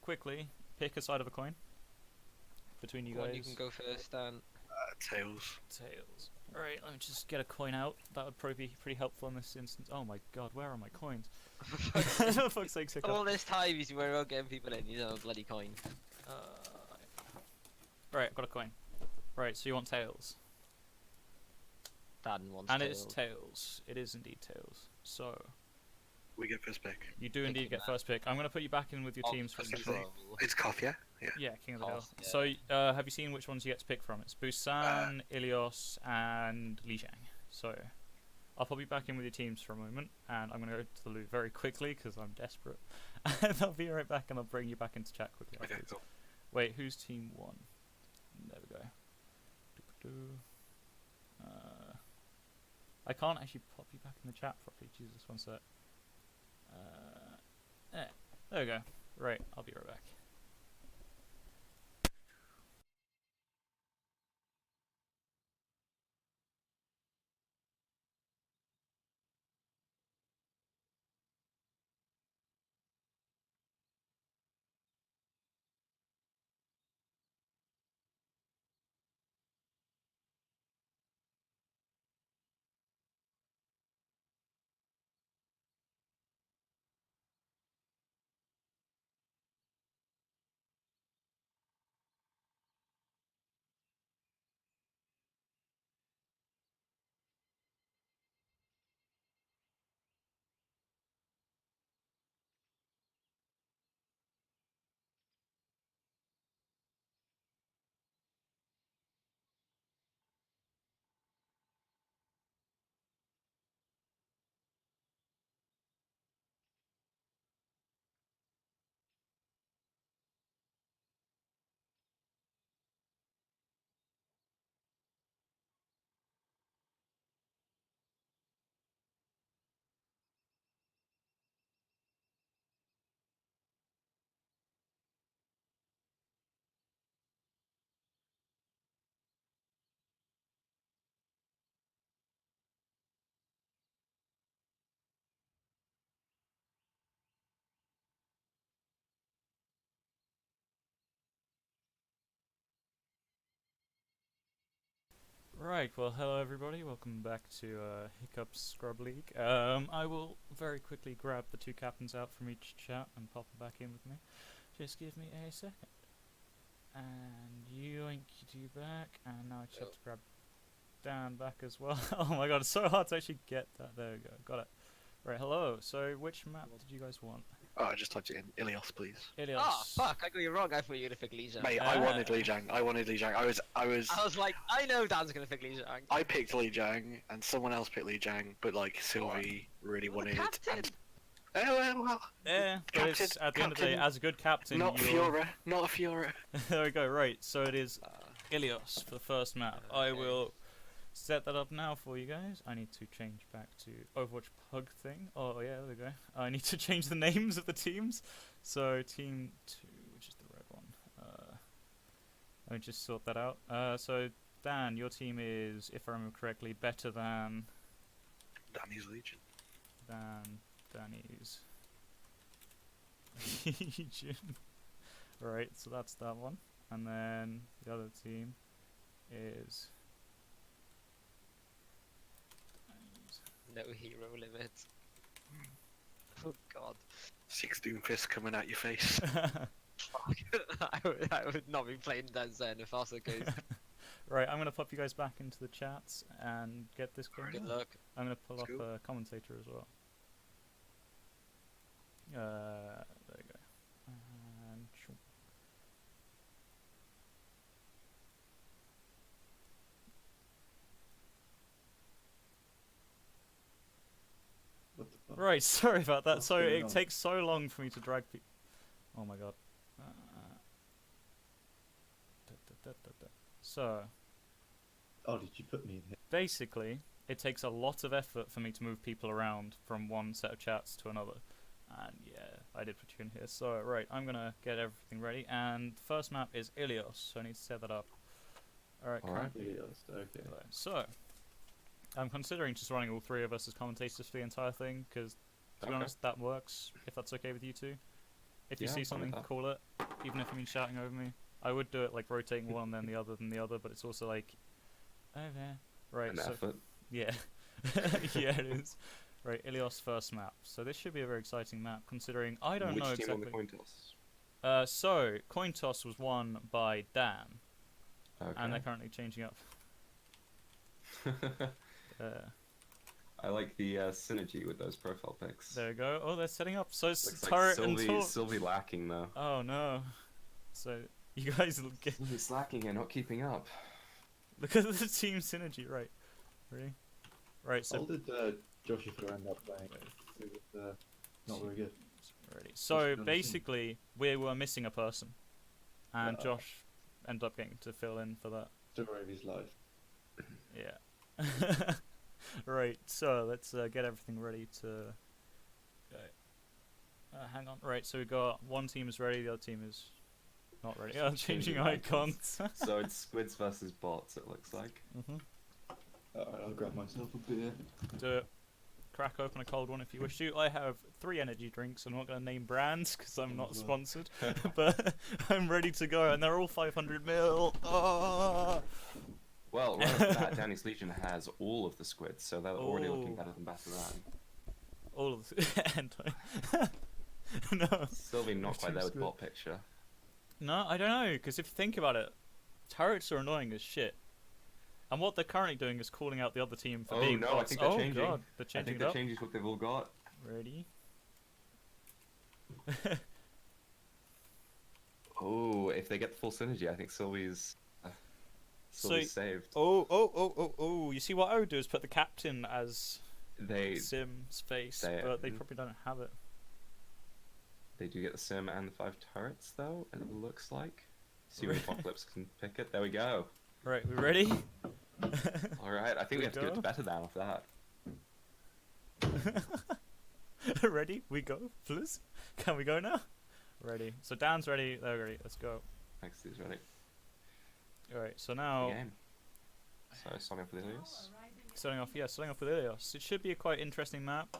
quickly pick a side of a coin between you guys. You can go first, Dan. Tails. Tails. Alright, let me just get a coin out. That would probably be pretty helpful in this instance. Oh my god, where are my coins? For fuck's sake, HicCup. All this time he's worried about getting people in, you know, bloody coin. Right, I've got a coin. Right, so you want tails. Dan wants And tails. it is tails. It is indeed tails. So, We get first pick. you do indeed get first pick. I'm going to put you back in with your teams for control. It's Koth, yeah? Yeah. Yeah, King of the Hill. Koth, yeah. So, have you seen which ones you get to pick from? It's Busan, Ilios, and Lijiang. So, I'll pop you back in with your teams for a moment, and I'm going to go to the loot very quickly because I'm desperate. And I'll be right back, and I'll bring you back into chat quickly. Okay, afterwards. cool. Wait, who's team 1? There we go. I can't actually pop you back in the chat properly. Jesus, one sec. There we go. Right, I'll be right back. Right, well, hello everybody, welcome back to HicCup's Scrubleague. I will very quickly grab the 2 captains out from each chat and pop them back in with me. Just give me a second. And yoink you back, and now I just have to grab Dan back as well. Oh my god, it's so hard to actually get that. There we go, got it. Right, hello, so which map did you guys want? Oh, I just typed it in. Ilios, please. Ilios. Oh, fuck, I got you wrong. I thought you were going to pick Lijiang. Mate, I wanted Lijiang. I was like, I know Dan's going to pick Lijiang. I picked Lijiang, and someone else picked Lijiang, but like Sylvie really wanted it. And, well, yeah, but it's, at the end of the day, as a good captain, not Fiora, not a Fiora. There we go, right, so it is Ilios for the first map. Okay. I will set that up now for you guys. I need to change back to Overwatch Pug thing. Oh yeah, there we go. I need to change the names of the teams. So team 2, which is the red one. Let me just sort that out. So Dan, your team is, if I remember correctly, better than Danny's Legion. Danny's Legion. Right, so that's that one. And then the other team is No hero limit. Oh god. 6 Doomfists coming at your face. Fuck. I would not be playing Dan Zen if that's the case. Right, I'm going to pop you guys back into the chats and get this going. Good luck. I'm going to pull up Cool. a commentator as well. There we go. And What the fuck? right, sorry about that. What's So going it on? takes so long for me to drag people. Oh my god. So Oh, did you put me in here? basically, it takes a lot of effort for me to move people around from one set of chats to another. And yeah, I did put you in here. So right, I'm gonna get everything ready. And the first map is Ilios, so I need to set that up. Alright, Alright, yes, okay. so I'm considering just running all 3 of us as commentators for the entire thing, because to be Okay. honest, that works, if that's okay with you two. If you Yeah, see I'm fine with something, that. call it. even if you mean shouting over me. I would do it like rotating one, then the other, but it's also like over. Right. An so effort. yeah, yeah, it is. Right, Ilios first map. So this should be a very exciting map, considering I don't Which know team exactly. won the coin toss? So coin toss was won by Dan, Okay. and they're currently changing up. I like the synergy with those profile pics. There we go. Oh, they're setting up. So it's Looks like turret and torp. Sylvie lacking though. Oh no. So you guys get Sylvie's lacking here, not keeping up. look at the team synergy, right? Really? Right. How So did Joshua end up playing? It was not very good. ready. So What's the other team? basically, we were missing a person, and Yeah. Josh ended up getting to fill in for that. Story of his life. Yeah. Right. So let's get everything ready to go. Hang on. Right. So we got one team is ready, the other team is not ready. Oh, changing icons. So it's squids versus bots, it looks like. Alright, I'll grab myself a beer. Do it. Crack open a cold one if you wish to. I have 3 energy drinks. I'm not going to name brands because I'm not sponsored, but I'm ready to go, and they're all 500 ml. Oh! Well, right off the bat, Danny's Legion has all of the squids, so they're already looking Oh. better than Bataran. All of the no, Sylvie not quite Too there with squid. bot picture. no, I don't know. Because if you think about it, turrets are annoying as shit. And what they're currently doing is calling out the other team for Oh, being no, I bots. think they're oh changing. god, they're I changing think it that up. changes what they've all got. Ready? Oh, if they get the full synergy, I think Sylvie's saved. Oh! You see what I would do is put the captain as They Sim's face, they- but they probably don't have it. They do get the sim and the 5 turrets though, it looks like. See if Apocalypse can pick it. There we go. Right, we ready? Alright, I think we have to give it go. to better than off that. Ready? We go, please. Can we go now? Ready. So Dan's ready. They're ready. Let's go. Thanks, he's ready. Alright, so now Game. So starting off with Ilios. starting off with Ilios. It should be a quite interesting map.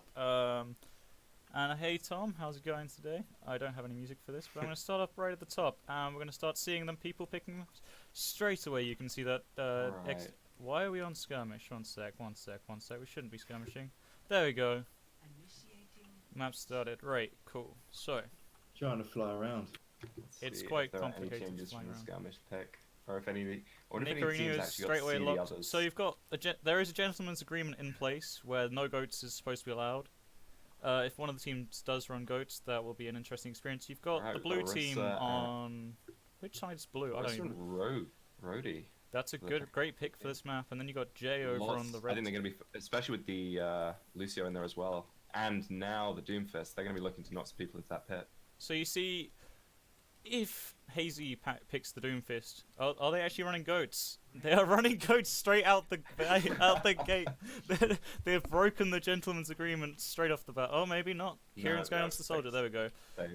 And hey Tom, how's it going today? I don't have any music for this, but I'm going to start off right at the top, and we're going to start seeing them people picking them. Straight away you can see that Alright. why are we on skirmish? One sec. We shouldn't be skirmishing. There we go. Map started. Right, cool. So, Trying to fly around. Let's It's see quite if there are any complicated changes flying from the around. skirmish pick. Or if any or if any Nicaragua teams is actually got straight to away see the locked. others. So you've got there is a gentleman's agreement in place where no goats is supposed to be allowed. If one of the teams does run goats, that will be an interesting experience. You've got Right, the blue Larissa team and- on which side's blue? I don't even. Rhodey. That's a the- great pick for this map. And then you got Jay over on the I red. think they're going to be, especially with the Lucio in there as well, and now the Doomfist. They're going to be looking to knock some people into that pit. So you see, if Hazy picks the Doomfist, are they actually running goats? They are running goats straight out the gate. They've broken the gentleman's agreement straight off the bat. Oh, maybe not. No, Kieran's going no, on to the soldier. There we go. They,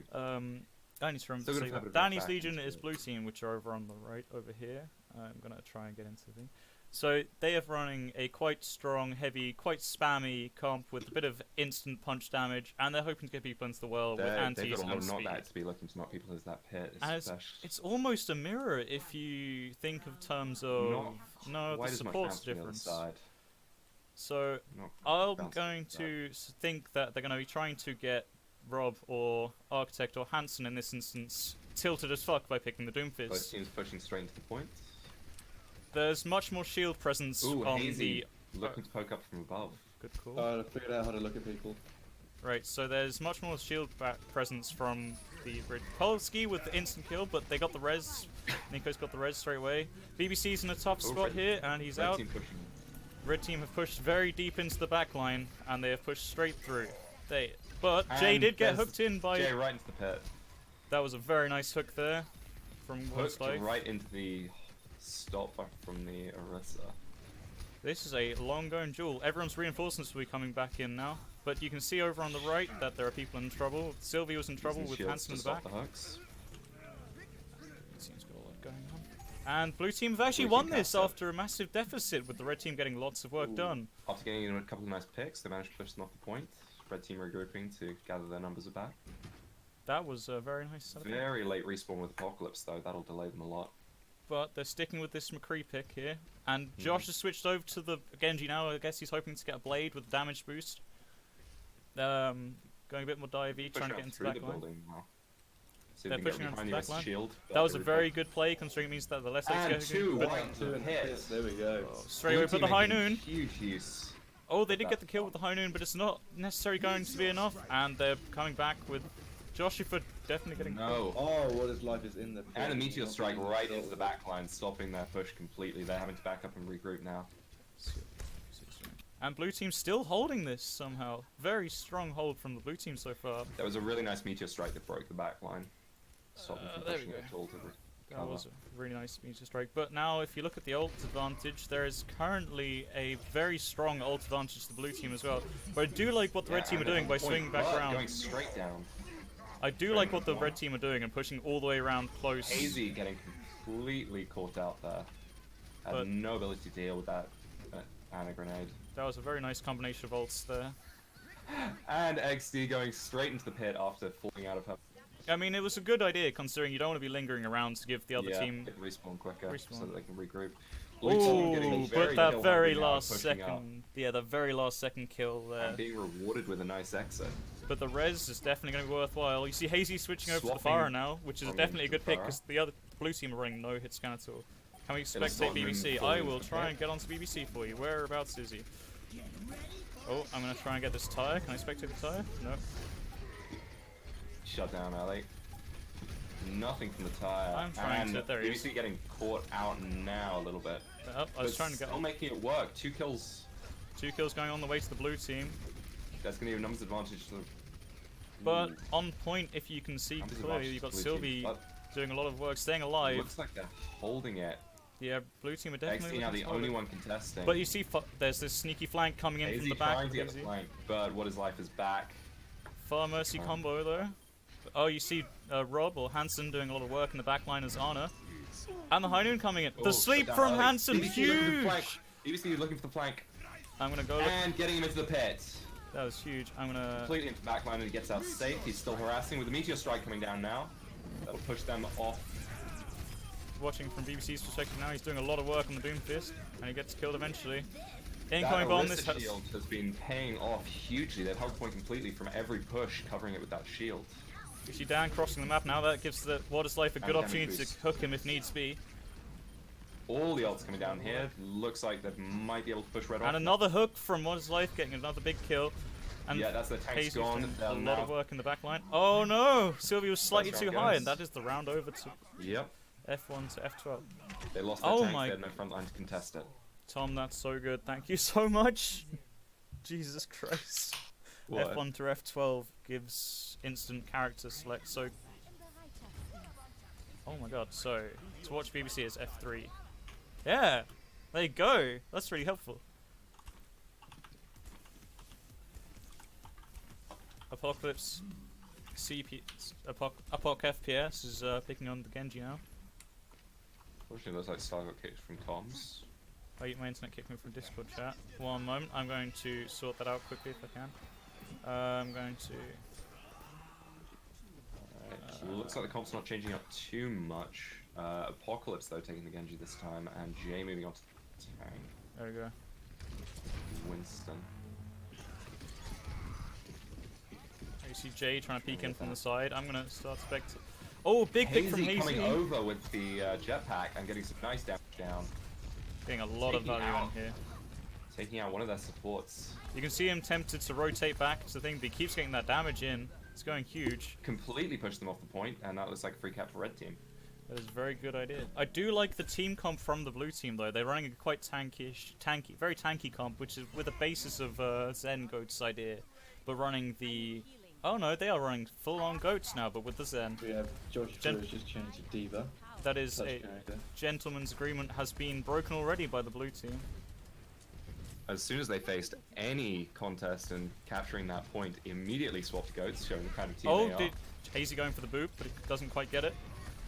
I need to remember Still to gonna say have a that. bit of Danny's back Legion into is it. blue team, which are over on the right over here. I'm gonna try and get into the thing. So they are running a quite strong, heavy, quite spammy comp with a bit of instant punch damage, and they're hoping to get people into the well with they've antis got a lot and of speed. knockback to be looking to knock people into that pit. And it's almost a mirror if you think of terms of no, the quite as much support's bounce from the other difference. side. So Not I'm bounce going from the to think that they're going to be trying to get Rob or Architect or Hanson in this instance tilted as fuck by picking the side. Both Doomfist. teams pushing straight into the point. There's much more shield presence Ooh, on Hazy the. looking to poke up from above. Good call. I figured out how to look at people. Right, so there's much more shield presence from the bridge. Polsky with the instant kill, but they got the res. Nico's got the res straight away. BBC's in a tough Oh, spot red- here, and he's Red out. team pushing. Red team have pushed very deep into the back line, and they have pushed straight through. But Jay And did get there's hooked in by. Jay right into the pit. That was a very nice hook there from Hooked Life. right into the stop from the Orisa. This is a long-going duel. Everyone's reinforcements will be coming back in now. But you can see over on the right that there are people in trouble. Sylvie was in trouble Using with shields Hanson in to the back. stop the hooks. Team's got a lot going on. And blue team have actually Blue team won this captured. after a massive deficit, with the red team getting lots of work Ooh. done. After getting in a couple of nice picks, they managed to push them off the point. Red team regrouping to gather their numbers back. That was a very nice setup. Very late respawn with Apocalypse though. That'll delay them a lot. But they're sticking with this McCree pick here. And Josh has switched over to the Genji now. I guess he's hoping to get a blade with damage boost. Going a bit more divey, trying to get into the back line. Now. See They're if we pushing can onto get the behind back line. the shield. That was a very good play, considering it means that the less and XP two but white hits. There we go. straight away put the high noon. Huge use. Oh, they did get the kill with the high noon, but it's not necessarily going to be enough. And they're coming back with Joshua definitely getting No. Oh, what his life is in the. And a meteor strike right into the back line, stopping their push completely. They're having to back up and regroup now. And blue team still holding this somehow. Very strong hold from the blue team so far. There was a really nice meteor strike that broke the back line. Stopped them from there we pushing go. it at all to That recover. was a really nice meteor strike. But now, if you look at the ult advantage, there is currently a very strong ult advantage to the blue team as well. But I do like what the red team are doing by swinging back around. Going straight down. I do like what the red team are doing and pushing all the way around close. Hazy getting completely caught out there. Had But- no ability to deal with that and a grenade. That was a very nice combination of ults there. And XD going straight into the pit after falling out of her. I mean, it was a good idea considering you don't want to be lingering around to give the other team. Get respawn quicker so Respawn. that they can regroup. Blue team getting Oh, very but that kill very hungry now, last pushing up, second, yeah, the very last second kill there. and being rewarded with a nice exit. But the res is definitely going to be worthwhile. You see Hazy switching over to the Swapping Pharah now, which is from definitely a into good pick Pharah. because the other blue team are running no hit scan at all. Can we expect slot him BBC? fully I into will the try pit. and get onto BBC for you. Whereabouts is he? Oh, I'm going to try and get this tire. Can I spectate the tire? No. Shut down, Ali. Nothing from the tire. I'm trying and to- there he is. BBC getting caught out now a little bit. I was But trying to get still making it work. 2 kills. 2 kills going on the way to the blue team. That's going to give a numbers advantage to the. But Ooh, on point, if you can see numbers clearly, advantage you've to got blue Sylvie team, doing a lot of work, staying but alive. looks like they're holding it. Yeah, blue team are definitely XD now looking the to hold only it. one contesting. But you see, there's this sneaky flank coming in Hazy from the back. trying to get the Hazy. flank, but what is life is back. Far Mercy combo though. Oh, you see Rob or Hansen doing a lot of work in the back line as Ana. And the High Noon coming in. Oh, The sleep shut down from early. Hansen, BBC looking for the huge! flank. BBC looking for the flank. I'm gonna go look. And getting him into the pit. That was huge. I'm gonna. Completely into the backline and he gets out safe. He's still harassing with the meteor strike coming down now. That'll push them off. Watching from BBC's perspective now, he's doing a lot of work on the Doomfist. And he gets killed eventually. That Incoming bomb, this Orisa has. shield has been paying off hugely. They've held point completely from every push, covering it with that shield. You see Dan crossing the map now. That gives the What is Life a good And opportunity Chemicals. to hook him if needs be. All the ults coming down here. Looks like they might be able to push red off. And another hook from What is Life, getting another big kill. And Yeah, that's the tank's Hazy's gone. doing They'll a lot now- of work in the back line. Oh no! Sylvie was slightly That's too round high, goes. and that is the round over to Yep. F1 to F12. They lost their Oh tank. my- They had no front line to contest it. Tom, that's so good. Thank you so much. Jesus Christ. What? F1 to F12 gives instant character select. So, oh my god. So to watch BBC is F3. Yeah, there you go. That's really helpful. Apocalypse CP Apoc FPS is picking on the Genji now. Fortunately, looks like Star got kicked from Tom's. Oh, my internet kicked me from Discord chat. One moment, I'm going to sort that out quickly if I can. I'm going to. Looks like the comp's not changing up too much. Apocalypse, though, taking the Genji this time, and Jay moving on to the tank. There we go. Winston. You see Jay trying to peek in from the side. I'm gonna start spect. Oh, big pick from Hazy Hazy. coming over with the jetpack and getting some nice damage down. Getting a lot of Taking value out. in here. Taking out one of their supports. You can see him tempted to rotate back to the thing, but he keeps getting that damage in. It's going huge. Completely pushed them off the point, and that looks like a free cap for red team. That is a very good idea. I do like the team comp from the blue team though. They're running a quite very tanky comp, which is with the basis of Zen Goat's idea, but running the. Oh no, they are running full-on goats now, but with the Zen. We have Josh Gen- has just changed to Diva. That is Touch a character. gentleman's agreement has been broken already by the blue team. As soon as they faced any contest and capturing that point, immediately swapped goats, showing the kind of team Oh, they are. did Hazy going for the boop, but he doesn't quite get it.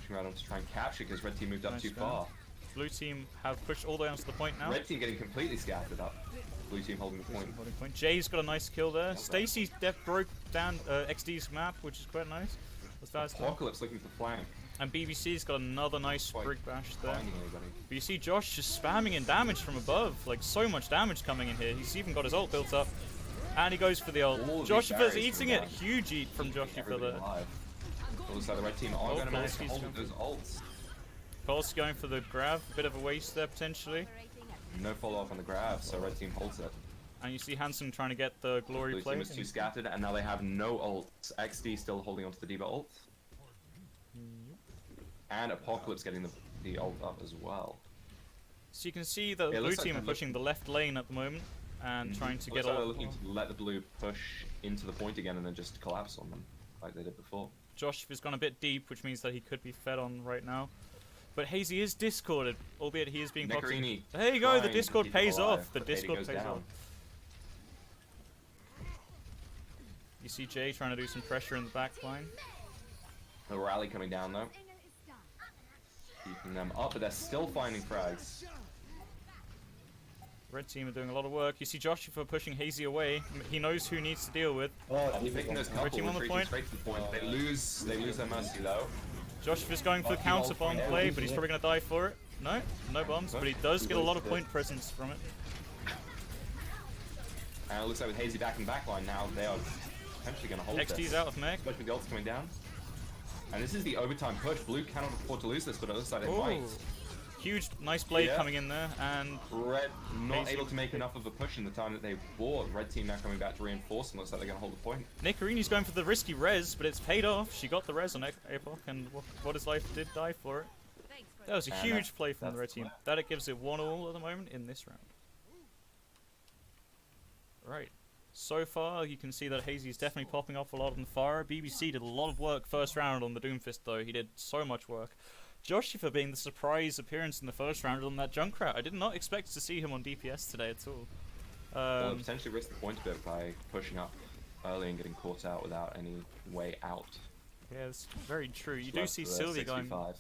Pushing right on to try and capture because red team moved up Nice too going. far. Blue team have pushed all the way onto the point now. Red team getting completely scattered up. Blue team holding the point. Holding point. Jay's got a nice kill there. Stacy broke down XD's map, which is quite nice. That's done. Apocalypse looking for flank. And BBC's got another nice Quite Brig Bash there. Finding anybody. But you see Josh just spamming in damage from above. Like, so much damage coming in here. He's even got his ult built up. And he goes for the ult. All of these Joshifa's barriers eating from it. down. Huge eat from Joshifa Everybody there. alive. It looks like the red team are Oh, going to manage to Polsky's hold going those ults. Polsky going for the grab. A bit of a waste there, potentially. No follow-up on the grab, so red team holds it. And you see Hansen trying to get the glory Blue play. team is too scattered, and now they have no ults. XD still holding onto the D.Va ult. And Apocalypse getting the ult up as well. So you can see the It blue looks like team are they're pushing the left lane at the moment. And trying to get Looks like they're all... looking to let the blue push into the point again and then just collapse on them, like they did before. Josh has gone a bit deep, which means that he could be fed on right now. But Hazy is discorded, albeit he is being popped. Neccarini There you go, the trying to discord keep him pays alive, off. The but Ada discord goes pays down. off. You see Jay trying to do some pressure in the back line. The rally coming down though. Keeping them up, but they're still finding frags. Red team are doing a lot of work. You see Joshua pushing Hazy away. He knows who needs to deal with. Oh, He's picking those couple, team on the retreating point. straight to the point. They lose their mercy though. Joshua's going for the counter bomb play, but he's probably going to die for it. No, no bombs, but he does get a lot of point presence from it. And it looks like with Hazy back in the back line now, they are potentially going to hold XD's this. out of mech. Especially with the ults coming down. And this is the overtime push. Blue cannot afford to lose this, but it looks like they might. Ooh. Huge, nice blade Yeah. coming in there, and Red not Hazy able to make enough of a push in the time that they bought. Red team now coming back to reinforce and looks like they're going to hold the point. Neccarini's going for the risky res, but it's paid off. She got the res on Epoch, and what his life did die for it. That was a And huge play from that's the red team. That it gives it 1-1 at the moment in this round. Right. So far, you can see that Hazy's definitely popping off a lot on fire. BBC did a lot of work first round on the Doomfist, though. He did so much work. Joshua being the surprise appearance in the first round on that Junkrat. I did not expect to see him on DPS today at all. Well, potentially risk the point a bit by pushing up early and getting caught out without any way out. Yeah, it's very true. You do Left see for the Sylvie going... 6v5.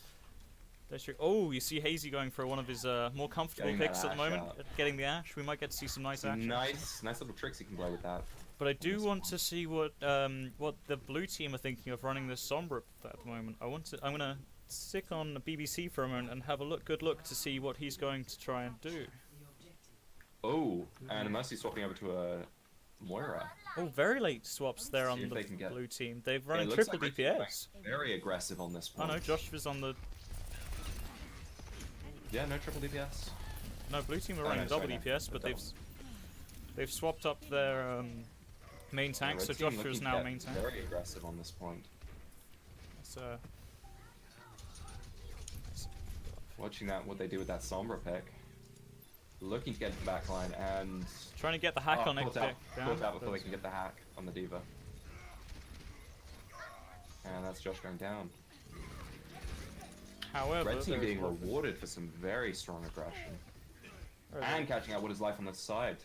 That's true. Oh, you see Hazy going for one of his more comfortable Getting that picks at the Ashe moment. out. Getting the Ashe. We might get to see some nice action. Nice little tricks you can play with that. But I do want to see what the blue team are thinking of running this Sombra at the moment. I'm gonna stick on the BBC for a moment and have a good look to see what he's going to try and do. Oh, and Mercy swapping over to a Moira. Oh, very late swaps there See on if the they can get- blue team. They've It run looks triple like Red team are DPS. very aggressive on this Oh point. no, Josh was on the... Yeah, no triple DPS. No, blue team are Oh, running no, double sorry, no, DPS, but double. they've swapped up their main tank, Red so team Josh looking is to now get main tank. very aggressive on this point. So, Watching what they do with that Sombra pick. Looking to get to the back line and... trying to get the hack on it caught out down. before they can get the hack on the D.Va. And that's Josh going down. However, Red team there is being one- rewarded for some very strong aggression. there is And catching out what is life on the side.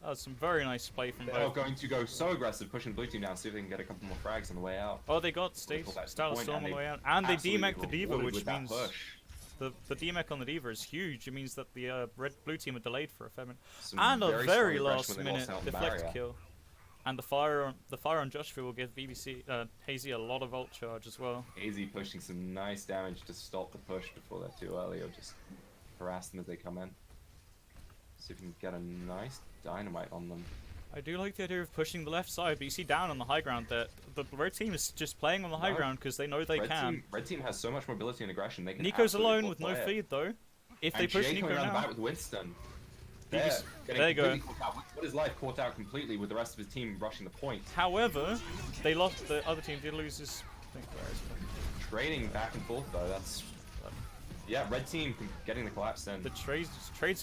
That was some very nice play from They're both. going to go so aggressive, pushing the blue team down, see if they can get a couple more frags on the way out. Oh, they got Pull back to the Style point, Storm and on the they way out. And they absolutely demech the D.Va, rewarded which with that means push. the demech on the D.Va is huge. It means that the blue team are delayed for a fair minute. Some And a strong very aggression last when they lost minute out on the deflect barrier. kill. And the fire on Joshua will give Hazy a lot of ult charge as well. Hazy pushing some nice damage to stop the push before they're too early, or just harass them as they come in. See if we can get a nice dynamite on them. I do like the idea of pushing the left side, but you see down on the high ground there, the red team is just playing on the high No. ground because they know they can. Red team has so much mobility and aggression. They can Nico's absolutely alone with no play it. feed though. If they And push Jay Nico coming around the now, back with Winston. BBC There you go. What is life caught out completely with the rest of his team rushing the point. However, they lost. The other team did lose his. I think where is it? Trading back and forth though, that's... Yeah, red team getting the collapse in. The trades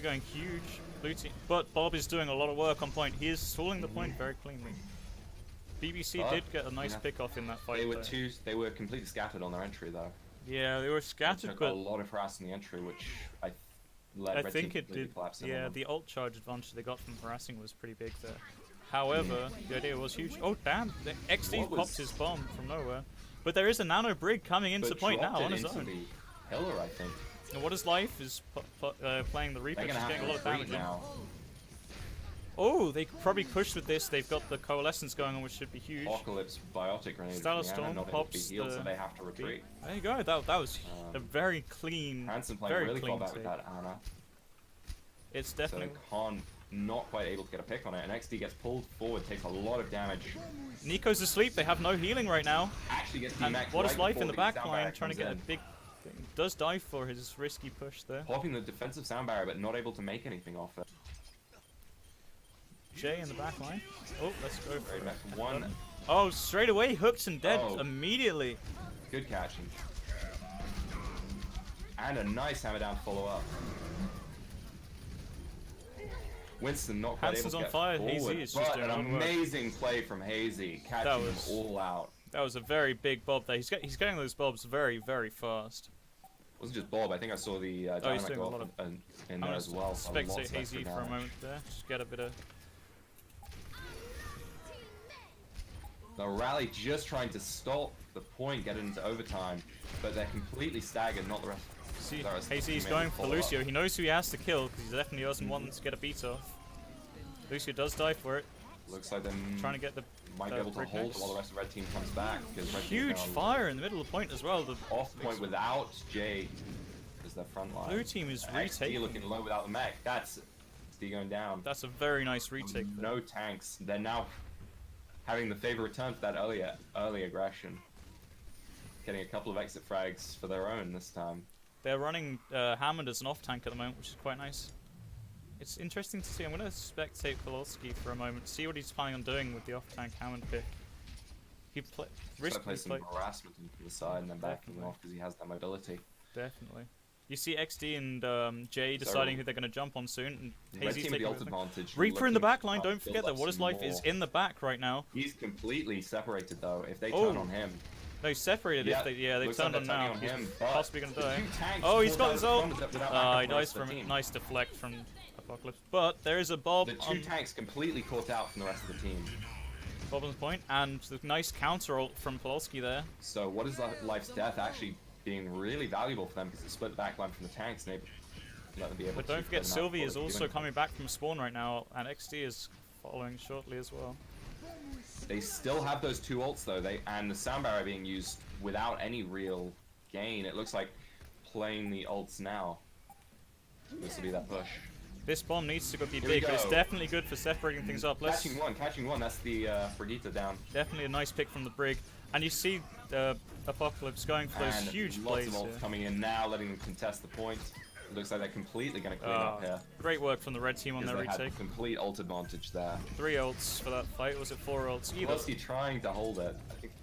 are going huge. Blue team, but Bob is doing a lot of work on point. He is stalling the point very cleanly. BBC But, did get a nice yeah, pick off in that fight. They were completely scattered on their entry though. Yeah, they were It scattered, took but a lot of harass in the entry, which I led I red think team it completely did. collapse in on Yeah, them. the ult charge advantage they got from harassing was pretty big there. However, the idea was huge. Oh damn! The XD What was- popped his bomb from nowhere. But there is a nano brig coming into But point now dropped on it his into own. the pillar, I think. And what is life is playing the Reaper, They're just gonna getting a have lot to of damage retreat in. now. Oh, they probably pushed with this. They've got the coalescence going on, which should be huge. Apocalypse biotic grenade. Stellar from the Storm Ana, not able to be pops healed, so the they have to retreat. There you go. That was a very clean, Hansen playing very really clean far back with take. that Ana. It's So definitely. Khan not quite able to get a pick on it, and XD gets pulled forward, takes a lot of damage. Nico's asleep. They have no healing right now. Actually gets And DMAX what is right life in before the back sound line, barrier trying to comes get a in. big thing. Does die for his risky push there. Popping the defensive sound barrier, but not able to make anything off it. Jay in the back line. Oh, let's go for Very it. much one Oh, straight away, hooked and dead Oh. immediately. good catch. And a nice hammer down follow up. Winston not quite Hansen's able to on get fire. forward, Hazy is just but doing an own work. amazing play from Hazy, That catching was- them all out. That was a very big bob there. He's getting those bobs very, very fast. It wasn't just Bob, I think I saw the he's dynamite doing go a off lot of- in I'm there gonna as well. so lots spectate of extra Hazy for a damage. moment there. Just get a bit of. The rally just trying to stop the point, get it into overtime, but they're completely staggered, not the rest. See, the rest of the Hazy's team going able to for follow up. Lucio. He knows who he has to kill because he definitely doesn't want them to get a beat off. Lucio does die for it. Looks like they're Trying to get the might be able to brick hold next. it while the rest of the red team comes back. Because red team Huge now fire in the middle of the point as well. The off point without Jay as their front line. blue team is XD retaking. looking low without the mech. That's XD going down. That's a very nice retake. there. No tanks. They're now having the favor return for that early aggression. Getting a couple of exit frags for their own this time. They're running Hammond as an off tank at the moment, which is quite nice. It's interesting to see. I'm going to spectate Polowski for a moment, see what he's planning on doing with the off tank Hammond pick. He So play risky some play. harassment from the side and then backing Definitely. off because he has that mobility. Definitely. You see XD and Jay deciding who they're going to jump on soon, and Red Hazy's team with taking the ult everything. advantage. Reaper in the looking back line, to don't forget build that up What is some Life is more. in the back right now. He's completely separated though. If they Oh. turn on him, No, he's separated. Yeah, If they, they looks turned like on they're now. turning on He's him, but possibly going to the die. two tanks Oh, he's pulled got out his of ult. front without He backup dies the from team. nice deflect from Apocalypse. But there is a Bob The two on tanks completely caught out from the rest of the team. Bob's point, and the nice counter ult from Polowski there. So what is Life's death actually being really valuable for them because it split the back line from the tanks and let them be able But to don't forget, put them out Sylvie before is they can do also anything. coming back from spawn right now, and XD is following shortly as well. They still have those two ults though, and the sound barrier being used without any real gain. It looks like playing the ults now. This will be that push. This bomb needs to be Here we big, but it's go. definitely good for separating things up. Catching one. That's the Brigitte down. Definitely a nice pick from the Brig. And you see Apocalypse going for those And huge lots plays of ults here. coming in now, letting them contest the point. It looks like they're completely going to clean Ah, up here. great work from the red team on Because their they had retake. complete ult advantage there. 3 ults for that fight. Was it 4 ults? Either. Polowski trying to hold it. I think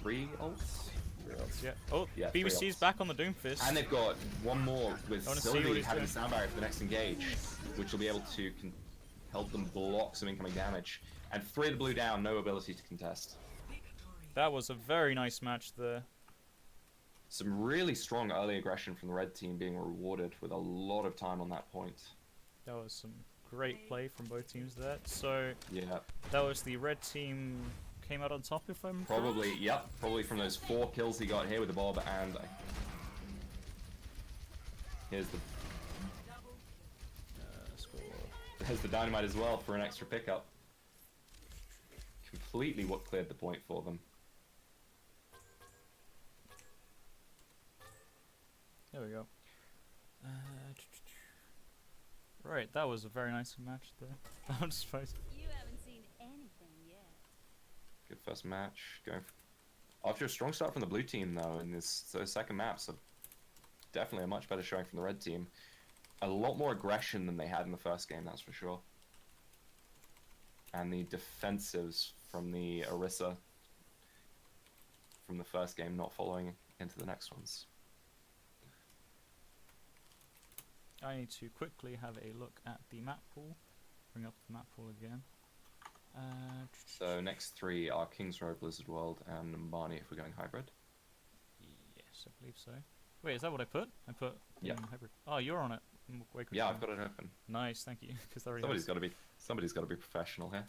3 ults? 3 ults, yeah. Oh, Yeah, 3 BBC's ults. back on the Doomfist. And they've got one more with I wanna see what Sylvie he's having doing. the sound barrier for the next engage, which will be able to help them block some incoming damage. And 3 of the blue down, no ability to contest. That was a very nice match there. Some really strong early aggression from the red team being rewarded with a lot of time on that point. That was some great play from both teams there. So Yeah, that was the red team came out on top, if I'm correct. probably from those 4 kills he got here with the Bob, and here's the Score. there's the dynamite as well for an extra pickup. Completely what cleared the point for them. There we go. Right, that was a very nice match there. I'm surprised. You haven't seen anything yet. Good first match. After a strong start from the blue team, though, in this second map, so definitely a much better showing from the red team. A lot more aggression than they had in the first game, that's for sure. And the defensives from the Orisa from the first game not following into the next ones. I need to quickly have a look at the map pool. Bring up the map pool again. So next 3 are Kings Row, Blizzard World, and Mbani if we're going hybrid. Yes, I believe so. Wait, is that what I put? I put Yeah. hybrid. Oh, you're on it. Way quicker Yeah, than I've got it open. Nice, thank you. Because that already Somebody's got to be professional here.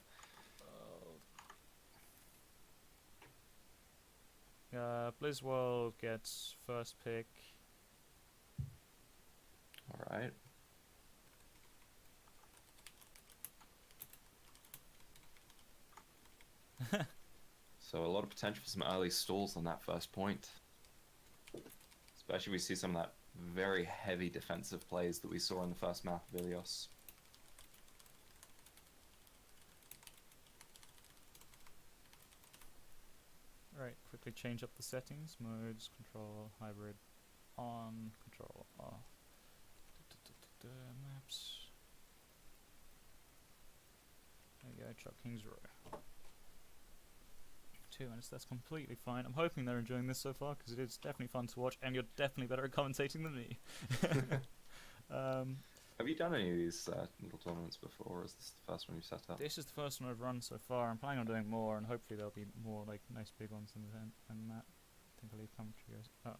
Blizzworld gets first pick. All right. So a lot of potential for some early stalls on that first point. Especially if we see some of that very heavy defensive plays that we saw in the first map of Ilios. Right, quickly change up the settings. Modes, control, hybrid, on, control, off. Maps. There you go, Chuck King's Row. 2 minutes, that's completely fine. I'm hoping they're enjoying this so far, because it is definitely fun to watch, and you're definitely better at commentating than me. Have you done any of these little tournaments before, or is this the first one you set up? This is the first one I've run so far. I'm planning on doing more, and hopefully there'll be more like nice big ones than that. I think I'll leave commentary goes. Oh.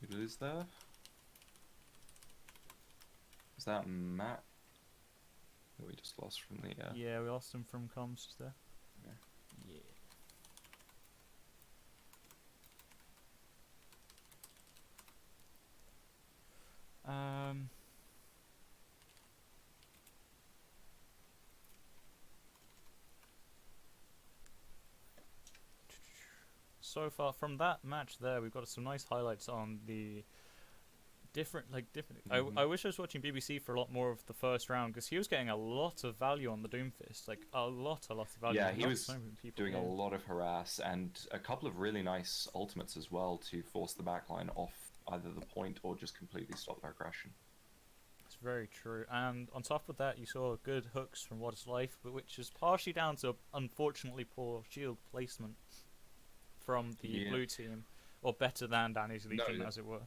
Who lose there? Is that Matt? That we just lost from the. Yeah, we lost him from comms just there. Yeah. Yeah. So far from that match there, we've got some nice highlights on the different. I wish I was watching BBC for a lot more of the first round, because he was getting a lot of value on the Doomfist, like a lot of value. Yeah, he Not was so many people doing a here. lot of harass and a couple of really nice ultimates as well to force the backline off either the point or just completely stop their aggression. It's very true, and on top of that, you saw good hooks from What Is Life, but which is partially down to unfortunately poor shield placement from the blue team, or better than Danny's Legion, as it were.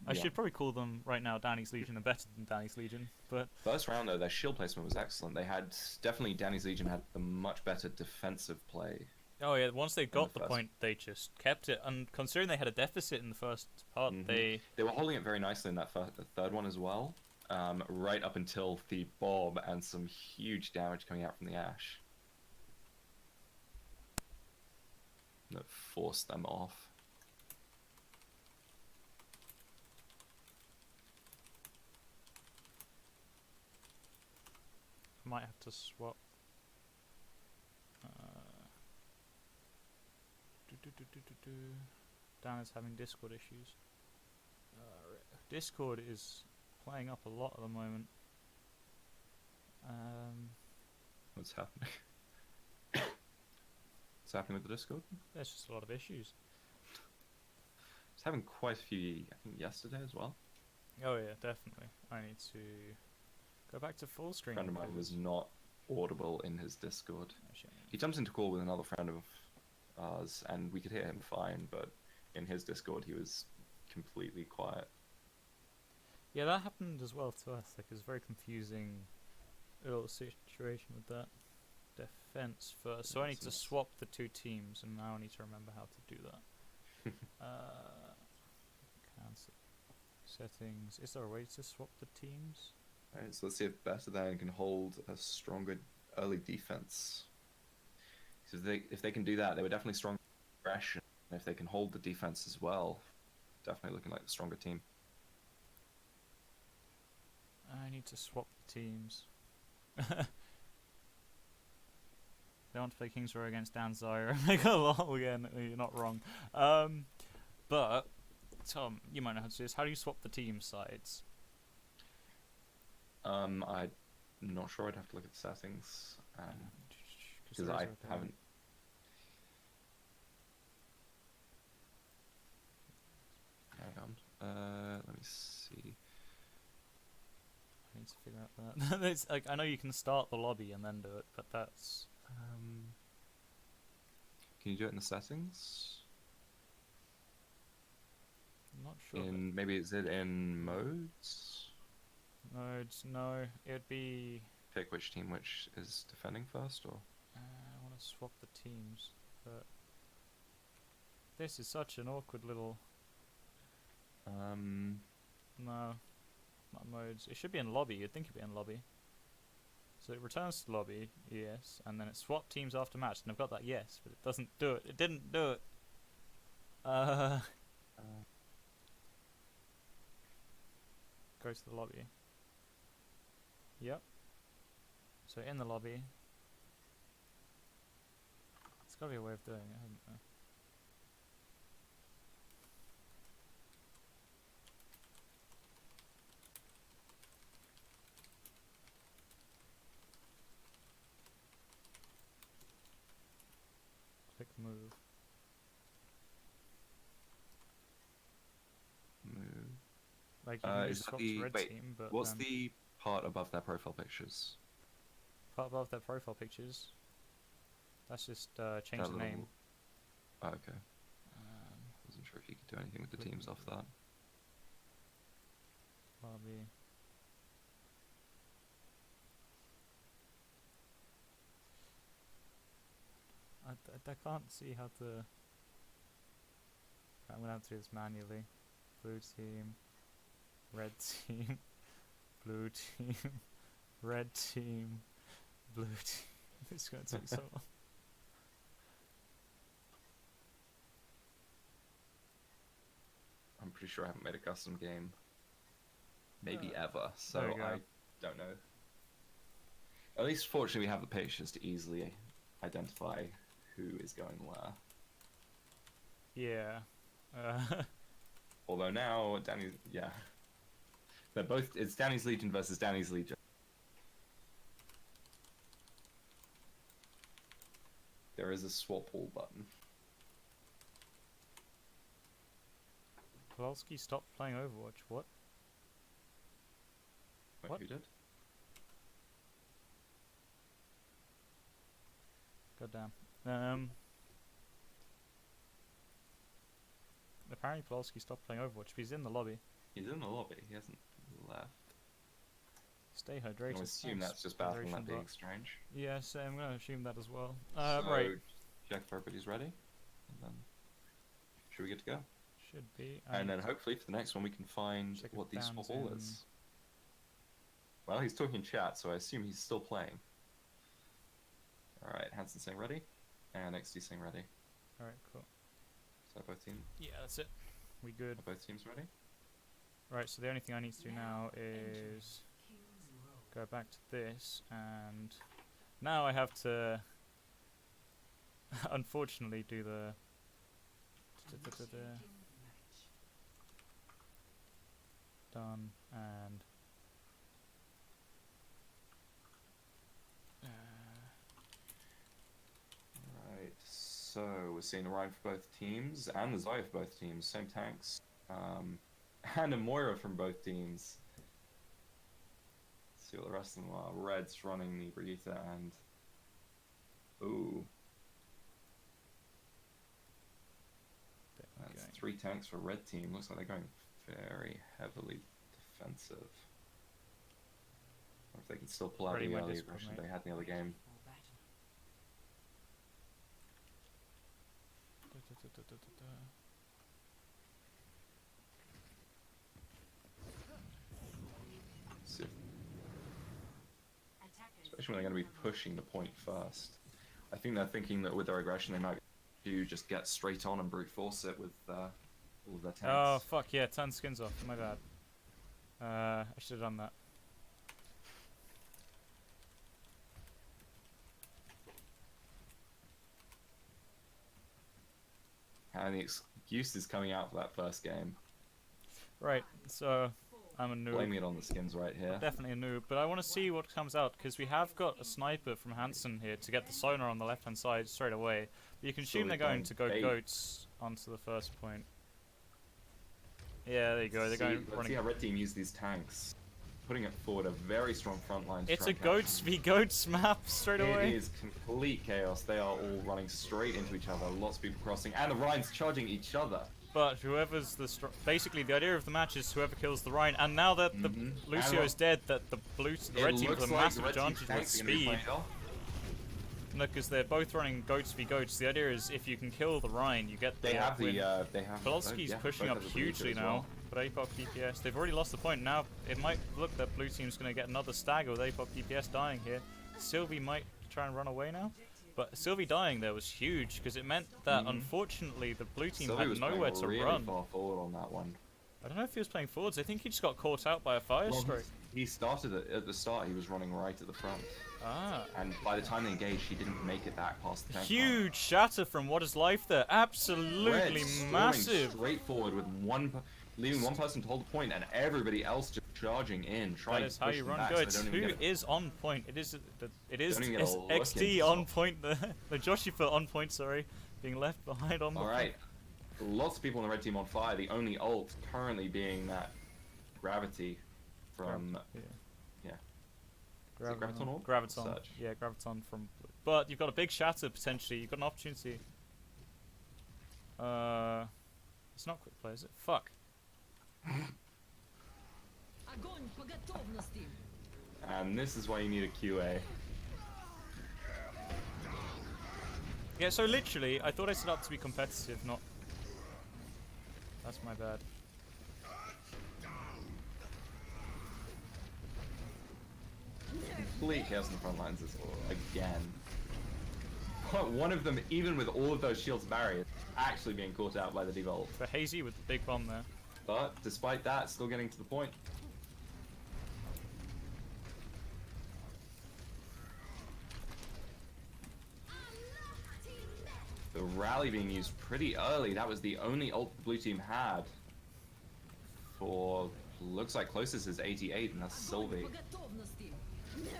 I should probably call them right now Danny's Legion and better than Danny's Legion, but First round though, their shield placement was excellent. They had definitely Danny's Legion had the much better defensive play. oh yeah, once they got the the first. point, they just kept it, and considering they had a deficit in the first part, They were holding it very nicely in that the third one as well, right up until the bomb and some huge damage coming out from the Ash that forced them off. I might have to swap. Dan is having Discord issues. Discord is playing up a lot at the moment. What's happening? What's happening with the Discord? There's just a lot of issues. It's having quite a few, I think, yesterday as well. Oh yeah, definitely. I need to go back to full A screen. friend of mine was not audible in his Discord. Actually, He jumped into call with another friend of ours, and we could hear him fine, but in his Discord he was completely quiet. yeah, that happened as well to us. Like, it was a very confusing little situation with that. Defense first. So I need to Defense. swap the two teams, and now I need to remember how to do that. Cancel settings. Is there a way to swap the teams? Alright, so let's see if Better Than can hold a stronger early defense. Because if they can do that, they were definitely strong aggression. And if they can hold the defense as well, definitely looking like the stronger team. I need to swap the teams. They want to play King's Row against Dan Zyra. Make a lot again. You're not wrong. But Tom, you might know how to do this. How do you swap the team sides? I'm not sure. I'd have to look at the settings because there is I a thing. haven't. Hang on. Let me see. I need to figure out that. It's like, I know you can start the lobby and then do it, but that's Can you do it in the settings? I'm not sure. In maybe is it in modes? Modes, no. It'd be. Pick which team which is defending first, or I want to swap the teams, but this is such an awkward little. No, not modes. It should be in lobby. You'd think it'd be in lobby. So it returns to lobby, yes, and then it swap teams after match, and I've got that yes, but it doesn't do it. It didn't do it. Go to the lobby. Yep. So in the lobby. There's gotta be a way of doing it, hasn't there? Click move. Move. Like you can Is just that swap the- to red wait, team, but What's the part above their profile pictures? part above their profile pictures. That's just change That the name. little- Oh, okay. Um, Wasn't sure if you could do anything with the Click teams off that. lobby. I can't see how to. I'm gonna have to do this manually. Blue team, red team, blue team, red team, blue team. It's gonna take so long. I'm pretty sure I haven't made a custom game. Maybe ever, so there you go. I don't know. At least fortunately we have the patience to easily identify who is going where. Yeah. Although now Danny, yeah, they're both. It's Danny's Legion versus Danny's Legion. There is a swap all button. Kowalski stopped playing Overwatch. What? Wait, What? who did? Goddamn. Apparently Kowalski stopped playing Overwatch, but he's in the lobby. He's in the lobby. He hasn't left. Stay I hydrated. assume Thanks, that's just Battle.net hydration being bot. strange. Yes, I'm gonna assume that as well. So, Right. check if everybody's ready, and then should we get to go? Should be. And then hopefully for the next one we can find check if what the Dan's swap all in. is. Well, he's talking chat, so I assume he's still playing. Alright, Hanson saying ready, and XD saying ready. Alright, cool. So both teams, Yeah, that's it. We good. are both teams ready? Right, so the only thing I need to do now is go back to this, and now I have to unfortunately do the done and Right, so we're seeing Orion for both teams, and the Zaya for both teams, same tanks, and a Moira from both teams. Let's see what the rest of them are. Red's running the Brigitte, and ooh, there we that's go. 3 tanks for red team. Looks like they're going very heavily defensive. Or if they can still pull out Ready the my early Discord, aggression mate. they had in the other game. See if- Especially when they're going to be pushing the point first. I think they're thinking that with their aggression they might do just get straight on and brute force it with all of their tanks. Oh fuck yeah, turn skins off, my bad. I should have done that. And the excuses coming out for that first game. Right, so I'm a noob. Blaming it on the skins right here. Definitely a noob, but I want to see what comes out because we have got a sniper from Hansen here to get the sonar on the left hand side straight away. But you can assume they're going to go bait. goats onto the first point. Yeah, there you go. They're Let's going see, let's running. see how red team use these tanks. Putting it forward a very strong front line. It's a strike goats action. v goats map straight away. It is complete chaos. They are all running straight into each other. Lots of people crossing, and the Ryan's charging each other. But whoever's the basically the idea of the match is whoever kills the Rhine. And now that the Lucio is dead, that the red team has a massive advantage with speed. No, because they're both running goats v goats. The idea is if you can kill the Rhine, you get the They have win. they have. Polski's yeah, pushing both up have the blue hugely as now, well. but APOC DPS, they've already lost the point. Now it might look that blue team's going to get another stagger with APOC DPS dying here. Sylvie might try and run away now, but Sylvie dying there was huge because it meant that unfortunately the blue team Sylvie had was nowhere playing to really run. far forward on that one. I don't know if he was playing forwards. I think he just got caught out by a fire Well, strike. he started it at the start. He was running right at the front. Ah. And by the time they engaged, she didn't make it back past the tank. Huge shatter from What Is Life there. Absolutely Red storming massive. straight forward with leaving one person to hold the point and everybody else just charging in, trying That is to how push you them run back so goats. they don't Who even get a- is on point? It is Don't even get a look in XD yourself. on point. The Joshifa on point. Sorry, being left behind on the. All right, lots of people on the red team on fire. The only ult currently being that gravity from Yeah. Is it Graviton orb? Graviton. Such. Yeah, Graviton from. But you've got a big shatter potentially. You've got an opportunity. It's not quick play, is it? Fuck. And this is why you need a QA. Yeah, so literally, I thought I set up to be competitive, not. That's my bad. Complete chaos in the front lines is again. But one of them, even with all of those shields barriers, actually being caught out by the devolt. For Hazy with the big bomb there. But despite that, still getting to the point. The rally being used pretty early. That was the only ult the blue team had. For looks like closest is 88, and that's Sylvie.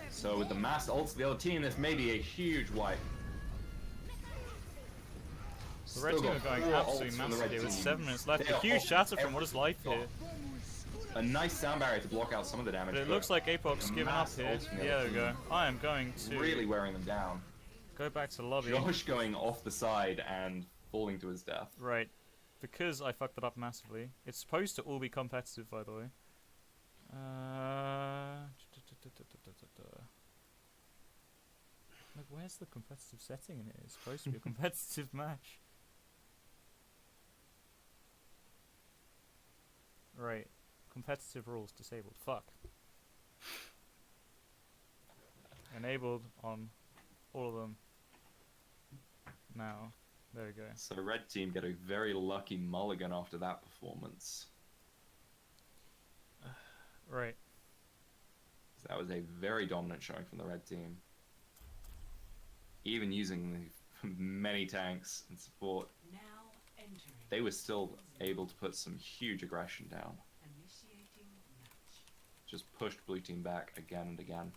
So with the mass ults of the other team, this may be a huge wipe. The red team are going absolutely massive here with 7 minutes left. A huge shatter from What Is Life here. A nice sound barrier to block out some of the damage. But it looks like Apox giving up mass here. ult from the Yeah, other there we go. team. I am going to Really wearing them down. go back to the lobby. Josh going off the side and falling to his death. Right. Because I fucked it up massively. It's supposed to all be competitive, by the way. Like, where's the competitive setting in it? It's supposed to be a competitive match. Right. Competitive rules disabled. Fuck. Enabled on all of them. Now. There we go. So red team get a very lucky mulligan after that performance. Right. That was a very dominant showing from the red team. Even using the many tanks and support, they were still able to put some huge aggression down. Just pushed blue team back again and again.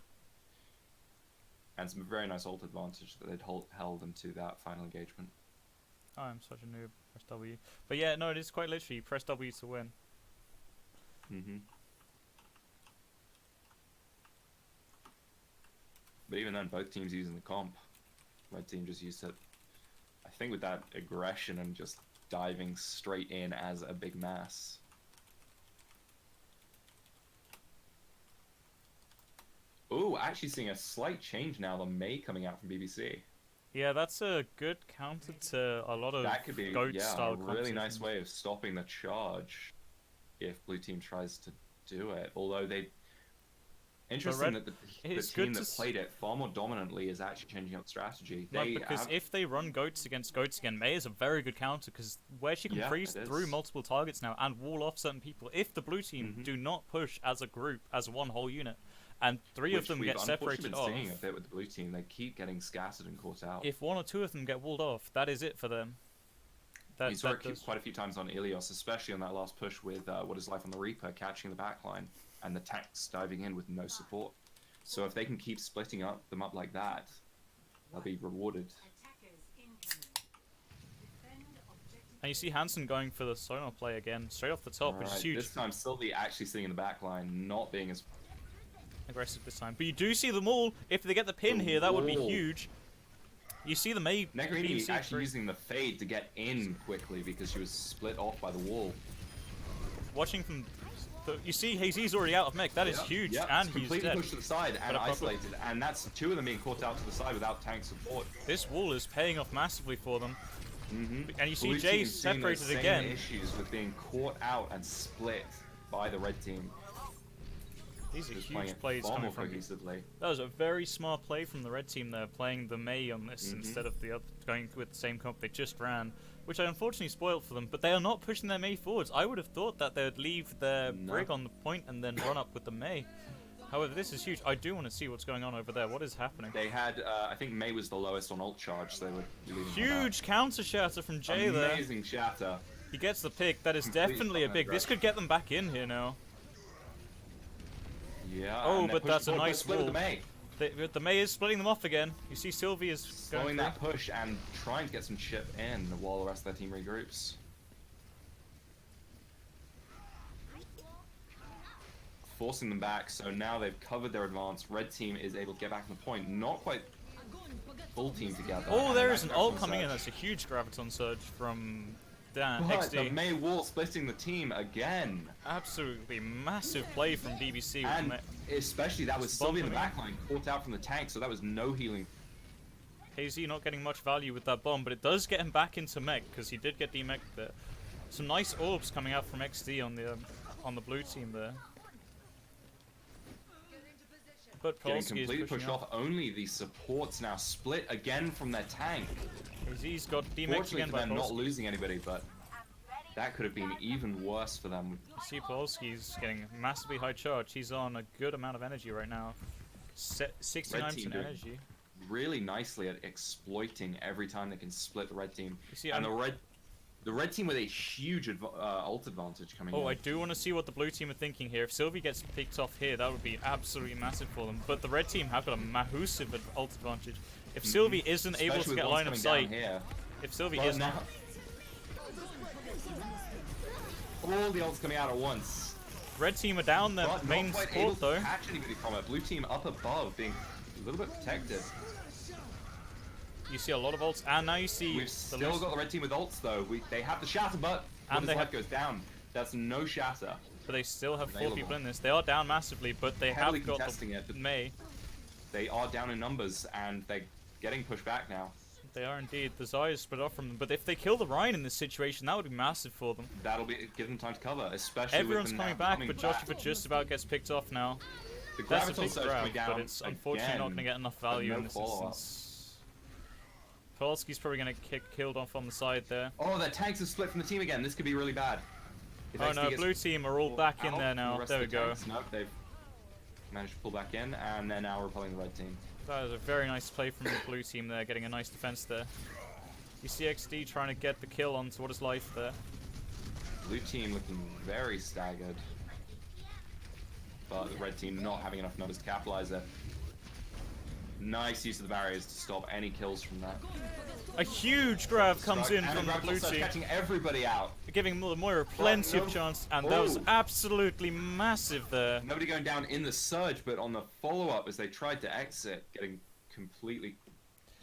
And some very nice ult advantage that they'd held into that final engagement. Oh, I'm such a noob. Press W. But yeah, no, it is quite literally. You press W to win. But even then, both teams using the comp. Red team just used it, I think, with that aggression and just diving straight in as a big mass. Ooh, actually seeing a slight change now. The May coming out from BBC. Yeah, that's a good counter to a lot of That could be, goat yeah, style a really nice competitions. way of stopping the charge if blue team tries to do it. Although they, interesting red- that the it's team good that to played it far more dominantly is actually changing up strategy. No, They because have, if they run goats again, May is a very good counter because where she can Yeah, freeze it through is. multiple targets now and wall off certain people. If the blue team Mhm. do not push as a group, as one whole unit, and three of which them we've get separated unfortunately off, been seeing a bit with the blue team, they keep getting scattered and caught out. if one or two of them get walled off, that is it for them. We saw it does- quite a few times on Ilios, especially on that last push with What Is Life on the Reaper, catching the backline, and the tanks diving in with no support. So if they can keep splitting them up like that, they'll be rewarded. And you see Hansen going for the sonar play again, straight off the top, which is Alright, huge. this time Sylvie actually sitting in the backline, not being as... Aggressive this time. But you do see them all. If they get the pin The here, that would be wall. huge. You see the May Negrini BBC actually through. using the fade to get in quickly because she was split off by the wall. Watching from... you see Hazy's already out of mech. That is Yep, huge. yep, And it's he's completely dead. pushed to the side and a problem. isolated, and that's two of them being caught out to the side without tank support. This wall is paying off massively for them. Mm-hmm. And you see Blue Jay team seeing those separated same again. issues with being caught out and split by the red team. These are Just playing huge it plays far coming more from... cohesively. That was a very smart play from the red team there, playing the May on this Mhm. instead of the other, going with the same comp they just ran, which I unfortunately spoiled for them. But they are not pushing their May forwards. I would have thought that they would leave their No. Brig on the point and then run up with the May. However, this is huge. I do want to see what's going on over there. What is happening? They had, I think May was the lowest on ult charge, so they were leading by Huge counter shatter from that. Jay there. Amazing shatter. He gets the pick. That is Complete definitely a fucking big. This could get them back in here now. Yeah. Oh, and they're but that's a pushing forward, nice split with the wall. May. The May is splitting them off again. You see Sylvie is Slowing going that through. push and trying to get some chip in while the rest of their team regroups. Forcing them back, so now they've covered their advance. Red team is able to get back on the point. Not quite full team together. Oh, and there that is an graviton ult coming in. surge. That's a huge graviton surge from Dan But the XD. May wall splitting the team again. Absolutely massive play from BBC. with And Ma- especially that was Bomb Sylvie in the coming backline, caught out from the tank, so that was no healing. KZ not getting much value with that bomb, but it does get him back into mech because he did get demech there. Some nice orbs coming out from XD on the blue team there. But Getting Polsky is completely pushing pushed off. off. Only the supports now split again from their tank. KZ's got demech Fortunately again for by them, not Polsky. losing anybody, but that could have been even worse for them. You see Polsky's getting massively high charge. He's on a good amount of energy right now. 69% doing energy. Really nicely at exploiting every time they can split the red team. You see, And the red team with a huge ult advantage coming Oh, I in. do want to see what the blue team are thinking here. If Sylvie gets picked off here, that would be absolutely massive for them. But the red team have got a massive ult advantage. If Sylvie isn't able Especially to with get ones line of coming down sight, here. if Sylvie But isn't, now, all the ults coming out at once. red team are down their But main not quite able support to though. catch anybody from it. Blue team up above, being a little bit protected. You see a lot of ults, and now you see We've the still loose- got the red team with ults though. They have the shatter, but And when they his life have- goes down, that's no shatter. but they still have 4 available. people in this. They are down massively, but they Heavily have got contesting it, the but May. they are down in numbers and they're getting pushed back now. They are indeed. The Zaya is split off from them, but if they kill the Ryan in this situation, that would be massive for them. That'll give them time to cover, especially Everyone's with them coming now back, coming but back. Joshua just about gets picked off now. The That's a graviton big surge grab, coming down but it's unfortunately not going to again, get enough value no in this follow-up. instance. Polsky's probably going to get killed off on the side there. Oh, their tanks have split from the team again. This could be really bad. If Oh XD no, gets blue team are all pulled back in out there from the now. rest There we of the go. tanks, nope, they've managed to pull back in, and they're now repelling the red team. That was a very nice play from the blue team there, getting a nice defense there. You see XD trying to get the kill onto what is life there. Blue team looking very staggered, but the red team not having enough numbers to capitalize it. Nice use of the barriers to stop any kills from that. A huge grab comes Strike, in and from a the graviton blue surge team, catching everybody out. giving Moira plenty no- of chance, and that was Oh. absolutely massive there. Nobody going down in the surge, but on the follow-up as they tried to exit, getting completely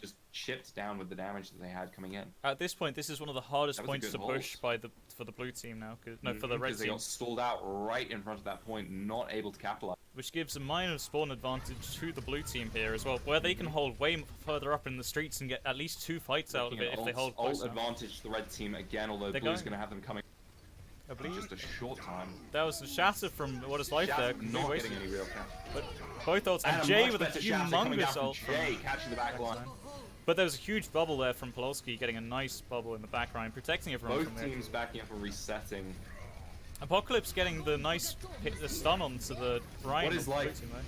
just chipped down with the damage that they had coming in. At this point, this is one of the hardest That was a points good to hold. push for the blue team now. No, for the red Because they team, got stalled out right in front of that point, not able to capitalize. which gives a minor spawn advantage to the blue team here as well, where they can hold way further up in the streets and get at least 2 fights out of Looking it at if they hold ult close enough. advantage to the red team again, although They're Blue's going- going to have them coming I in believe just a short time. that was the shatter from What Is Life there. Shatter completely not wasted. getting any real cap. But both ults, and a Jay much with a better shatter coming down humongous from ult from Jay catching the back line. backside. But there was a huge bubble there from Polsky, getting a nice bubble in the background, protecting everyone Both from there. teams backing up and resetting. Apocalypse getting the nice the stun onto the Ryan. What is of the blue Life? team there.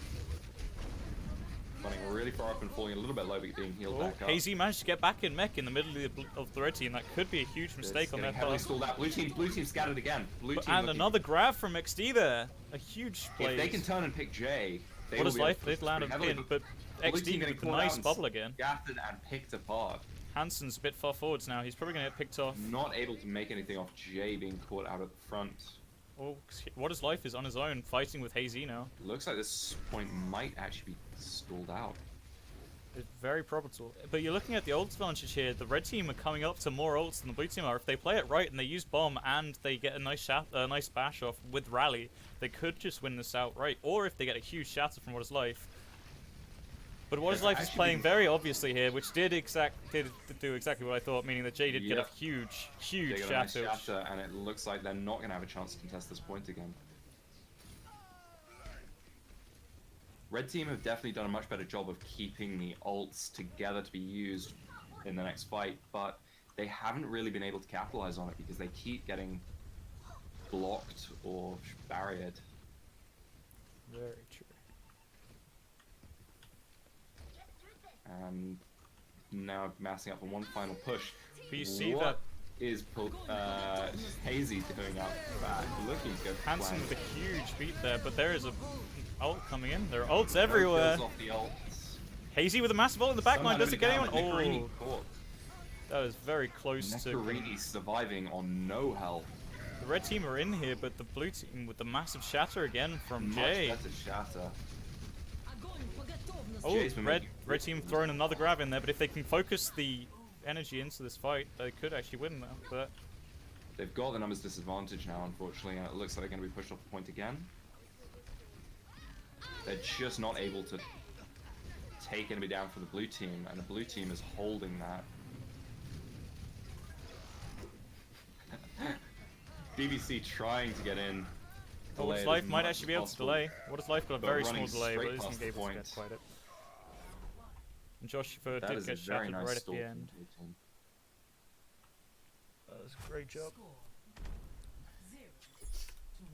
Running really far up and falling a little bit low, but being healed Oh, back up. KZ managed to get back in mech in the middle of the red team. That could be a huge mistake It's on their getting heavily part. stalled out. Blue team scattered again. Blue team And looking- another grab from XD there. A huge play. If they can turn and pick Jay, they What will is be able Life to did push land a pretty heavily, pin, but Blue XD team getting with a caught out nice and bubble again. scattered and picked apart. Hansen's a bit far forwards now. He's probably going to get picked off. Not able to make anything off Jay being caught out at the front. Oh, What Is Life is on his own, fighting with Hazy now. Looks like this point might actually be stalled out. It's very probable. But you're looking at the ult advantage here. The red team are coming up to more ults than the blue team are. If they play it right and they use bomb and they get a nice nice bash off with rally, they could just win this outright. Or if they get a huge shatter from What Is Life. But What Is Yeah, Life is actually playing being- very obviously here, which did do exactly what I thought, meaning that Jay did get a Yep. huge They got a nice shatter. shatter, and it looks like they're not going to have a chance to contest this point again. Red team have definitely done a much better job of keeping the ults together to be used in the next fight, but they haven't really been able to capitalize on it because they keep getting blocked or barriered. Very true. And now massing up for one final push. But you see What that is Hazy doing out back? Looking good. for Hanson flank. with a huge beat there, but there is a ult coming in. There are ults No everywhere. kills off the ults. Hazy with a massive ult in the back line. Somehow Does it get down, anyone? but Nicarini Oh, caught. that was very close to. Nicarini surviving on no health. The red team are in here, but the blue team with the massive shatter again from Much Jay. better shatter. Oh, Jay's been red making red team throwing another grab in there, but if they can focus the energy into this fight, they could actually win that. But They've got the numbers disadvantage now, unfortunately, and it looks like they're going to be pushed off the point again. They're just not able to take anybody down for the blue team, and the blue team is holding that. BBC trying to get in. oh, delay What's it Life as might much actually as be able to possible. delay. What is Life got a But very small running delay, but straight isn't past the able to point. get quite it. And Joshua That did is a get very shattered nice right at stall the from end. the blue team. That was a great job.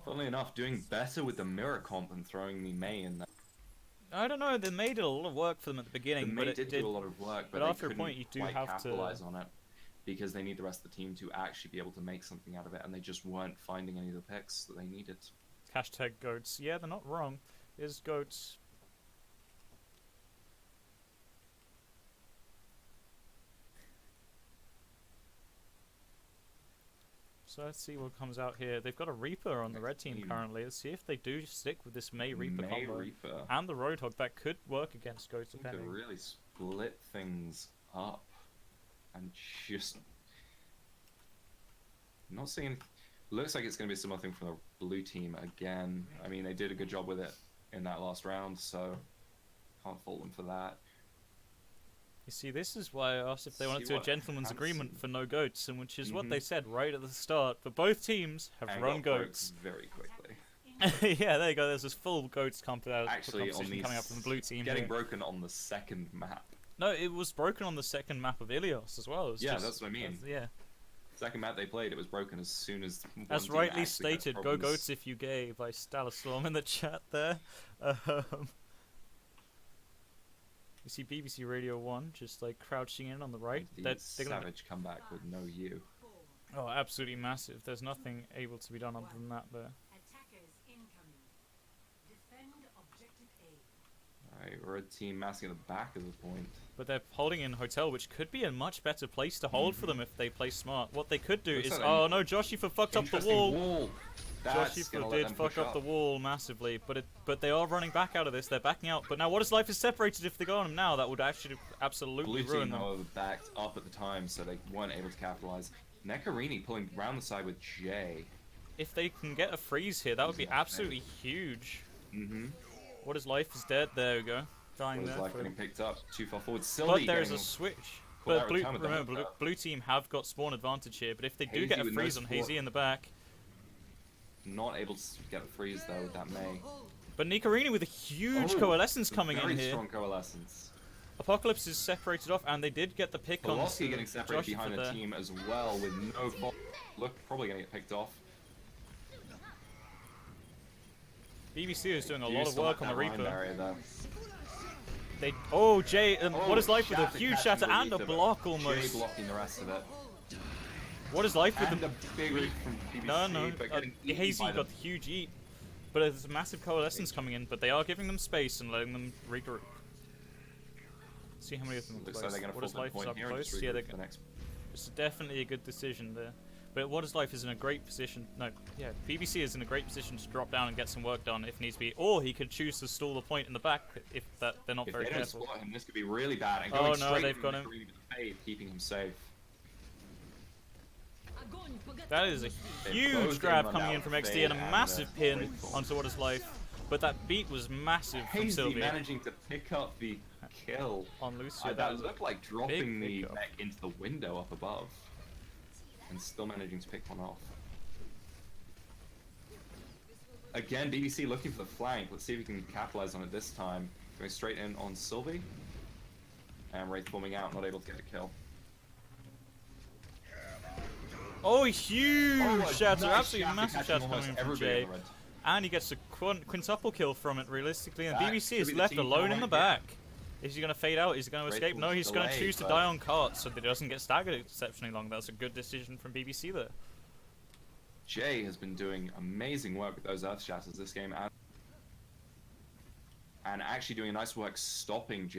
Funnily enough, doing better with the mirror comp and throwing the Mei in there. I don't know, they made it a lot of work for them at the The beginning, Mei but it did did. do a lot of work, but but, after a they point couldn't you do quite have to- capitalize on it because they need the rest of the team to actually be able to make something out of it, and they just weren't finding any of the picks that they needed. Hashtag goats. Yeah, they're not wrong. Is goats. So let's see what comes out here. They've got a Reaper on the red team Team. currently. Let's see if they do stick with this Mei Reaper Mei combo. Reaper. And the Roadhog. That could work against goats Could depending. really split things up and just not seeing. Looks like it's going to be a similar thing from the blue team again. I mean, they did a good job with it in that last round, so can't fault them for that. You see, this is why I asked if they See wanted to do a what gentleman's Hanson- agreement for no goats, and which is what Mhm. they said right at the start. But both teams have And run got broke goats. very quickly. Yeah, there you go. There's this full goats Actually, on competition these coming up from the blue team. getting here. broken on the second map. No, it was broken on the second map of Ilios as well. It was Yeah, just- that's what I mean. Yeah, Second map they played, it was broken as soon as. one as team rightly actually had stated, go problems. goats if you gay by Stalastorm in the chat there. You see BBC Radio 1 just like crouching in on the right. The They're gonna, savage comeback with no U. oh, absolutely massive. There's nothing able to be done other than that there. Attackers incoming. Defend objective A. Alright, red team massing at the back of the point. But they're holding in Hotel, which could be a much better place to hold for them if they play smart. What they could do Looks is, like oh no, Joshifa fucked up the Interesting wall. That's gonna Joshifa let did them fuck push up the wall massively, but they are running back out of this. They're backing out. But now, what is Life is separated if they go on him now? That would actually absolutely Blue ruin team, them. however, backed up at the time, so they weren't able to capitalize. Nicarini pulling round the side with Jay. If they can get a freeze here, that would be He's not absolutely huge. Mm-hmm. What is Life is dead. There we go. Dying Was there. like for getting him. picked up too far forward. Sylvie But there is getting a switch. caught But out blue, with time with the remember, hunter. blue team have got spawn advantage here. But if they do Hazy get a with no freeze on support. Hazy in the back, Not able to get the freeze though with that Mei. but Nicarini with a huge Oh, coalescence coming very in here. strong coalescence. Apocalypse is separated off, and they did get the pick on Velocity getting separated Joshifa behind the there. team as well with no fault. Look, probably gonna get picked off. BBC is doing a Do lot of still work have on the that line Reaper. barrier, though. They Jay, Oh, what is Life with a Shatter huge catching shatter the and a Reaper, but block Jay almost? blocking the rest of it. What is Life with And the a big read from BBC, no? but getting eaten Hazy by got them. the huge eat, but there's a massive coalescence coming in. But they are giving them space and letting them regroup. See how many of them are Looks close. like they're gonna What is force Life is point up here and just close? Yeah, regroup they're for the next. It's definitely a good decision there. But What is Life is in a great position. No, yeah, BBC is in a great position to drop down and get some work done if needs be. Or he could choose to stall the point in the back if that they're not If very they don't careful. spot him, this could be really bad. And Oh, going no, straight they've from got him. Nicarini with the fade, keeping him safe. That is a They've huge closed grab in on coming that in from with XD fade and a and massive the pin grateful. onto What is Life. But that beat was massive from Hazy Sylvia managing to pick up the kill. on Lucia. That was a looked like dropping big the pickup. mech into the window up above. And still managing to pick one off. Again, BBC looking for the flank. Let's see if we can capitalize on it this time. Going straight in on Sylvie. And Wraith forming out, not able to get a kill. Oh, huge Oh, a shatter, nice absolutely shatter massive catching shatter almost coming in from everybody Jay. on the red. And he gets a quintuple kill from it, realistically. And That BBC could is be the left team alone in power the here. back. Is he going to fade out? Is he going to escape? No, he's going to choose to die on cart so that he doesn't get staggered exceptionally long. That's a good decision from BBC there. Jay has been doing amazing work with those Earth Shatters this game, and actually doing a nice work stopping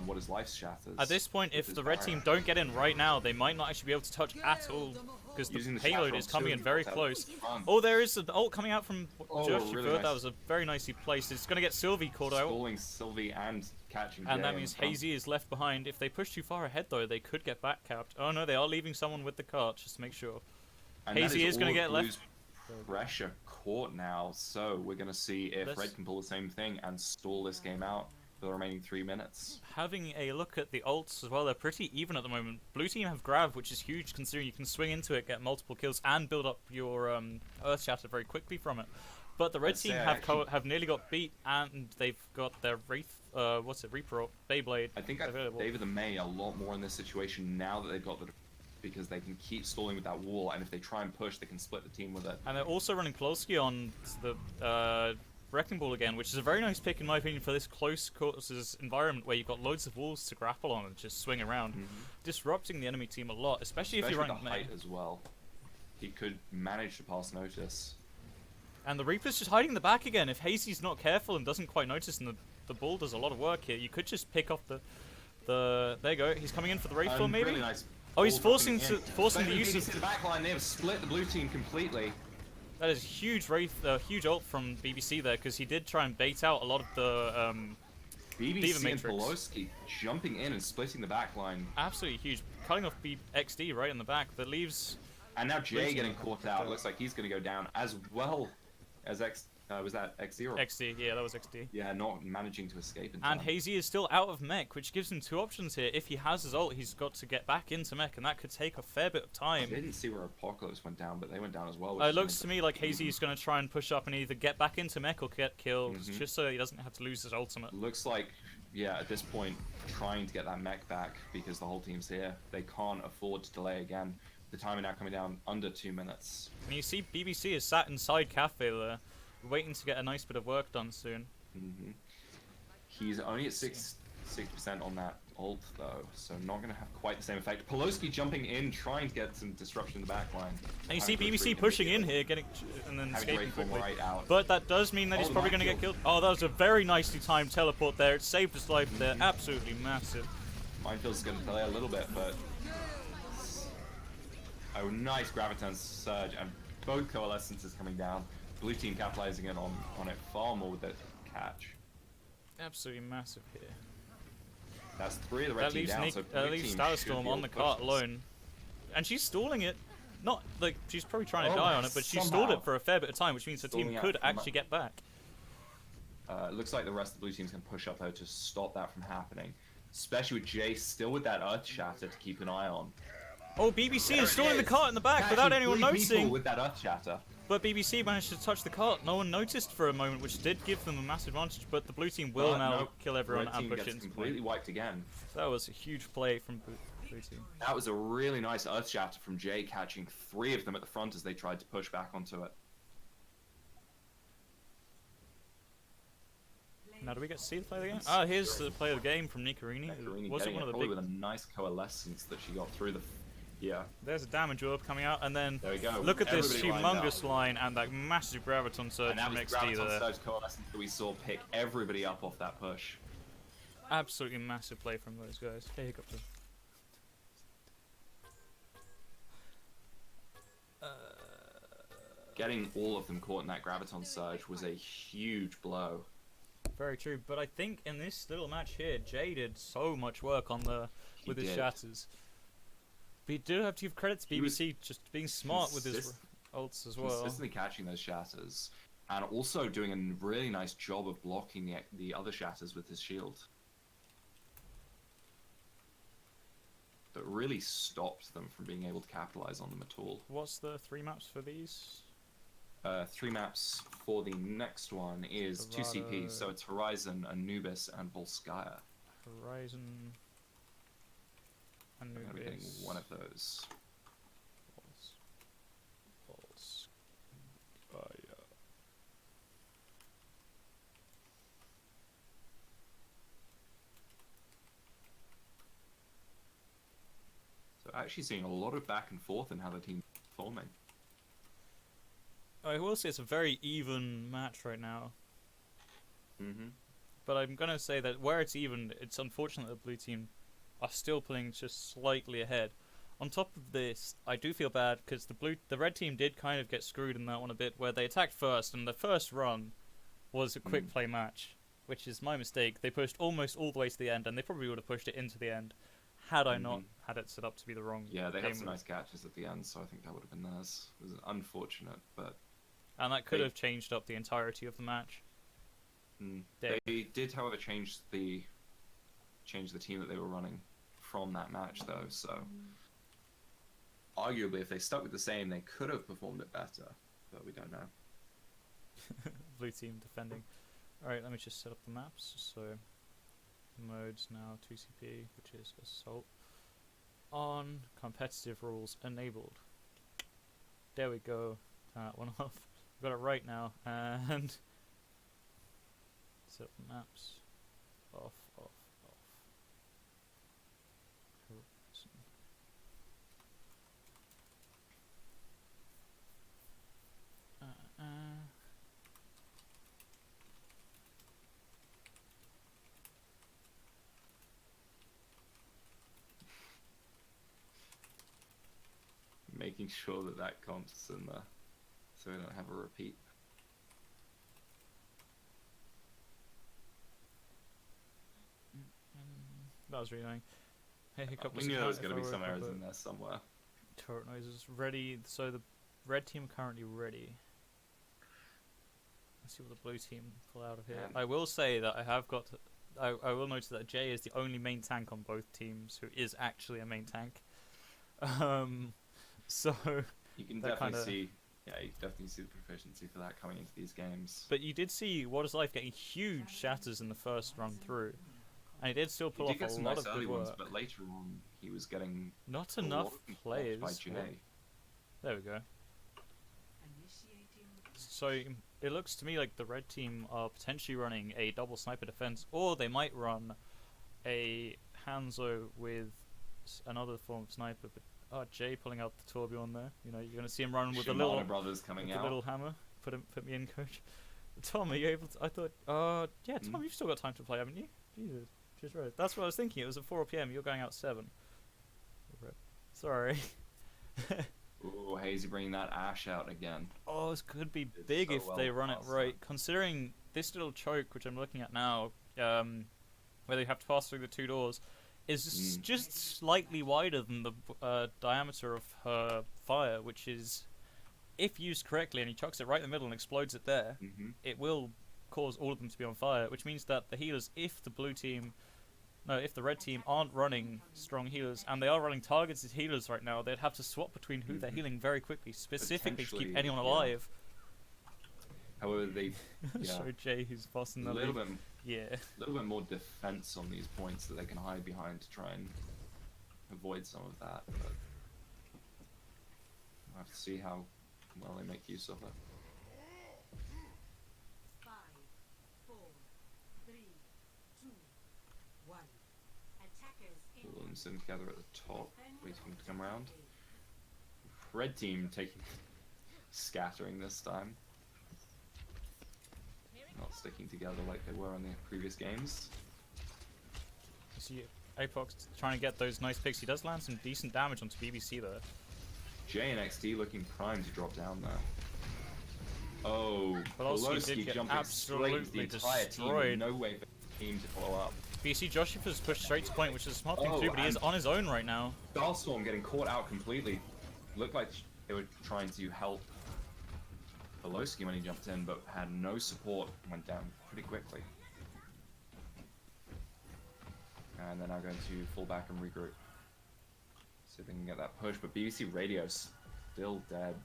what is Life's Shatters. At this point, if the red team don't get in right now, they might not actually be able to touch at all, because the payload is coming in very close. Oh, there is an ult coming out from Joshi really Bird. nice. That was a very nicely placed. It's going to get Sylvie called out. Stalling Sylvie and catching Jay. And that means Hazy is left behind. If they push too far ahead, though, they could get back capped. Oh no, they are leaving someone with the cart, just to make sure. And Hazy is going to get left. Pressure caught now, so we're going to see if Red can pull the same thing and stall this game out for the remaining 3 minutes. Having a look at the ults as well, they're pretty even at the moment. Blue team have Grav, which is huge considering you can swing into it, get multiple kills, and build up your Earth Shatter very quickly from it. But the red team have nearly got beat, and they've got their Wraith, Reaper ult, Beyblade. I think I've favored the May a lot more in this situation now that they've got the, because they can keep stalling with that wall, and if they try and push, they can split the team with it. And they're also running Polowski on the Wrecking Ball again, which is a very nice pick in my opinion for this close quarters environment where you've got loads of walls to grapple on and just swing around, disrupting the enemy team a lot, especially if you're running the height as well. He could manage to pass notice. And the Reaper's just hiding in the back again. If Hazy's not careful and doesn't quite notice, and the ball does a lot of work here, you could just pick off the there you go. He's coming in for the Wraith Ball maybe. Really nice. Oh, he's forcing the use of the backline. They have split the blue team completely. That is huge huge ult from BBC there, because he did try and bait out a lot of the BBC and Polowski jumping in and splitting the backline. Absolutely huge, cutting off XD right in the back. That leaves. And now Jay getting caught out. Looks like he's going to go down as well as was that XD? XD, yeah, that was XD. Yeah, not managing to escape in time. And Hazy is still out of mech, which gives him two options here. If he has his ult, he's got to get back into mech, and that could take a fair bit of time. I didn't see where Apocalypse went down, but they went down as well. It looks to me like Hazy is going to try and push up and either get back into mech or get killed, just so he doesn't have to lose his ultimate. Looks like, yeah, at this point, trying to get that mech back because the whole team's here. They can't afford to delay again. The timer now coming down under 2 minutes. And you see BBC is sat inside Cafe there, waiting to get a nice bit of work done soon. He's only at 60% on that ult though, so not going to have quite the same effect. Polowski jumping in, trying to get some disruption in the backline. And you see BBC pushing in here, getting and then escaping quickly. Right out. But that does mean that he's probably going to get killed. Oh, that was a very nicely timed teleport there. It saved his life there. Absolutely massive. Minefield's going to delay a little bit, but a nice Graviton surge, and both Coalescences coming down. Blue team capitalizing it on it far more with the catch. Absolutely massive here. That's 3 of the red team down, so that leaves Starstorm on the cart alone. And she's stalling it. Not like she's probably trying to die on it, but she stalled it for a fair bit of time, which means the team could actually get back. It looks like the rest of the blue team's going to push up though to stop that from happening. Especially with Jay still with that Earth Shatter to keep an eye on. Oh, BBC is stalling the cart in the back without anyone noticing. With that Earth Shatter. But BBC managed to touch the cart. No one noticed for a moment, which did give them a massive advantage. But the blue team will now kill everyone and push it into completely wiped again. That was a huge play from blue team. That was a really nice Earth Shatter from Jay, catching 3 of them at the front as they tried to push back onto it. Now, do we get to see the play of the game? Ah, here's the play of the game from Nikarini. Nikarini wasn't one of the big. With a nice Coalescence that she got through the. Yeah. There's a damage orb coming out, and then there we go. Look at this humongous line and that massive Graviton surge from XD there. Surge Coalescence that we saw pick everybody up off that push. Absolutely massive play from those guys. Hey, HicCup's. Getting all of them caught in that Graviton surge was a huge blow. Very true, but I think in this little match here, Jay did so much work on with his shatters. But you do have to give credit to BBC just being smart with his ults as well. Consistently catching those shatters, and also doing a really nice job of blocking the other shatters with his shield. That really stopped them from being able to capitalize on them at all. What's the 3 maps for these? 3 maps for the next one is 2 CPs, so it's Horizon, Anubis, and Volskaya. Horizon, Anubis. I'm getting one of those. actually seeing a lot of back and forth in how the team's performing. I will say it's a very even match right now. Mm-hmm. But I'm gonna say that where it's even, it's unfortunate that the blue team are still playing just slightly ahead. On top of this, I do feel bad because the red team did kind of get screwed in that one a bit, where they attacked first, and the first run was a quick play match, which is my mistake. They pushed almost all the way to the end, and they probably would have pushed it into the end had I not had it set up to be the wrong. Yeah, they had game some move. nice catches at the end, so I think that would have been theirs. It was unfortunate, but And that could They- have changed up the entirety of the match. Yeah. they did, however, change the team that they were running from that match, though. So arguably, if they stuck with the same, they could have performed it better, but we don't know. Blue team defending. Alright, let me just set up the maps. So, modes now 2CP, which is assault. On, competitive rules enabled. There we go. Turn that one off. We've got it right now, and set up the maps. Off. Horizon. Making sure that counts in there, so we don't have a repeat. That was really annoying. Hey, HicCup, We knew there was going to be some errors in there somewhere. turret noises ready. So the red team are currently ready. Let's see what the blue team pull out of here. Yeah. I will say that I have got. I will notice that Jay is the only main tank on both teams who is actually a main tank. So. You can That definitely kinda- see, yeah, you can definitely see the proficiency for that coming into these games. But you did see What Is Life getting huge shatters in the first run through, and he did still pull He off did get a some lot nice of early good ones, work. but later on he was getting Not a lot enough of people players. by Jay. There we go. So it looks to me like the red team are potentially running a double sniper defense, or they might run a Hanzo with another form of sniper. But Jay pulling out the Torbjorn there. You know, you're gonna see him run with a Shimano little brothers coming with out. a little hammer. Put me in, coach. Tom, are you able to? I thought. Yeah, Tom, you've still got time to play, haven't you? Jesus, just right. That's what I was thinking. It was at 4 p.m. You're going out 7. Sorry. Ooh, Hazy bringing that Ash out again. Oh, this could be Did big so if well they run it last right. time. Considering this little choke, which I'm looking at now, where they have to pass through the 2 doors, is just slightly wider than the diameter of her fire, which is, if used correctly and he chucks it right in the middle and explodes it there, it will cause all of them to be on fire, which means that the healers, if the red team aren't running strong healers, and they are running targeted healers right now, they'd have to swap between who they're healing very quickly, specifically to keep Potentially, anyone yeah. alive. However, they So Jay, who's bossing the a little league. bit, Yeah. little bit more defense on these points that they can hide behind to try and avoid some of that. But we'll have to see how well they make use of it. 5, 4, 3, 2, 1. Attackers in All of them sitting together at the top, waiting for them to come around. Red team taking scattering this time. Not sticking together like they were in the previous games. You see Apox trying to get those nice picks. He does land some decent damage onto BBC there. J and XD looking primed to drop down there. Oh, But also he did Poloski get jumping straight into the absolutely entire team destroyed. with no way for the team to follow up. But you see Joshifa's pushed straight to point, which is a smart thing to Oh, do, but he is and- on his own right now. Starstorm getting caught out completely. Looked like they were trying to help Poloski when he jumped in, but had no support, went down pretty quickly. And they're now going to fall back and regroup. See if they can get that push, but BBC Radio's still dead.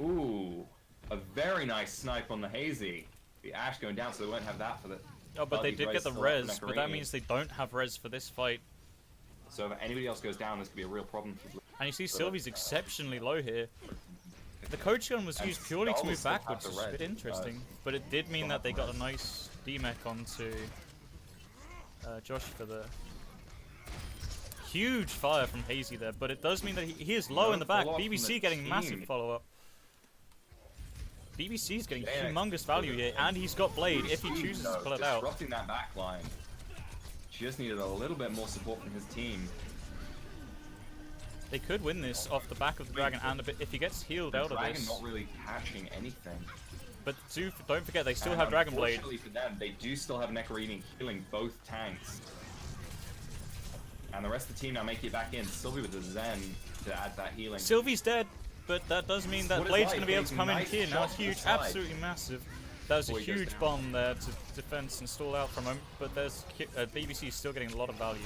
Ooh, a very nice snipe on the Hazy. The Ash going down, so they won't have that for the... Oh, but they Buggy did get the still left res, for but that Macarini. means they don't have res for this fight. So if anybody else goes down, this could be a real problem for Blue. And you see Sylvie's exceptionally low here. The coach gun was And used purely to Skull move still have backwards, the which is a res, bit interesting. But it did mean still that have they the got a res. nice DMech onto Josh for the huge fire from Hazy there, but it does mean that he is low No in the back. follow-up from BBC the getting massive team. follow-up. BBC's getting Yeah, humongous value here, and he's got Blade if he chooses to pull it out. Disrupting that back line. Just needed a little bit more support from his team. They could win this off the back of the dragon, and a bit if he gets healed out of Dragon this. not really catching anything. But don't forget, they still And have Dragon Blade. unfortunately for them, they do still have Necrorini healing both tanks. And the rest of the team now make it back in. Sylvie with the Zen to add that healing. Sylvie's dead, but that does mean that What is Blade's life? going to be able to Getting come in nice here. Now shots it's to the huge, side. absolutely massive. That was a Before he goes huge down. bomb there to defense and stall out for a moment, but there's BBC is still getting a lot of value.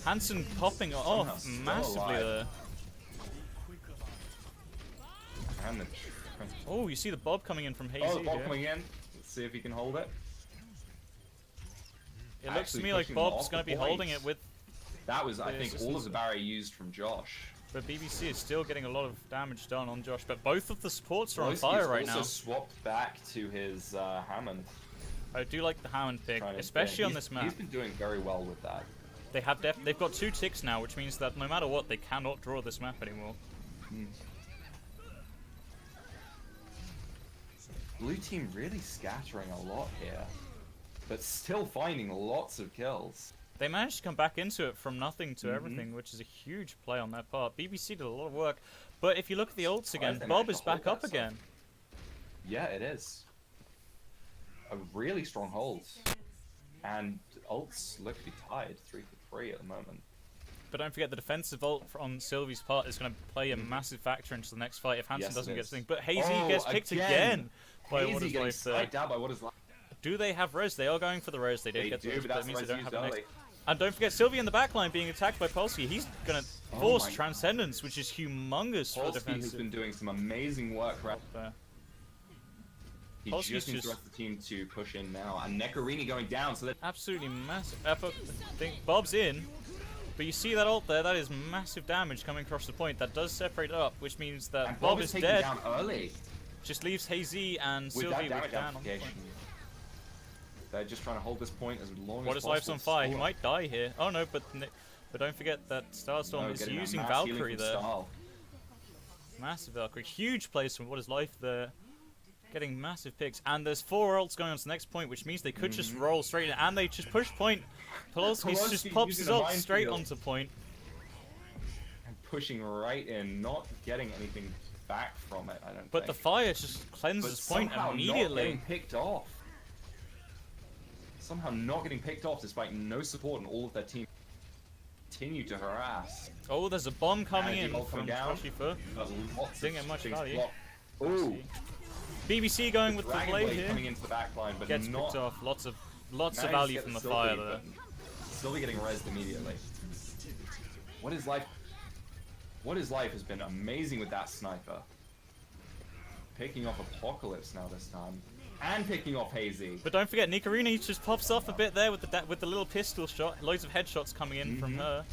Hansen popping off still massively alive. there. And the Oh, you see the bob coming in from Hazy the ball here. coming in. Let's see if he can hold it. It looks to actually me like pushing Bob's off going to the be holding points. it with, That was, I The think, all assistance. of the barrier used from Josh. but BBC is still getting a lot of damage done on Josh. But both of the supports are on Peloski's fire right also now. swapped back to his Hammond. I do like the Hammond pick, trying to- especially yeah, on he's- this map. He's been doing very well with that. They've got 2 ticks now, which means that no matter what, they cannot draw this map anymore. Blue team really scattering a lot here, but still finding lots of kills. They managed to come back into it from nothing to Mhm. everything, which is a huge play on their part. BBC did a lot of work, but if you look at the ults again, they Bob managed is to hold back up that again. Yeah, it is. A really strong hold. And ults look to be tied 3 for 3 at the moment. But don't forget the defensive ult on Sylvie's part is going to play a massive factor into the next fight if Hansen Yes, it doesn't get is. thing. But Hazy Oh, gets picked again! again by Hazy What Is getting Life there. sniped out by What Is Life. Do they have res? They are going for the res. They did They get the do, res, but but that's that means res they don't used have the next. early. And don't forget Sylvie in the backline being attacked by Polsky. He's going to Oh force my- Transcendence, which is humongous for Polsky has defensive. been doing some amazing work. There. He Polsky's just needs just- the rest of the team to push in now. And Necrorini going down, so that Absolutely massive. I think Bob's in, but you see that ult there? That is massive damage coming across the point. That does separate it up, which means that and Bob Bob is taken dead. down early. Just leaves Hazy and With Sylvie that with damage Dan on the application. point. They're just trying to hold this point as long What as is Life's on possible. fire? He might die here. Oh no, but don't forget that Starstorm is getting that using mass Valkyrie healing from there. Stahl. Massive Valkyrie. Huge place from What Is Life there. Getting massive picks. And there's 4 ults going on to the next point, which means they could just roll straight in. And they just push point. Polsky just Polsky pops using his a ult straight minefield. onto point. And pushing right in, not getting anything back from it, I don't But the think. fire just cleanses point somehow not immediately. getting picked off. Somehow not getting picked off despite no support and all of their team continue to harass. Oh, there's a bomb coming Managing in ult from down. Trashifer. But lots Didn't of get much things value. blocked. Ooh, BBC going with the Dragon blade Blade here. coming into the back line, but Gets not picked off. Lots of managed to value get from the Sylvie, fire there. but Sylvie getting rezzed immediately. What is life? What is life has been amazing with that sniper. Picking off Apocalypse now this time, and picking off Hazy. But don't forget, Nikarini just pops off a bit there with the little pistol shot. Loads of headshots coming in from her,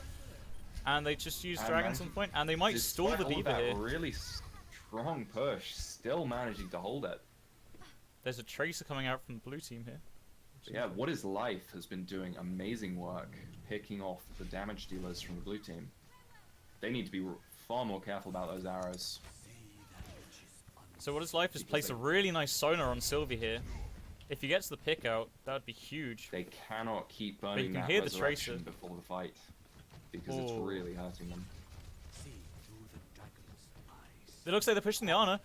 and they just use And dragons man- on point, and they might stall Despite the all of Diva that here. really strong push, still managing to hold it. There's a tracer coming out from the blue team here. But yeah, What Is Life has been doing amazing work, picking off the damage dealers from the blue team. They need to be far more careful about those arrows. So What Is Life just Because placed they- a really nice sonar on Sylvie here. If he gets the pick out, that would be huge. They cannot keep you burning can that hear the resurrection tracer. before the fight, because it's Oh. really hurting them. It looks like they're pushing the Ana.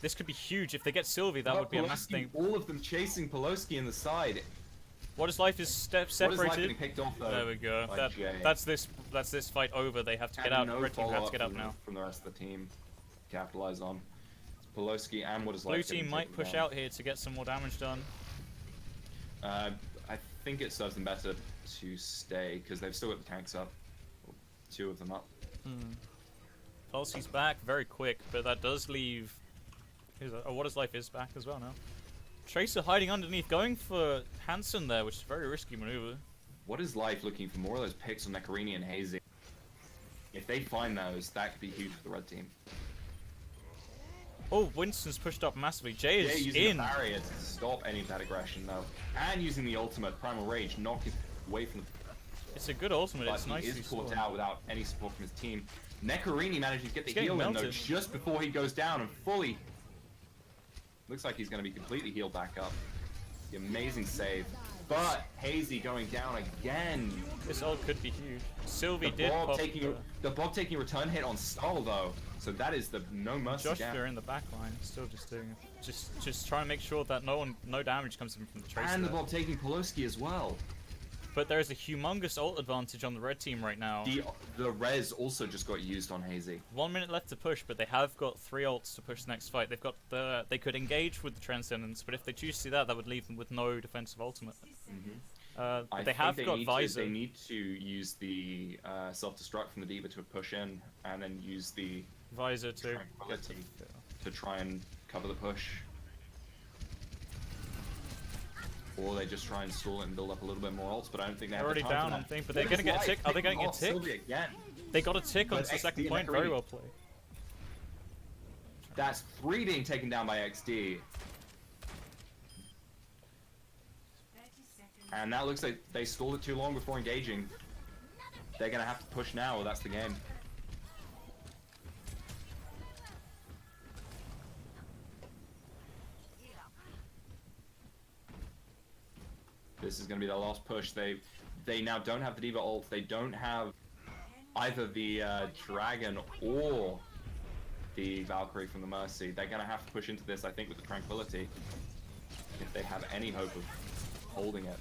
This could be huge. If they get Sylvie, that would be a massive thing. All of them chasing Peloski in the side. What Is Life is What Is Life getting separated. picked off though? There we go. by Jay. That's this fight over. They have to get And out. no Red team have to follow-up get out from, now. from the rest of the team. Capitalize on. It's Peloski and What Is Blue Life team getting might taken push down. out here to get some more damage done. I think it serves them better to stay because they've still got the tanks up. 2 of them up. Pulsey's back very quick, but that does leave. What Is Life is back as well now. Tracer hiding underneath, going for Hansen there, which is a very risky maneuver. What Is Life looking for more of those picks on Necrorini and Hazy? If they find those, that could be huge for the red team. Oh, Winston's pushed up massively. Jay Yeah, is using in. the barrier to stop any of that aggression though, and using the ultimate Primal Rage, knocking away from the. It's a good ultimate. But It's he nicely is caught scored. out without any support from his team. Neccarini manages to get the He's getting heal in though melted. just before he goes down and fully. Looks like he's going to be completely healed back up. The amazing save. But Hazy going down again. This ult could be huge. Sylvie The did Bob pop taking a return hit on Stall though. So that is the no mercy Joshua down. in the back line, still just doing just trying to make sure that no damage comes in from the tracer. And the there. Bob taking Poloski as well. But there is a humongous ult advantage on the red team right now. The res also just got used on Hazy. 1 minute left to push, but they have got 3 ults to push the next fight. They've got they could engage with the Transcendence, but if they choose to do that, that would leave them with no defensive ultimate. But I they think have got Visor. They need to use the self-destruct from the Diva to push in, and then use the Visor to get Tranquility to try and cover the push. Or they just try and stall it and build up a little bit more ults, but I don't think they have already the time down for on that. thing, but they're gonna get a tick. Are they gonna get a tick? Sylvie again. They got a tick on But the XD second and point. Very Neccarini. well played. That's 3 being taken down by XD. 30 seconds. And that looks like they stalled it too long before engaging. They're gonna have to push now, or that's the game. This is gonna be their last push. They now don't have the Diva ult. They don't have either the Dragon or the Valkyrie from the Mercy. They're gonna have to push into this, I think, with the Tranquility, if they have any hope of holding it.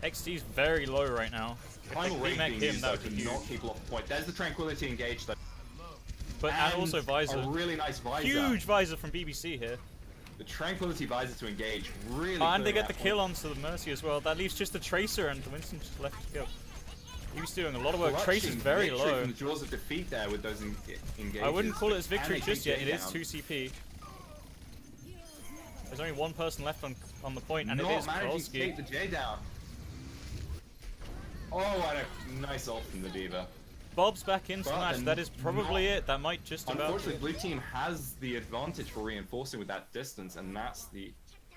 XD's very low right now. Final If rate they remake being him, used that though would to be huge. knock people off the point. There's the Tranquility engaged though. But and also Visor. A really nice Visor. Huge Visor from BBC here. The Tranquility Visor to engage. Really And they clearing get the that kill point. onto the Mercy as well. That leaves just the Tracer and the Winston just left to go. He was doing a lot of work. Clutching Tracer's very victory low. From the jaws of defeat there with those engages. I wouldn't call it as But victory can they just keep yet. It Jay is down? 2 CP. There's only one person left on the point, and Not it is managing to take Kolsky. the J down. Oh, and a nice ult from the Diva. Bob's back into the But match. then That is probably not- it. That might just about. Unfortunately, blue team has the advantage for reinforcing with that distance, and that's the.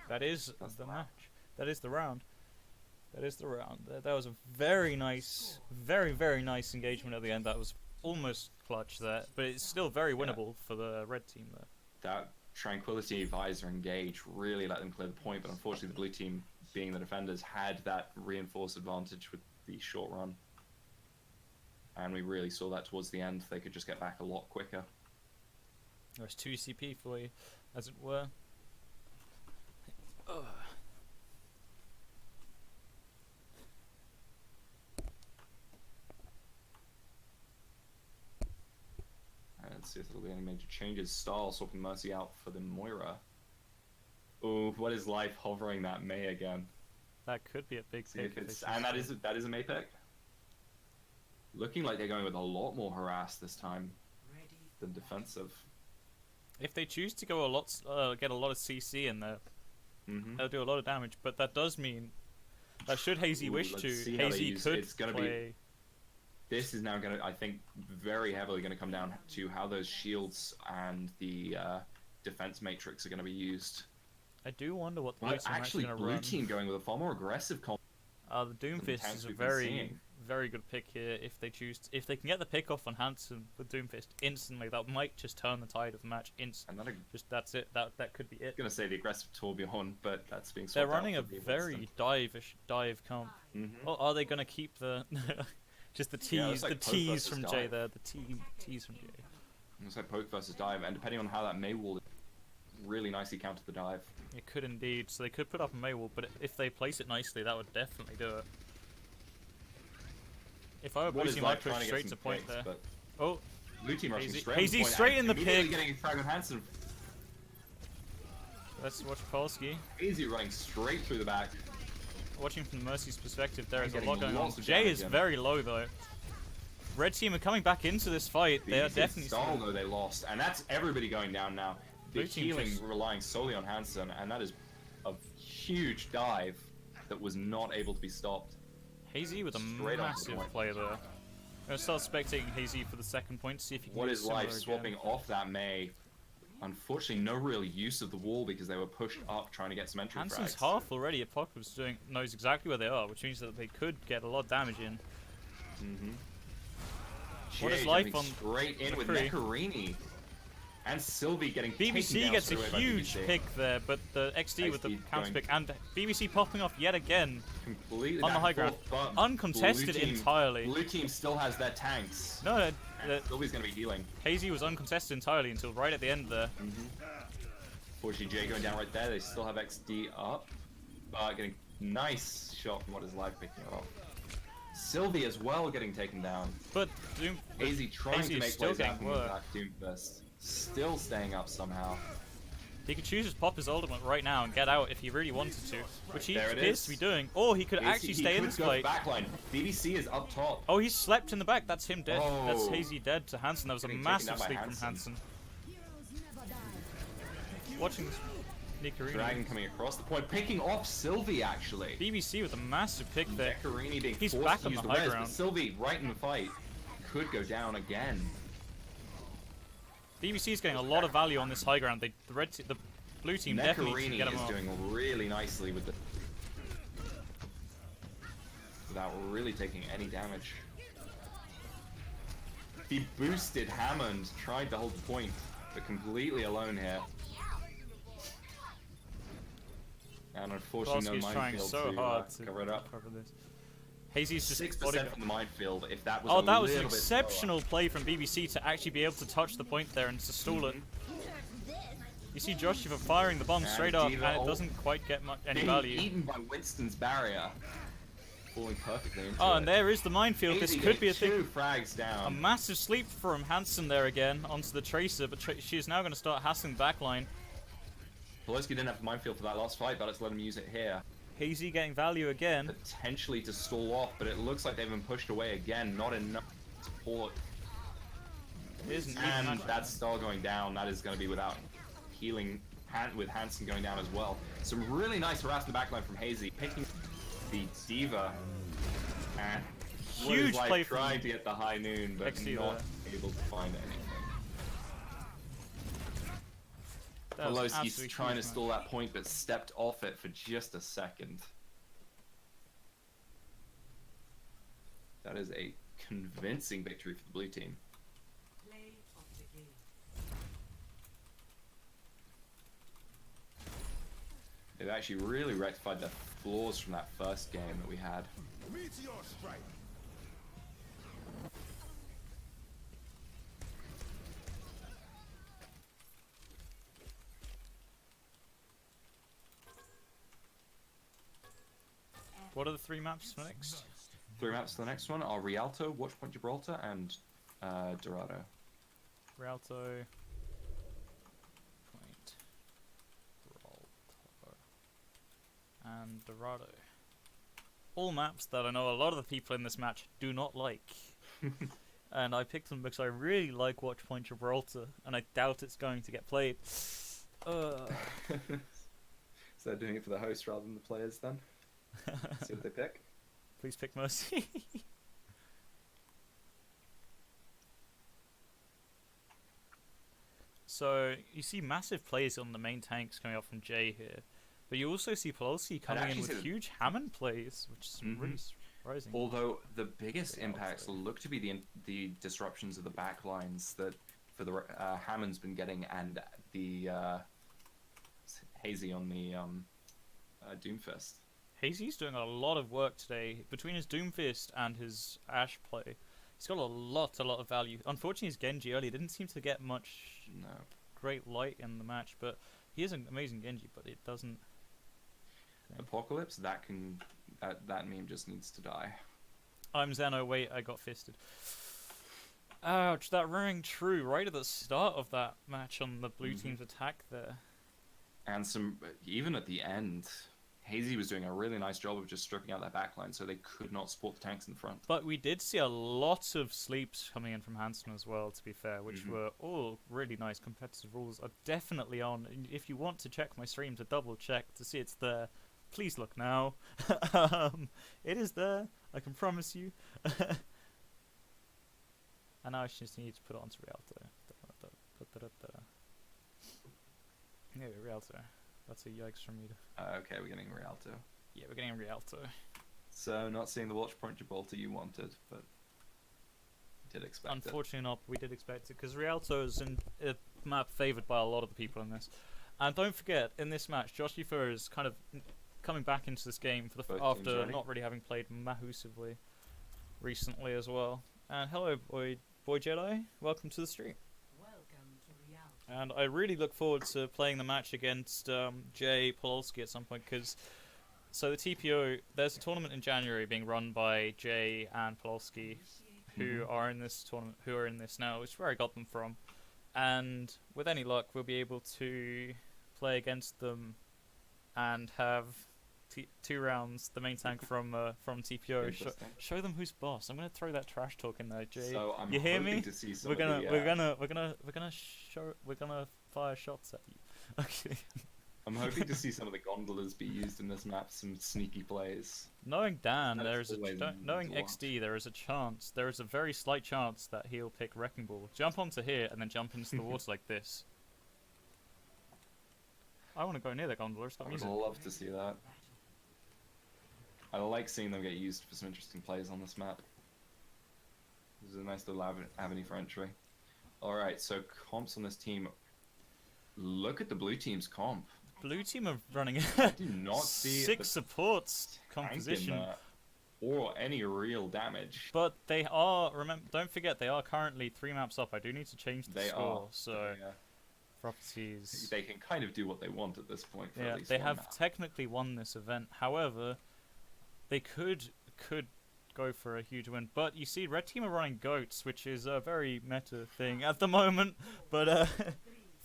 That is That's the the match. That is the round. That is the round. That was a very nice, very nice engagement at the end. That was almost clutch there, but it's still very winnable for the red team there. That Tranquility Visor engage really let them clear the point, but unfortunately the blue team, being the defenders, had that reinforced advantage with the short run. And we really saw that towards the end. They could just get back a lot quicker. There's 2 CP for you, as it were. Ugh. And let's see if there'll be any major changes. Style swapping Mercy out for the Moira. Ooh, what is life hovering that May again? That could be a big See pick. if if it's they and choose that is a May pick. Looking like they're going with a lot more harass this time Ready. than defensive. If they choose to go get a lot of CC in there, Mm-hmm. they'll do a lot of damage. But that does mean that should Hazy Ooh, wish let's to, see how they Hazy use- could it's gonna be- play. This is now going to, I think, very heavily going to come down to how those shields and the defense matrix are going to be used. I do wonder what the Well, blue team actually, going to blue run. team going with a far more aggressive comp. The Doomfist tanks is a we've been seeing. very good pick here. If they choose, if they can get the pick off on Hanson with Doomfist instantly, that might just turn the tide of the match instantly. And then I'm Just that's it. That could be it. going to say the aggressive Torbjorn, but that's being They're swapped out running a for the very dive comp. Mhm. Oh, are they going to keep the just the Yeah, it tease, looks like the Poke tease versus from Jay dive. there, the tease from Jay. Looks like poke versus dive, and depending on how that May wall really nicely countered the dive. It could indeed. So they could put up a Maywall, but if they place it nicely, that would definitely do it. If I were blue What is team, like I'd trying push to straight get to some point picks, there. but Oh, blue team rushing Hazy- straight on Hazy the point straight and in the immediately pick. getting Frag on Hansen. let's watch Polsky. Hazy running straight through the back. Watching from the Mercy's perspective, there is a Getting lot going on. lots of Jay damage is in. very low though. Red team are coming back into this fight. They are BBC definitely. stall though they lost, and that's everybody going down now. The Blue team healing just- relying solely on Hansen, and that is a huge dive that was not able to be stopped. Hazy with a Straight onto the massive point. play there. I'm gonna start spectating Hazy for the second point, see if he can What do is similar life again. swapping off that May? Unfortunately, no real use of the wall because they were pushed up trying to get some entry Hansen's frags. half already. Apocalypse knows exactly where they are, which means that they could get a lot of damage in. What is Jay life jumping on straight in with McCree? Necarini. And Sylvie getting BBC taken down gets a straight away by huge BBC. pick there, but the XD with the XD counter going- pick and BBC popping off yet again Completely on the back high and ground. forth, but Uncontested blue team- entirely. Blue team still has their tanks. No, And Sylvie's going to be healing. Hazy was uncontested entirely until right at the end there. Fortunately, Jay going down right there. They still have XD up. Getting nice shot from what is live picking it off. Sylvie as well getting taken down. But Doom, Hazy trying Hazy to is make still plays out getting from the work. Black Doomfist. Still staying up somehow. he could choose his pop his ultimate right now and get out if he really wanted to, which he There it appears is. to be doing. Or he could actually he stay in could this go fight. backline. BBC is up top. Oh, he slept in the back. That's him dead. That's Oh. Hazy dead to Hansen. That was a Getting taken massive down by sleep Hansen. from Hansen. Watching this Nicarini. Dragon coming across the point, picking off Sylvie actually. BBC with a massive pick there. Necarini being He's forced back to on use the the high res, ground. but Sylvie right in the fight could go down again. BBC is getting a lot of value on this high ground. The blue team definitely needs to Necarini get him is off. doing really nicely with the without really taking any damage. He boosted Hammond, tried to hold the point, but completely alone here. And unfortunately, Kowalski's no trying minefield so to hard to cover it up. cover this. Hazy's just 6% bodyguard. from the minefield. If that was Oh, a that was an little bit slower. exceptional play from BBC to actually be able to touch the point there and to stall it. You see Joshua firing the bomb And straight up, Diva and it ult doesn't quite get any Being value. eaten by Winston's barrier. Falling perfectly into Oh, it. and there is the minefield. This could be a thing. 2 frags A down. massive sleep from Hansen there again onto the Tracer, but she is now going to start hassling the backline. Poloski didn't have the minefield for that last fight, but let's let him use it here. Hazy getting value again. Potentially to stall off, but it looks like they've been pushed away again. Not enough support. It isn't even And that- that's Star going down. That is going to be without healing, with Hansen going down as well. Some really nice harass in the backline from Hazy, picking the Diva. And Huge like play from trying to get the high noon, but XD not there. able to find anything. that was Poloski's absolutely trying to huge, man. stall that point, but stepped off it for just a second. That is a convincing victory for the blue team. Play of the game. They've actually really rectified the flaws from that first game that we had. What are the 3 maps for next? 3 maps to the next one are Rialto, Watchpoint Gibraltar, and Dorado. Rialto. Point. Gibraltar. And Dorado. All maps that I know a lot of the people in this match do not like. And I picked them because I really like Watchpoint Gibraltar, and I doubt it's going to get played. So they're doing it for the host rather than the players then? See what they pick? Please pick Mercy. So you see massive plays on the main tanks coming up from Jay here, but you also see Poloski coming in actually with say that- huge Hammond plays, which is really surprising. Although the biggest impacts Rialto. look to be the disruptions of the back lines that for the Hammond's been getting, and the Hazy on the Doomfist. Hazy's doing a lot of work today between his Doomfist and his Ash play. He's got a lot of value. Unfortunately, his Genji early didn't seem to get much No. great light in the match, but he is an amazing Genji, but it doesn't. Apocalypse, that meme just needs to die. I'm Zeno, wait, I got fisted. Ouch, that rang true right at the start of that match on the blue team's attack there. And even at the end, Hazy was doing a really nice job of just stripping out their backline so they could not support the tanks in front. But we did see a lot of sleeps coming in from Hansen as well, to be fair, which were all really nice. Competitive rules are definitely on. And if you want to check my stream to double check to see it's there, please look now. It is there, I can promise you. And now I just need to put it onto Rialto. Yeah, Rialto. That's a yikes from me. Okay, we're getting Rialto. Yeah, we're getting Rialto. So not seeing the watch point Gibraltar you wanted, but did expect it. Unfortunately not, we did expect it, because Rialto is in a map favoured by a lot of the people in this. And don't forget, in this match, Josh Ufer is kind of coming back into this game for the Both teams after ready? not really having played mahusively recently as well. And hello, boy Jedi, welcome to the stream. Welcome to reality. And I really look forward to playing the match against Jay Pololsky at some point, because so the TPO, there's a tournament in January being run by Jay and Pololsky, who are in this tournament, who are in this now, which is where I got them from. And with any luck, we'll be able to play against them and have 2 rounds. The main tank from TPO. Interesting. Show them who's boss. I'm gonna throw that trash talk in there, Jay. So I'm you hear hoping me? to see some We're of gonna the, we're gonna fire shots at you. Okay. I'm hoping to see some of the gondolas be used in this map. Some sneaky plays. Knowing Dan, That's there is always knowing what. XD, there is a chance. There is a very slight chance that he'll pick Wrecking Ball, jump onto here, and then jump into the water like this. I want to go near the gondola. Stop I would music. love to see that. I like seeing them get used for some interesting plays on this map. This is a nice little avenue for entry. Alright, so comps on this team. Look at the blue team's comp. Blue team are running I do not see 6 the supports tank in composition, there, or any real damage. but they are. Don't forget they are currently 3 maps up. I do need to change the They score. are. So yeah. properties. They can kind of do what they want at this point. For Yeah, at least they one have map. technically won this event. However, they could go for a huge win. But you see, red team are running goats, which is a very meta thing at the moment. But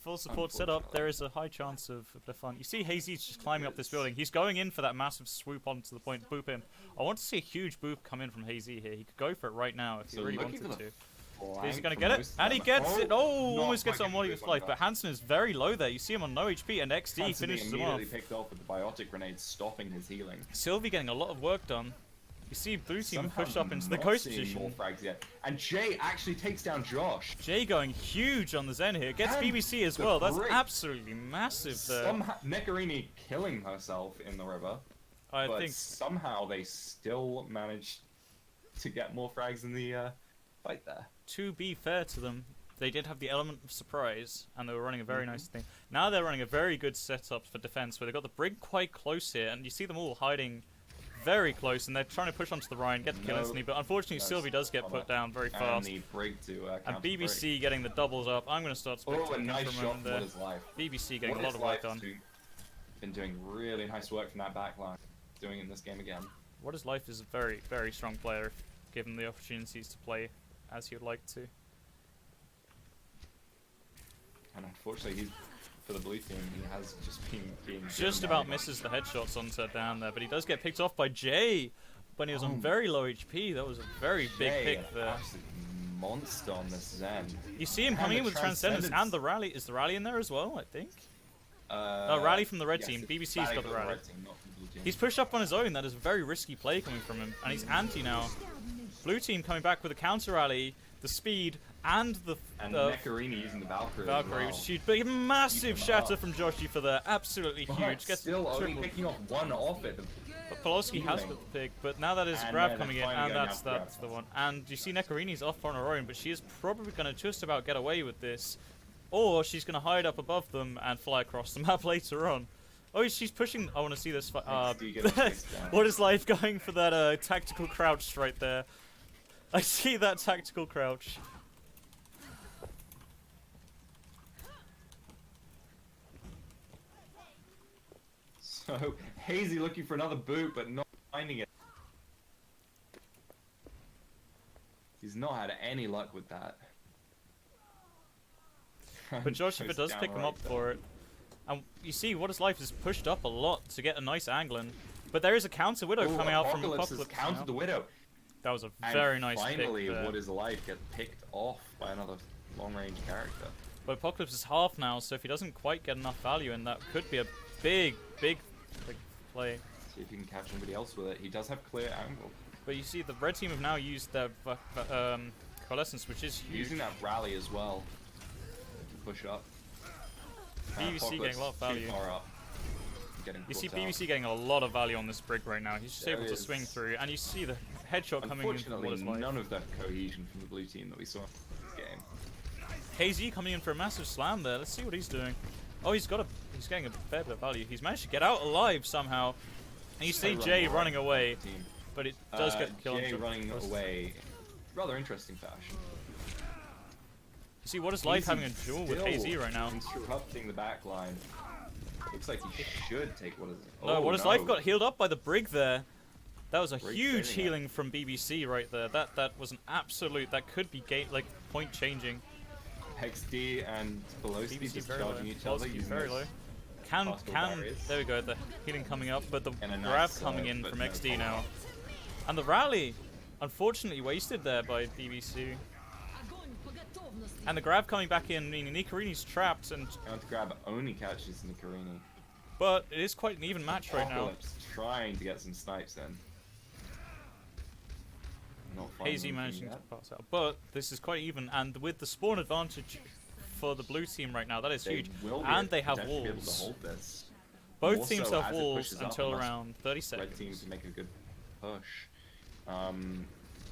full support setup, there is a high chance of the fun. You see, Hazy's just climbing up this building. He's going in for that massive swoop onto the point, boop him. I want to see a huge boop come in from Hazy here. He could go for it right now if he So really looking wanted for the to. flank He's going to for get it, most of and he them. gets it. Oh, not almost gets quite on Molly getting with this one life, but Hansen is very low there. You see him on no HP, and XD Hansen being finishes him off. immediately picked off with the biotic grenade, stopping his healing. Sylvie getting a lot of work done. You see blue team Somehow push up into the not ghost seeing more position. frags yet. And Jay actually takes down Josh. Jay going huge on the Zen here. Gets And BBC as the well. That's break. absolutely massive there. Somehow Nekarini killing herself in the river, I but think somehow they still managed to get more frags in the fight there. to be fair to them, they did have the element of surprise, and they were running a very nice thing. Now they're running a very good setup for defense, where they've got the brig quite close here, and you see them all hiding very close, and they're trying to push onto the Rhine, get the kill No. instantly, but unfortunately No, Sylvie does get on put it. down very And fast. the brig to And counter the BBC getting the doubles up. I'm going to start brig. Oh, a spectating nice for a shot moment from there. What Is Life. BBC getting What a lot Is of work Life done. been doing really nice work from that backline. Doing it in this game again. What is Life is a very, very strong player, given the opportunities to play as he would like to. And unfortunately, he's for the blue team. He has just been being Just driven about down. misses the headshots onto down there, but he does get picked off by Jay when he was on Oh. very low HP. That was a very big Jay, pick an there. absolute monster on this Zen. You see him And coming the in with Transcendence Transcendence. and the Rally. Is the Rally in there as well, I think? Oh, Rally from the red team. it's BBC's got the from the rally. red team, not from the blue team. He's pushed up on his own. That is a very risky play coming from him. And he's anti now. Blue team coming back with a counter rally, the speed, and the And Nekarini using the Valkyrie. Valkyrie, as which well. is huge. But a massive Keep him shatter up. from Joshi for there. Absolutely But huge. Gets still only triple. picking off one off it. But Polowski has healing. the pick, but now that is And grab they're coming in, finally and going that's out for grab. the one. And you see Nekarini's off on her own, but she is probably going to just about get away with this. Or she's going to hide up above them and fly across the map later on. Oh, she's pushing. I want to see this. XD gets chased down. What is Life going for that tactical crouch right there? I see that tactical crouch. So Hazy looking for another boot, but not finding it. He's not had any luck with that. But Joshua Goes does down pick him right up there. for it. And you see, What is Life is pushed up a lot to get a nice angle in. But there is a counter Widow Ooh, coming out from Apocalypse has Apocalypse. countered now. the Widow. That was a And very nice finally, pick there. What is Life gets picked off by another long-range character. But Apocalypse is half now, so if he doesn't quite get enough value in, that could be a big play. See if he can catch anybody else with it. He does have clear angle. But you see, the red team have now used their Coalescence, which is huge. Using that rally as well to push up. BBC getting a lot of value. Too far up. Getting You see caught out. BBC getting a lot of value on this Brig right now. He's just There able to is. swing through, and you see the headshot coming in from what Unfortunately, is like. none of that cohesion from the blue team that we saw in this game. Hazy coming in for a massive slam there. Let's see what he's doing. Oh, he's getting a fair bit of value. He's managed to get out alive somehow. And you see So Jay away running from away, the team. but it does get the kill. Jay on running Josh. away. Rather interesting fashion. You see, what is life having a duel with Still Hazy right now? Interrupting the back line. Looks like he should take what is it? No, Oh, what is life got healed up by the Brig there. That was a Brig huge saving it. healing from BBC right there. That was an absolute. That could be like point changing. XD and Pelosi BBC just very low. charging each other Velocity using very those low. Can particle barriers. there we go. The healing coming up, but the And a grab nice coming side, in but from no XD follow-up. now, and the rally, unfortunately wasted there by BBC. And the grab coming back in, meaning Nikarini's trapped, and Counter grab only catches Nikarini. but it is quite an even match right now. Apocalypse trying to get some snipes in. Not finding Hazy anything managing to yet. pass out, but this is quite even, and with the spawn advantage for the blue team right now, that is They huge. will be And they have potentially be able to walls. hold this. Both More teams so have as it walls pushes up, until unless around 30 Red seconds. team to make a good push.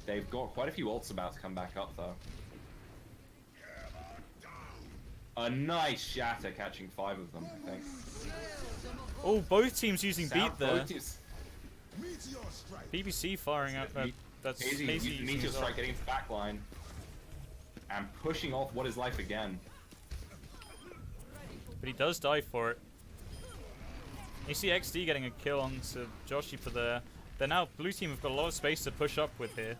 They've got quite a few ults about to come back up though. A nice shatter catching 5 of them, I think. Oh, both teams using beat there. Both teams- BBC firing out. That's Hazy Hazy using using Meteor his Strike ult. getting to back line. And pushing off What Is Life again. But he does die for it. You see XD getting a kill onto Joshi for there. They're now, blue team have got a lot of space to push up with here.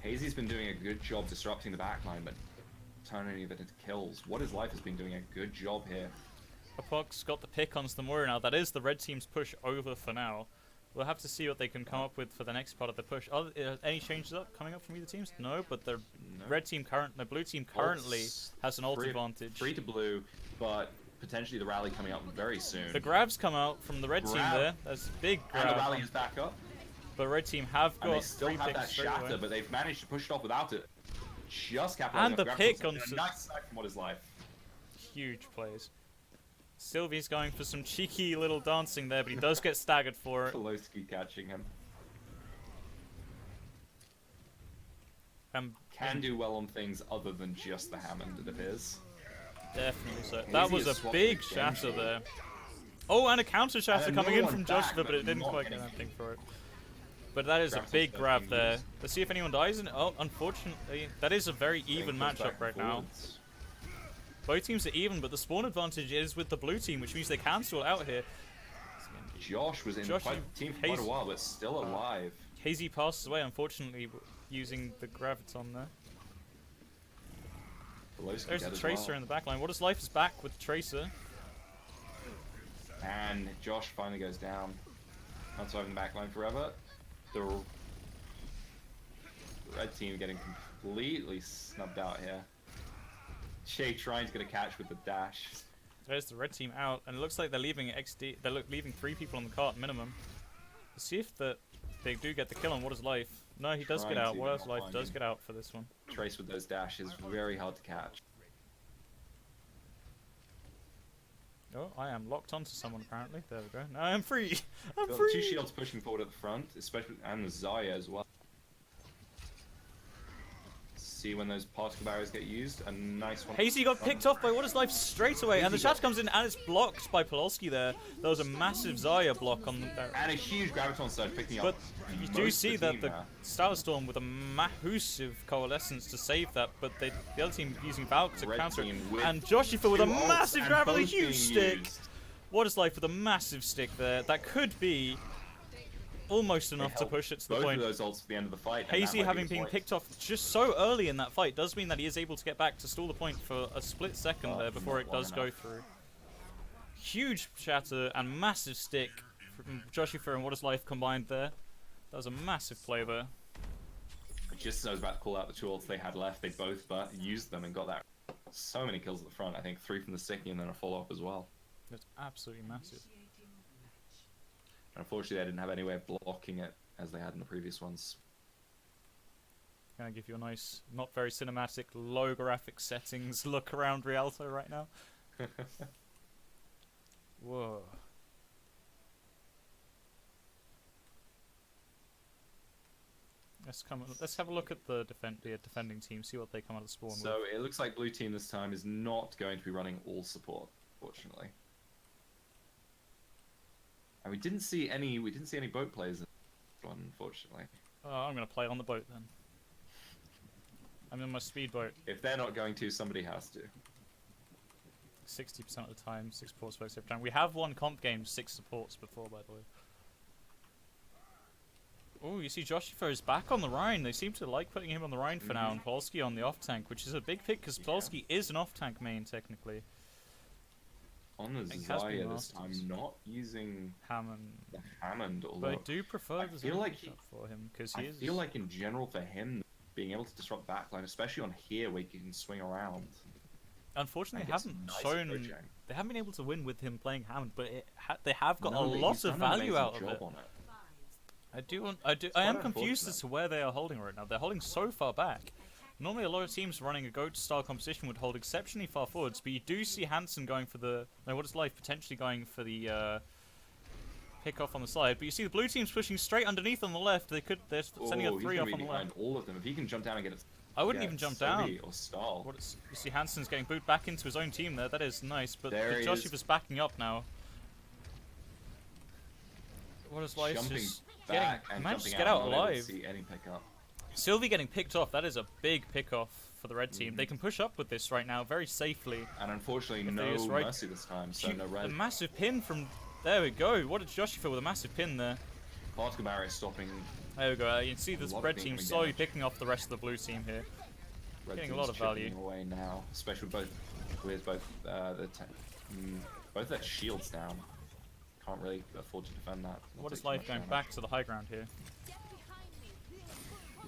Hazy's been doing a good job disrupting the backline, but turning it into kills. What Is Life has been doing a good job here. Apoc's got the pick on Stamura now. That is the red team's push over for now. We'll have to see what they can come up with for the next part of the push. Any changes coming up from either teams? No, but the blue team currently Ults has an ult free- advantage. Free to blue, but potentially the rally coming up very soon. The grabs come out from the red team Grab. there. That's a big and grab. the rally is back up. But red team have And they got still 3 have picks that straight shatter, away. but they've managed to push it off without it. Just capitalizing And the grab pick shots. on A nice snipe from What Is Life. Huge plays. Sylvie's going for some cheeky little dancing there, but he does get staggered for it. Pelosi catching him. Um, Can do well on things other than just the Hammond, it appears. Definitely so. That was is a swapping big the shatter game. there. Oh, and a counter shatter And coming another in one from back, Joshua, but it didn't not quite get getting- anything for it. But that is a Grabs big on grab 13 there. meters. Let's see if anyone dies. And oh, unfortunately, that is a very even Getting pushed matchup back right and now. forwards. Both teams are even, but the spawn advantage is with the blue team, which means they can stall out here. Josh was in Josh quite, and team for quite a Hazy- while, but still alive. Hazy passes away, unfortunately, using the graviton there. Pelosi There's dead the as Tracer well. in the backline. What is life is back with Tracer. And Josh finally goes down. Not surviving the backline forever. The red team getting completely snubbed out here. Shay trying to get a catch with the dash. There's the red team out, and it looks like they're leaving XD. They're leaving 3 people on the cart minimum. Let's see if they do get the kill on What Is Life. No, he does get Trying out. to, What Is not Life does finding. get out for this one. Trace with those dashes, very hard to catch. Oh, I am locked onto someone apparently. There we go. No, I'm free. I'm Got free. 2 shields pushing forward at the front, especially, and the Zaya as well. See when those particle barriers get used. A nice one. Hazy got picked off by What Is Life straight away, and the Hazy chat got- comes in and it's blocked by Polowski there. There was a massive Zaya block on the. And a huge graviton surge picking But up. you most do of see the that team the now. Starstorm with a massive coalescence to save that, but the other team using Valk to Red counter it. team with And Joshifa with a 2 ults massive and grab with a both being huge stick. used. What Is Life with a massive stick there. That could be almost enough to help push it to the Both point. of those ults for the end of the fight. and that Hazy might be having the been point. picked off just so early in that fight does mean that he is able to get back to stall the point for a split second Oh, there before not it does long go enough. through. Huge shatter and massive stick from Joshifa and What Is Life combined there. That was a massive play there. Just as I was about to call out the 2 ults they had left, they both used them and got that. So many kills at the front. I think 3 from the Sticky and then a follow-up as well. It's absolutely massive. And unfortunately, they didn't have any way of blocking it as they had in the previous ones. Gonna give you a nice, not very cinematic, low graphic settings look around Rialto right now. Whoa. Let's have a look at the defending team, see what they come out of spawn with. So it looks like blue team this time is not going to be running all support, fortunately. And we didn't see any boat players in this one, unfortunately. Oh, I'm gonna play on the boat then. I'm in my speedboat. If they're not going to, somebody has to. 60% of the time, 6 supports works every time. We have won comp games 6 supports before, by the way. Oh, you see Joshifo is back on the Rhine. They seem to like putting him on the Rhine for now, and Polsky on the off-tank, which is a big pick, because Polsky is an off-tank main, technically. On the think has been Zaya this time, Masters. not using Hammond. the Hammond, But I although do prefer I the feel zone like pickup for him, because I he is... feel like in general for him, being able to disrupt backline, especially on here where you can swing around. Unfortunately, they Like, it's haven't nice shown... approaching. They haven't been able to win with him playing Hammond, but they have got No, a but lot he's of done an value amazing out of job it. on it. I am quite confused unfortunate. as to where they are holding right now. They're holding so far back. Normally, a lot of teams running a goat-style composition would hold exceptionally far forwards, but you do see Hansen going for the... No, what is Life potentially going for the pick-off on the side, but you see the blue team's pushing straight underneath on the left. They're sending a Oh, he's 3 gonna off be on the behind left. all of them. If he can jump down and get it, I wouldn't even jump down. Or stall. You see Hansen's getting booted back into his own team there. That is nice, but There he Joshua is. is backing up now. What is Life Jumping just back getting... and Managed to jumping get out not able to alive. see any pickup. Sylvie getting picked off, that is a big pick-off for the red team. They can push up with this right now very safely. And unfortunately, If they no just right- mercy this time, so no A red. massive pin from... There we go. What did Joshua with a massive pin there? Particle barrier stopping. There we go. You can see this lot of red things team coming slowly down. picking off the rest of the blue team here. Red Getting a team's lot of value. chipping away now, especially with both both their shields down. Can't really afford to defend that. Not What is taking Life much going damage. back to the high ground here?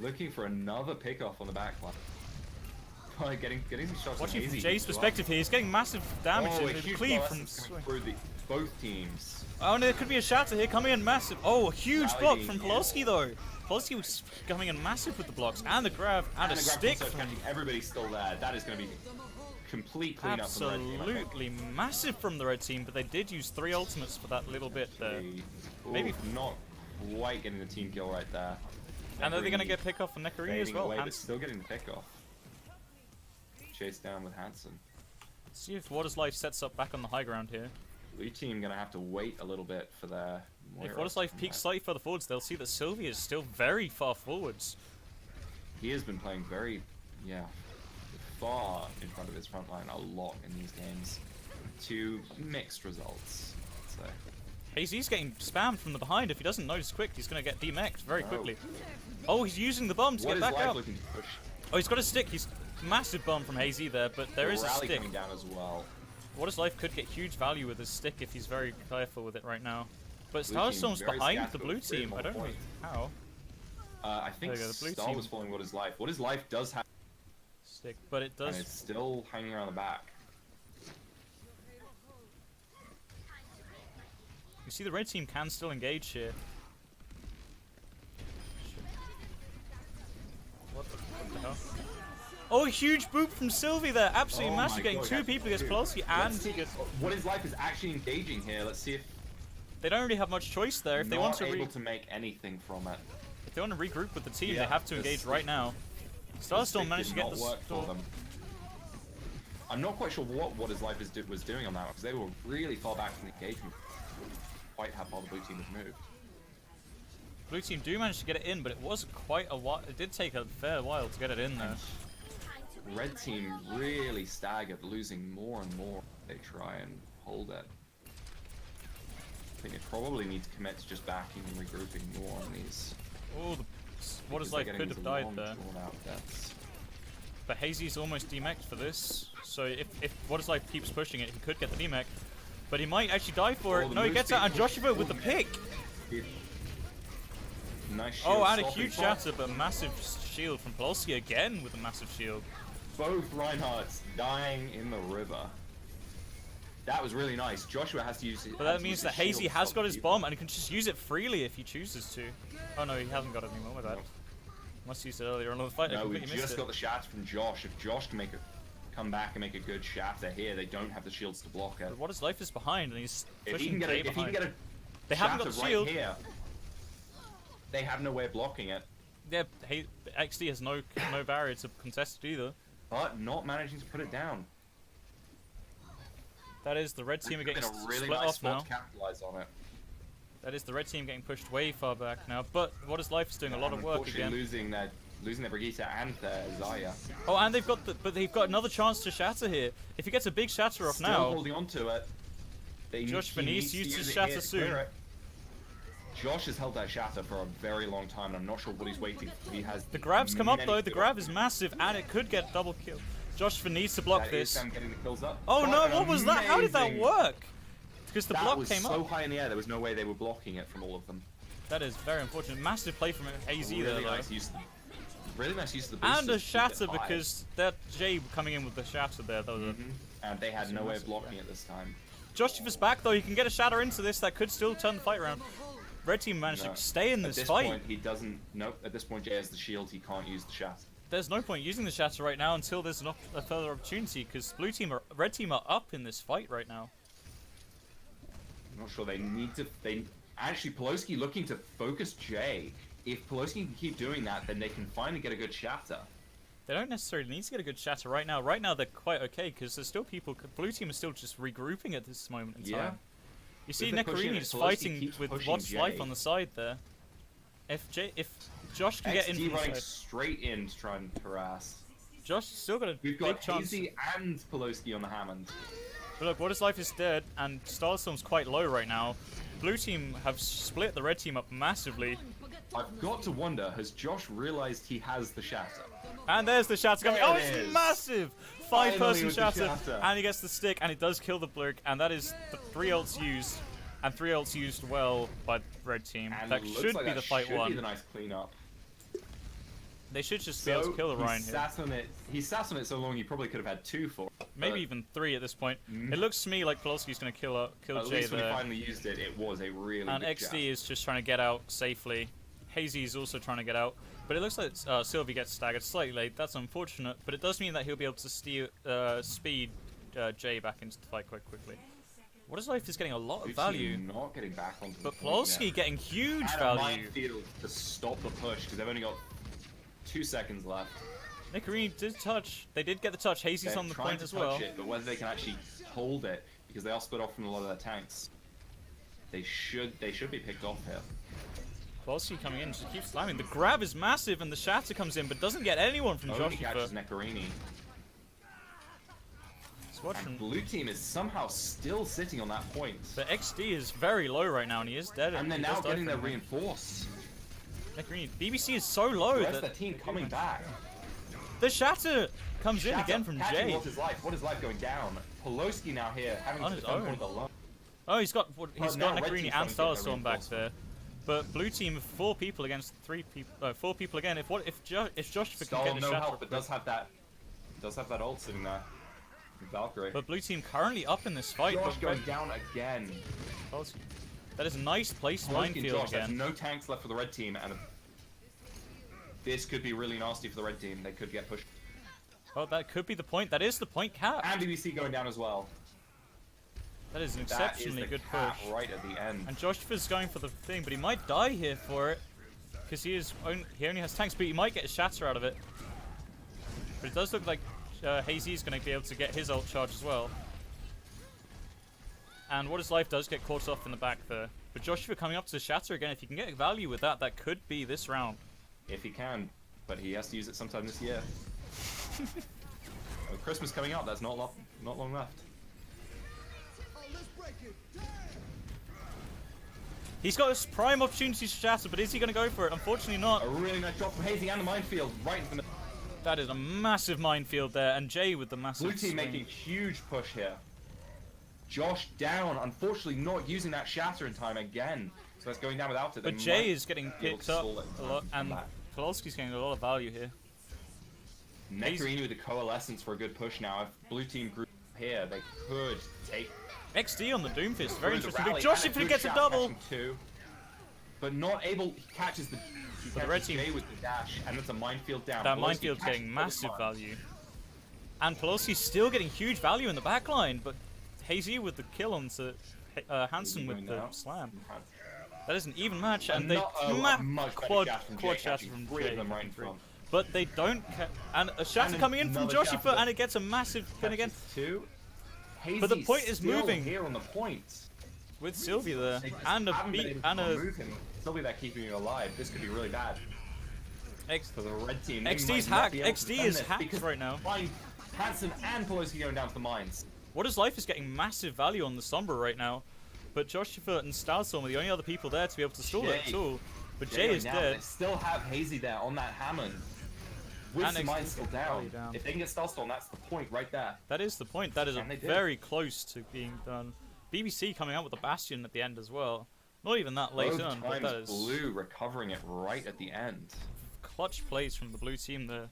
Looking for another pick off on the back line. getting some shots. Watching on from Hazy Jay's as well. perspective here, he's getting massive damage Oh, in a the huge cleave blast from is coming swing. through both teams. Oh no, there could be a shatter here coming in massive. Oh, a huge block Rallying, from yeah. Polsky though. Polsky was coming in massive with the blocks and the grab and a the grab stick from from... catching everybody's still there. That is going to be complete cleanup from the red team. I think. Absolutely massive from the red team, but they did use 3 ultimates for that little bit there. Maybe- Maybe not quite getting the team kill right there. And are they going to Nekari get pick off from Nekari as fading well? away, but Hansen. still getting the pick off. Chased down with Hansen. See if What is Life sets up back on the high ground here. Blue team gonna have to wait a little bit for their. If Moira What is Life to come peeks back. slightly further forwards, they'll see that Sylvia is still very far forwards. He has been playing very, far in front of his front line a lot in these games. To mixed results, I'd say. Hazy's getting spammed from the behind. If he doesn't notice quick, he's going to get demeched very No. quickly. Oh, he's using the bomb to What get is back Life up. looking to push? Oh, he's got a stick. He's massive bomb from Hazy there, but there The is a rally stick. coming down as well. What is Life could get huge value with his stick if he's very careful with it right now. But Blue team Starstorm's very behind scattered the with blue 3 team. I more don't know points. how. I think There we go, the blue Star team- was following What is Life. What is Life does have, Stick, but it and does. it's still hanging around the back. You see, the red team can still engage here. What the hell? Oh, a huge boop from Sylvie there. Absolutely Oh massive. my Getting God, 2 people against dude. Polsky, and Let's he see- gets. What is Life is actually engaging here. Let's see if They don't really have much choice there. If they not want to able to make anything from it. if they want to regroup with the team, Yeah, they have to this- engage right now. This Starstorm stick managed to did get not the work for store. them. I'm not quite sure what his life was doing on that one because they were really far back from the engagement. Quite how far the blue team had moved. Blue team do manage to get it in, but it was quite a while. It did take a fair while to get it in there. Red team really staggered, losing more and more. They try and hold it. I think they probably need to commit to just backing and regrouping more on these. Oh, What is because they're Life getting could have into died long, there. drawn-out deaths. But Hazy's almost demeched for this. So if What is Life keeps pushing it, he could get the demech. But he might actually die for Oh, it. the No, he moose gets being out, and pushed Joshua with the forward. pick. Nice shield Oh, and a stopping huge shot. shatter, but massive shield from Polsky again with a massive shield. Both Reinhardts dying in the river. That was really nice. Joshua has to use it. But that means that Hazy has got his bomb and he can just use it freely if he chooses to. Oh no, he hasn't got it anymore with that. Nope. Must use it earlier on in the fight. I No, we completely missed just it. got the shots from Josh. If Josh can make a come back and make a good shatter here. They don't have the shields to block it. But what is life is behind, and he's If he pushing can get Jay a, if he can behind. get a They haven't got shatter the shield. right here, they have no way of blocking it. Yeah, hey, XD has no barrier to contest it either. But not managing to put it down. That is the red team are getting It's been a really split nice off now. spot to capitalize on it. That is the red team getting pushed way far back now. But what is life is doing a lot of work again. Losing their Brigitte and their Zaya. Oh, and they've got another chance to shatter here. If he gets a big shatter off Still now, holding on to it. Josh he needs Venice to used use his it shatter here to soon. clear it. Josh has held that shatter for a very long time, and I'm not sure what he's waiting for. He has The grab's come up many though. The kills. grab is massive, and it could get double kill. Josh needs to block That is this. them getting the kills up. Oh But no! an What was that? How did that amazing- work? Because the that block was came so up. high in the air, there was no way they were blocking it from all of them. That is very unfortunate. Massive play from AZ there Really though. nice use. Really nice use of the boosters. And a to keep it shatter high. because that Jay coming in with the shatter there. That was a And they had no way of massive, blocking yeah. it this time. Josh is back though. He can get a shatter into this. That could still turn the fight around. Red team managed No. to stay in At this this fight. point, he doesn't. Nope. At this point, Jay has the shield. He can't use the shatter. There's no point using the shatter right now until there's a further opportunity because red team are up in this fight right now. I'm not sure they need to. They actually Pelosi looking to focus Jay. If Pelosi can keep doing that, then they can finally get a good shatter. They don't necessarily need to get a good shatter right now. Right now they're quite okay because there's still people. Blue team is still just regrouping at this moment in Yeah. time. You see, they're pushing it, Nekarini's Pelosi fighting keeps with pushing What's Life Jay. on the side there. If Josh can get in XD from the running side, straight in to try and harass. Josh still got a We've big got chance. Hazy and Pelosi on the Hammond. But look, What is Life is dead, and Starstorm's quite low right now. Blue team have split the red team up massively. I've got to wonder, has Josh realized he has the shatter? And there's the shatter coming. There Oh, it it's is. massive! Finally 5-person with the shatter, shatter. and he gets the stick, and it does kill the Blurk, and that is the 3 ults used, and 3 ults used well by the red team. And That it looks should like be that the fight should won. be the nice cleanup. They should just be able to kill the Ryan he here. sat on it. He sat on it so long he probably could have had 2 for it. Maybe but even 3 at this point. Mm. It looks to me like Polowski's going to kill at Jay least when he there. finally used it, it was a really And good XD jab. is just trying to get out safely. Hazy is also trying to get out. But it looks like Sylvie gets staggered slightly late. That's unfortunate. But it does mean that he'll be able to speed Jay back into the fight quite quickly. What is Life is getting a lot of Blue value. team not getting back onto But the point Polowski yet. getting huge And a value. minefield to stop the push because they've only got 2 seconds left. Nikarini did touch. They did get the touch. Hazy's They're on the trying point to as touch well. it, but whether they can actually hold it because they are split off from a lot of their tanks. They should be picked off here. Polowski coming in, just keeps slamming. The grab is massive and the shatter comes in, but doesn't get anyone from Only Joshua. catches Nekarini. And blue team is somehow still sitting on that point. But XD is very low right now, and he is dead. And they're he now does die getting their from it. reinforced. Nikarini. BBC is so low The rest of that the team coming back. the shatter comes in Shatter again from catching Jay. What is life going down? Polowski now here having On to his defend own. point alone. Oh, he's got now Nikarini red team's and starting to get their Starstorm back there. But blue team have 4 people against 3 people. 4 people again. If Josh can Stalin get a no shatter, help, but does have that ult sitting there. Valkyrie. but blue team currently up in this fight. Josh But going down again. that is a nice placed Polowski and minefield Josh, there's again. no tanks left for the red team, and this could be really nasty for the red team. They could get pushed. Oh, that could be the point. That is the point cap. And BBC going down as well. That is an That is exceptionally the good cap push. right at the end. And Joshua's going for the thing, but he might die here for it. Because he only has tanks, but he might get a shatter out of it. But it does look like Hazy's going to be able to get his ult charge as well. And What is Life does get caught off in the back there. But Joshua coming up to the shatter again, if you can get value with that, that could be this round. If he can, but he has to use it sometime this year. With Christmas coming up, that's not long left. He's got his prime opportunity to shatter, but is he going to go for it? Unfortunately not. A really nice drop from Hazy and the minefield right into the That is a massive minefield there, and Jay with the massive blue team swing. making huge push here. Josh down, unfortunately not using that shatter in time again. So that's going down without it. But They Jay might is getting be able picked to up stall it in a time lot, to come and back. Polowski's getting a lot of value here. Nekarini with the coalescence for a good push now. If blue team group here, they could take. XD on the Doomfist, very Through the interesting. rally, But Josh, and if he good gets a shot double, catching 2, but not able. He catches the. He the catches red team- Jay with the dash, and it's a minefield down. that Polowski minefield catches getting the massive mark. value. And Pelosi's still getting huge value in the backline, but Hazy with the kill onto Hansen with the slam. That is an even match, and they quad shatter from three of them Jay. right in front. But they don't and a shatter And coming in from another Joshifa, shatter. and it gets a massive pin again. Two. But the point is Hazy's moving. Here on the point. With Sylvie there, They just and a haven't been beat, able to and a move him. Sylvie there keeping you alive. This could be really bad for the red team. They XD's might not hacked. be able to XD defend is this hacked because right now. Find Hansen and Pelosi going down to the mines. What is Life is getting massive value on the Sombra right now, but Joshifa and Starstorm are the only other people there to be able to stall it Jay. at all. But Jay Jay going is down. dead. They still have Hazy there on that Hammond. With And the XD mines still value down. down. If they can get Starstorm, that's the point right there. That is the point. That is And they did. very close to being done. BBC coming out with a Bastion at the end as well. Not even that late Both on, but times that is Blue recovering it right at the end. clutch plays from the blue team there.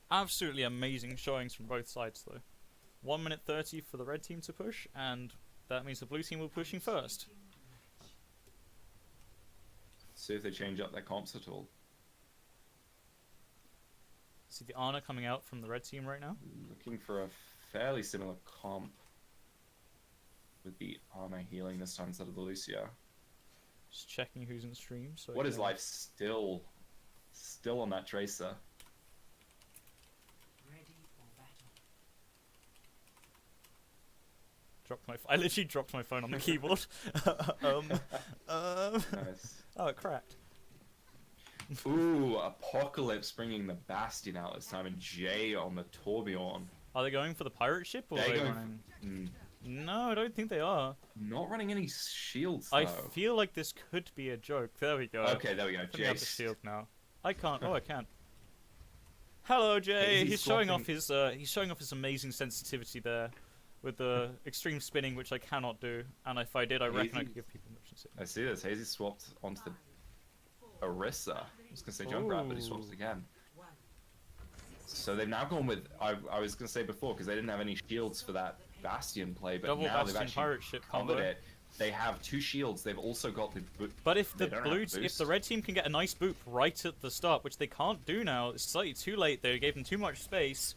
Absolutely amazing showings from both sides though. 1 minute 30 for the red team to push, and that means the blue team will be pushing first. See if they change up their comps at all. See the Ana coming out from the red team right now. Looking for a fairly similar comp. With the Ana healing this time instead of the Lucio. Just checking who's in stream. So What is okay. Life still on that Tracer? Ready for battle. Dropped my. I literally dropped my phone on the keyboard. Nice. Oh, it cracked. Ooh, Apocalypse bringing the Bastion out this time, and Jay on the Tourbillon. Are they going for the pirate ship or are They're they going running? Mm, No, I don't think they are. not running any shields, though. I feel like this could be a joke. There we go. Okay, there we go. Putting out the Jay. shield now. I can't. Oh, I can. Hello, Jay. Is he He's showing off swapping- his amazing sensitivity there, with the extreme spinning, which I cannot do. And if I did, I reckon I Hazy- could give people motion sickness. I see this. Hazy swapped onto the Orisa. I was going to say Junkrat, but he swaps Ooh. again. So they've now gone with, I was going to say before, because they didn't have any shields for that Bastion play, but Double now they've Bastion actually pirate ship covered combo. it. They have 2 shields. They've also got the... But if They the don't have blue, the if the boost. red team can get a nice boop right at the start, which they can't do now, it's slightly too late. They gave them too much space.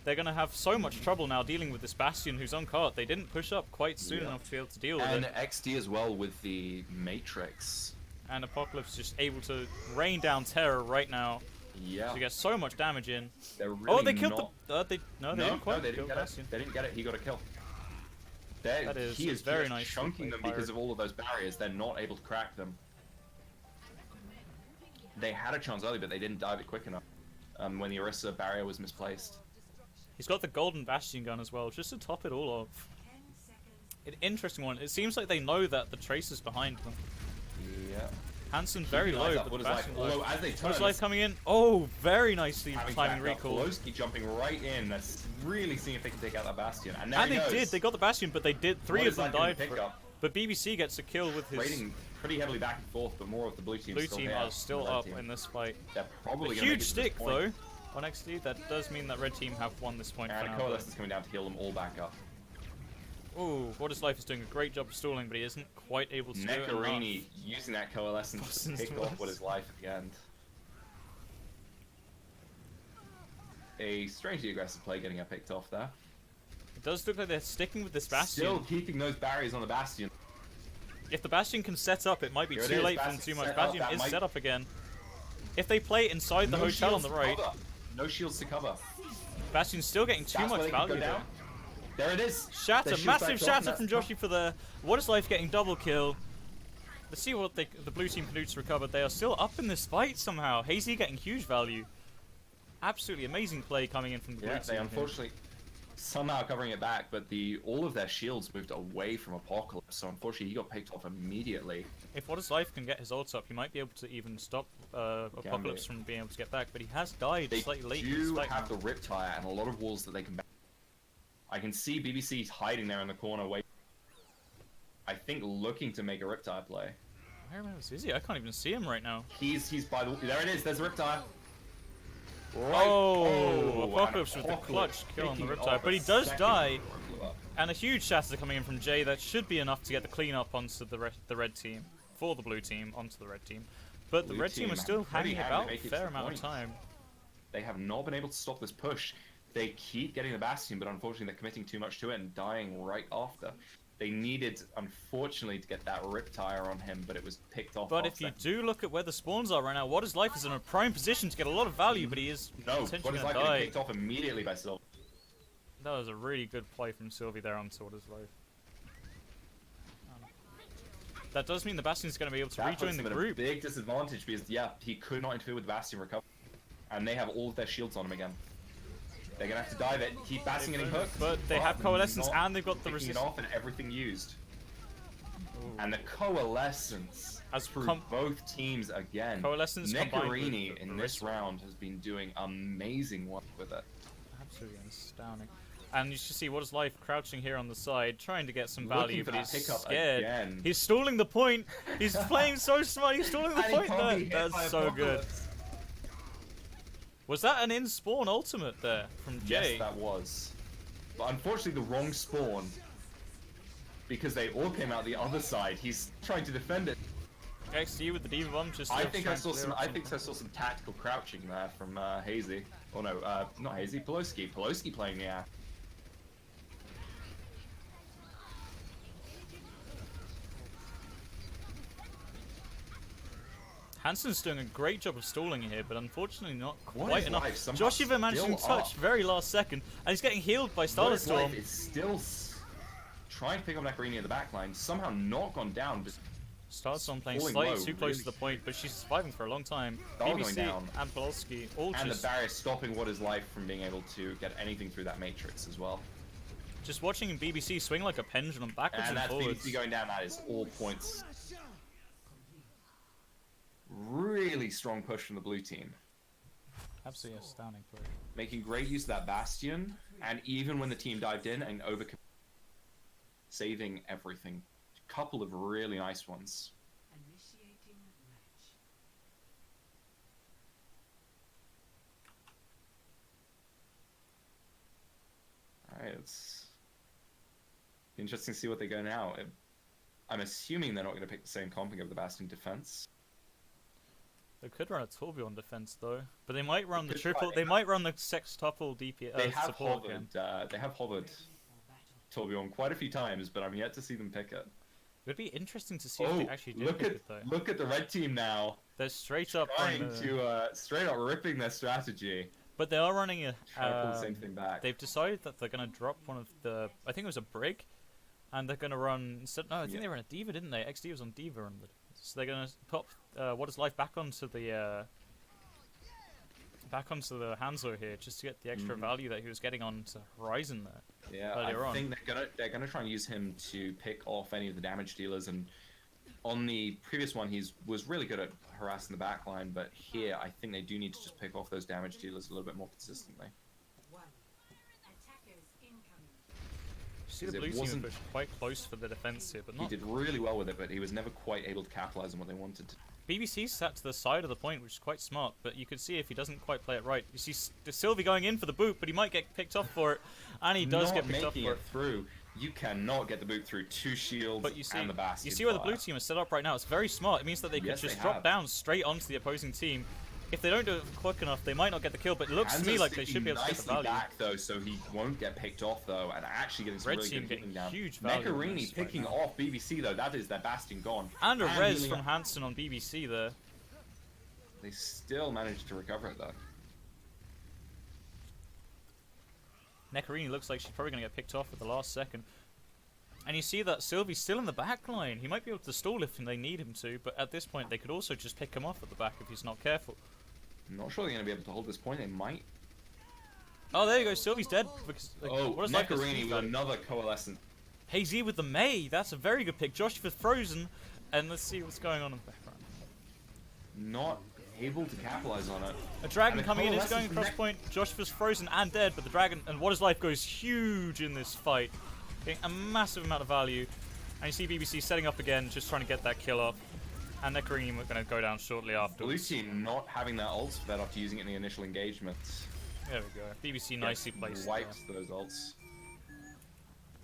They're gonna have so much trouble now dealing with this Bastion who's on cart. They didn't push up quite soon Yeah. enough to be able to deal with And it. XD as well with the Matrix. And Apocalypse just able to rain down terror right now Yeah. to get so much damage in. They're really Oh, they killed not... the. They didn't quite they kill didn't get it. Bastion. They didn't get it. He got a kill. That is he is very just nice chunking by them because Pirate. of all of those barriers. They're not able to crack them. They had a chance early, but they didn't dive it quick enough. When the Orisa barrier was misplaced. He's got the golden Bastion gun as well, just to top it all off. An interesting one. It seems like they know that the Tracer's behind them. Yeah. Hansen very Keeping low, eyes up, but what the is life? Bastion Although low. as they turn, What's life coming in? Oh, very nicely having timing backed up, recall. Pelosi jumping right in. That's really seeing if they can take out that Bastion. And there And he they goes. did. They got the Bastion, but they did. Three What of is them that gonna died pick for it. up? But BBC gets a kill with his Rating pretty heavily back and forth, but more of the blue team blue still team here are than still the red up team. in this fight. They're probably A gonna make huge it to stick this point. though on XD. That does mean that red team have won this point for And now. Coalescence is coming down to heal them all back up. Ooh, What is Life is doing a great job of stalling, but he isn't quite able to do it Neccarini enough. using that Coalescence to Boston's pick worst. off what is life at the end. A strangely aggressive play getting her picked off there. It does look like they're sticking with this Bastion. Still keeping those barriers on the Bastion. If the Bastion can set up, it might be Here it too is, late for them Bastion too much. set up, Bastion that is might- set up again. If they play inside the No hotel on shields the to right, cover. No shields to cover. Bastion's still getting too That's where much they can go value down. there. There it is. Shatter, Their shields massive back off, shatter and from that's Joshi for the What is Life getting double kill. Let's see what the blue team can do to recover. They are still up in this fight somehow. Hazy getting huge value. Absolutely amazing play coming in from the blue Yeah, team. they here. unfortunately somehow covering it back, but all of their shields moved away from Apocalypse, so unfortunately he got picked off immediately. If What is Life can get his ults up, he might be able to even stop Apocalypse from being able to get back, but he has died They slightly late. do despite have that. the Riptire and a lot of walls that they can back. I can see BBC hiding there in the corner, waiting. I think looking to make a Riptire play. Where is he? I can't even see him right now. He's by the... There it is, there's a Riptire. Right. Oh, and Apocalypse with the clutch kill on the picking Riptide, off but a he does second die. before it blew up. And a huge shatter coming in from Jay. That should be enough to get the clean up onto the red team. For the blue team, onto the red team. But the Blue red team team is still pretty hanging happy to about make a it to fair the amount of point. time. They have not been able to stop this push. They keep getting the Bastion, but unfortunately they're committing too much to it and dying right after. They needed, unfortunately, to get that Riptire on him, but it was picked off. But if you do look at where the spawns are right now, What Is Life is in a prime position to get a lot of value, but he is No, What potentially Is going Life to getting die. picked off immediately by Silver. That was a really good play from Sylvie there on What Is Life. That does mean the Bastion's going to be able to That rejoin puts the him at group. a big disadvantage because, yeah, he could not interfere with the Bastion recovery. And they have all of their shields on him again. They're going to have to dive it, keep Bastion getting hooked. But they have Coalescence not and they've got the picking it resistance. off and everything used. Ooh. And the Coalescence As through com- both teams again. Coalescence combined with Neccarini the in this round has been doing amazing work with it. Absolutely astounding. And you should see What Is Life crouching here on the side, trying to get some Looking value, for but that he's pickup scared. again. He's stalling the point. He's playing so smart. He's stalling the And he point can't there. be hit by That's so good. Apocalypse. Was that an in-spawn ultimate there from Jay? Yes, that was. But unfortunately, the wrong spawn. Because they all came out the other side. He's trying to defend it. XD with the Diva Bomb just. I still think I trying to saw clear some. up I some- think I saw some tactical crouching there from Hazy. Oh no, not Hazy. Pelosi. Pelosi playing the app. Hansen's doing a great job of stalling here, but unfortunately not What quite Is enough. Life somehow Joshiva managing still touch up. very last second, and he's getting healed by What Starless Is Life Storm. is still trying to pick up Neccarini in the backline. Somehow not gone down. Just Starless Storm playing falling slightly low, too close to really. the point, but she's surviving for a long time. All going BBC down. and Polski all and the just, barrier stopping What Is Life from being able to get anything through that matrix as well. just watching BBC swing like a pendulum backwards And and, that's forwards. BBC going down. That is all points. Really strong push from the blue team. Absolutely astounding play. Making great use of that Bastion, and even when the team dived in and saving everything. A couple of really nice ones. Initiating match. Alright, it's interesting to see what they go now. I'm assuming they're not going to pick the same comping of the Bastion defense. They could run a Torbjorn defense though, but they might run the could try. triple. They might run the sextuple DP They have support again. hovered. They have hovered Torbjorn quite a few times, but I'm yet to see them pick it. It would be interesting to see Oh, if they actually do look pick at it though. look at the red team now, They're straight up trying running to straight up ripping their strategy. but they are running a. Trying to pull the same thing back. They've decided that they're gonna drop one of the. I think it was a brig, and they're gonna run instead. No, I think Yeah. they ran a Diva, didn't they? XD was on Diva, and so they're gonna pop What Is Life back onto the. Back onto the Hanzo here, just to get the extra Mhm. value that he was getting onto Horizon there. Yeah, earlier I on. think they're gonna try and use him to pick off any of the damage dealers. And on the previous one, was really good at harassing the backline. But here, I think they do need to just pick off those damage dealers a little bit more consistently. One. Attackers incoming. You see the Because it blue team wasn't- push quite close for the defense here, but He not. did really well with it, but he was never quite able to capitalize on what they wanted to. BBC sat to the side of the point, which is quite smart, but you could see if he doesn't quite play it right. You see Sylvie going in for the boot, but he might get picked off for it, and he does Not get picked off making for it it. through. You cannot get the boot through two shields But you see, and the bastion. you see where the fire. blue team is set up right now. It's very smart. It means that they could Yes, just they drop have. down straight onto the opposing team. If they don't do it quick enough, they might not get the kill. But it looks to me Hanzo's like they should be able to get the nicely value. back though, so he won't get picked off though, and actually getting some Red really team good getting healing down. huge value on Neccarini this right picking now. off BBC though. That is their bastion gone. And a res healing from up. Hansen on BBC there. They still managed to recover it though. Neccarini looks like she's probably going to get picked off at the last second. And you see that Sylvie's still in the back line. He might be able to stall if they need him to, but at this point they could also just pick him off at the back if he's not careful. I'm not sure they're going to be able to hold this point. They might. Oh, there you go. Sylvie's dead. Because, Oh, what is life as Neccarini with feedback? another coalescent. Hazy with the May. That's a very good pick. Josh for Frozen. And let's see what's going on in the background. Not able to capitalize on it. A dragon And the coming in, is coalescence going from across point. Josh was frozen and dead, but the dragon and What Is Life goes huge in this fight. Getting a massive amount of value. And you see BBC setting up again, just trying to get that kill off. And Neccarini are going to go down shortly Blue afterwards. team not having their ults fed after using it in the initial engagement. There we go. BBC nicely placed. Wipes those ults.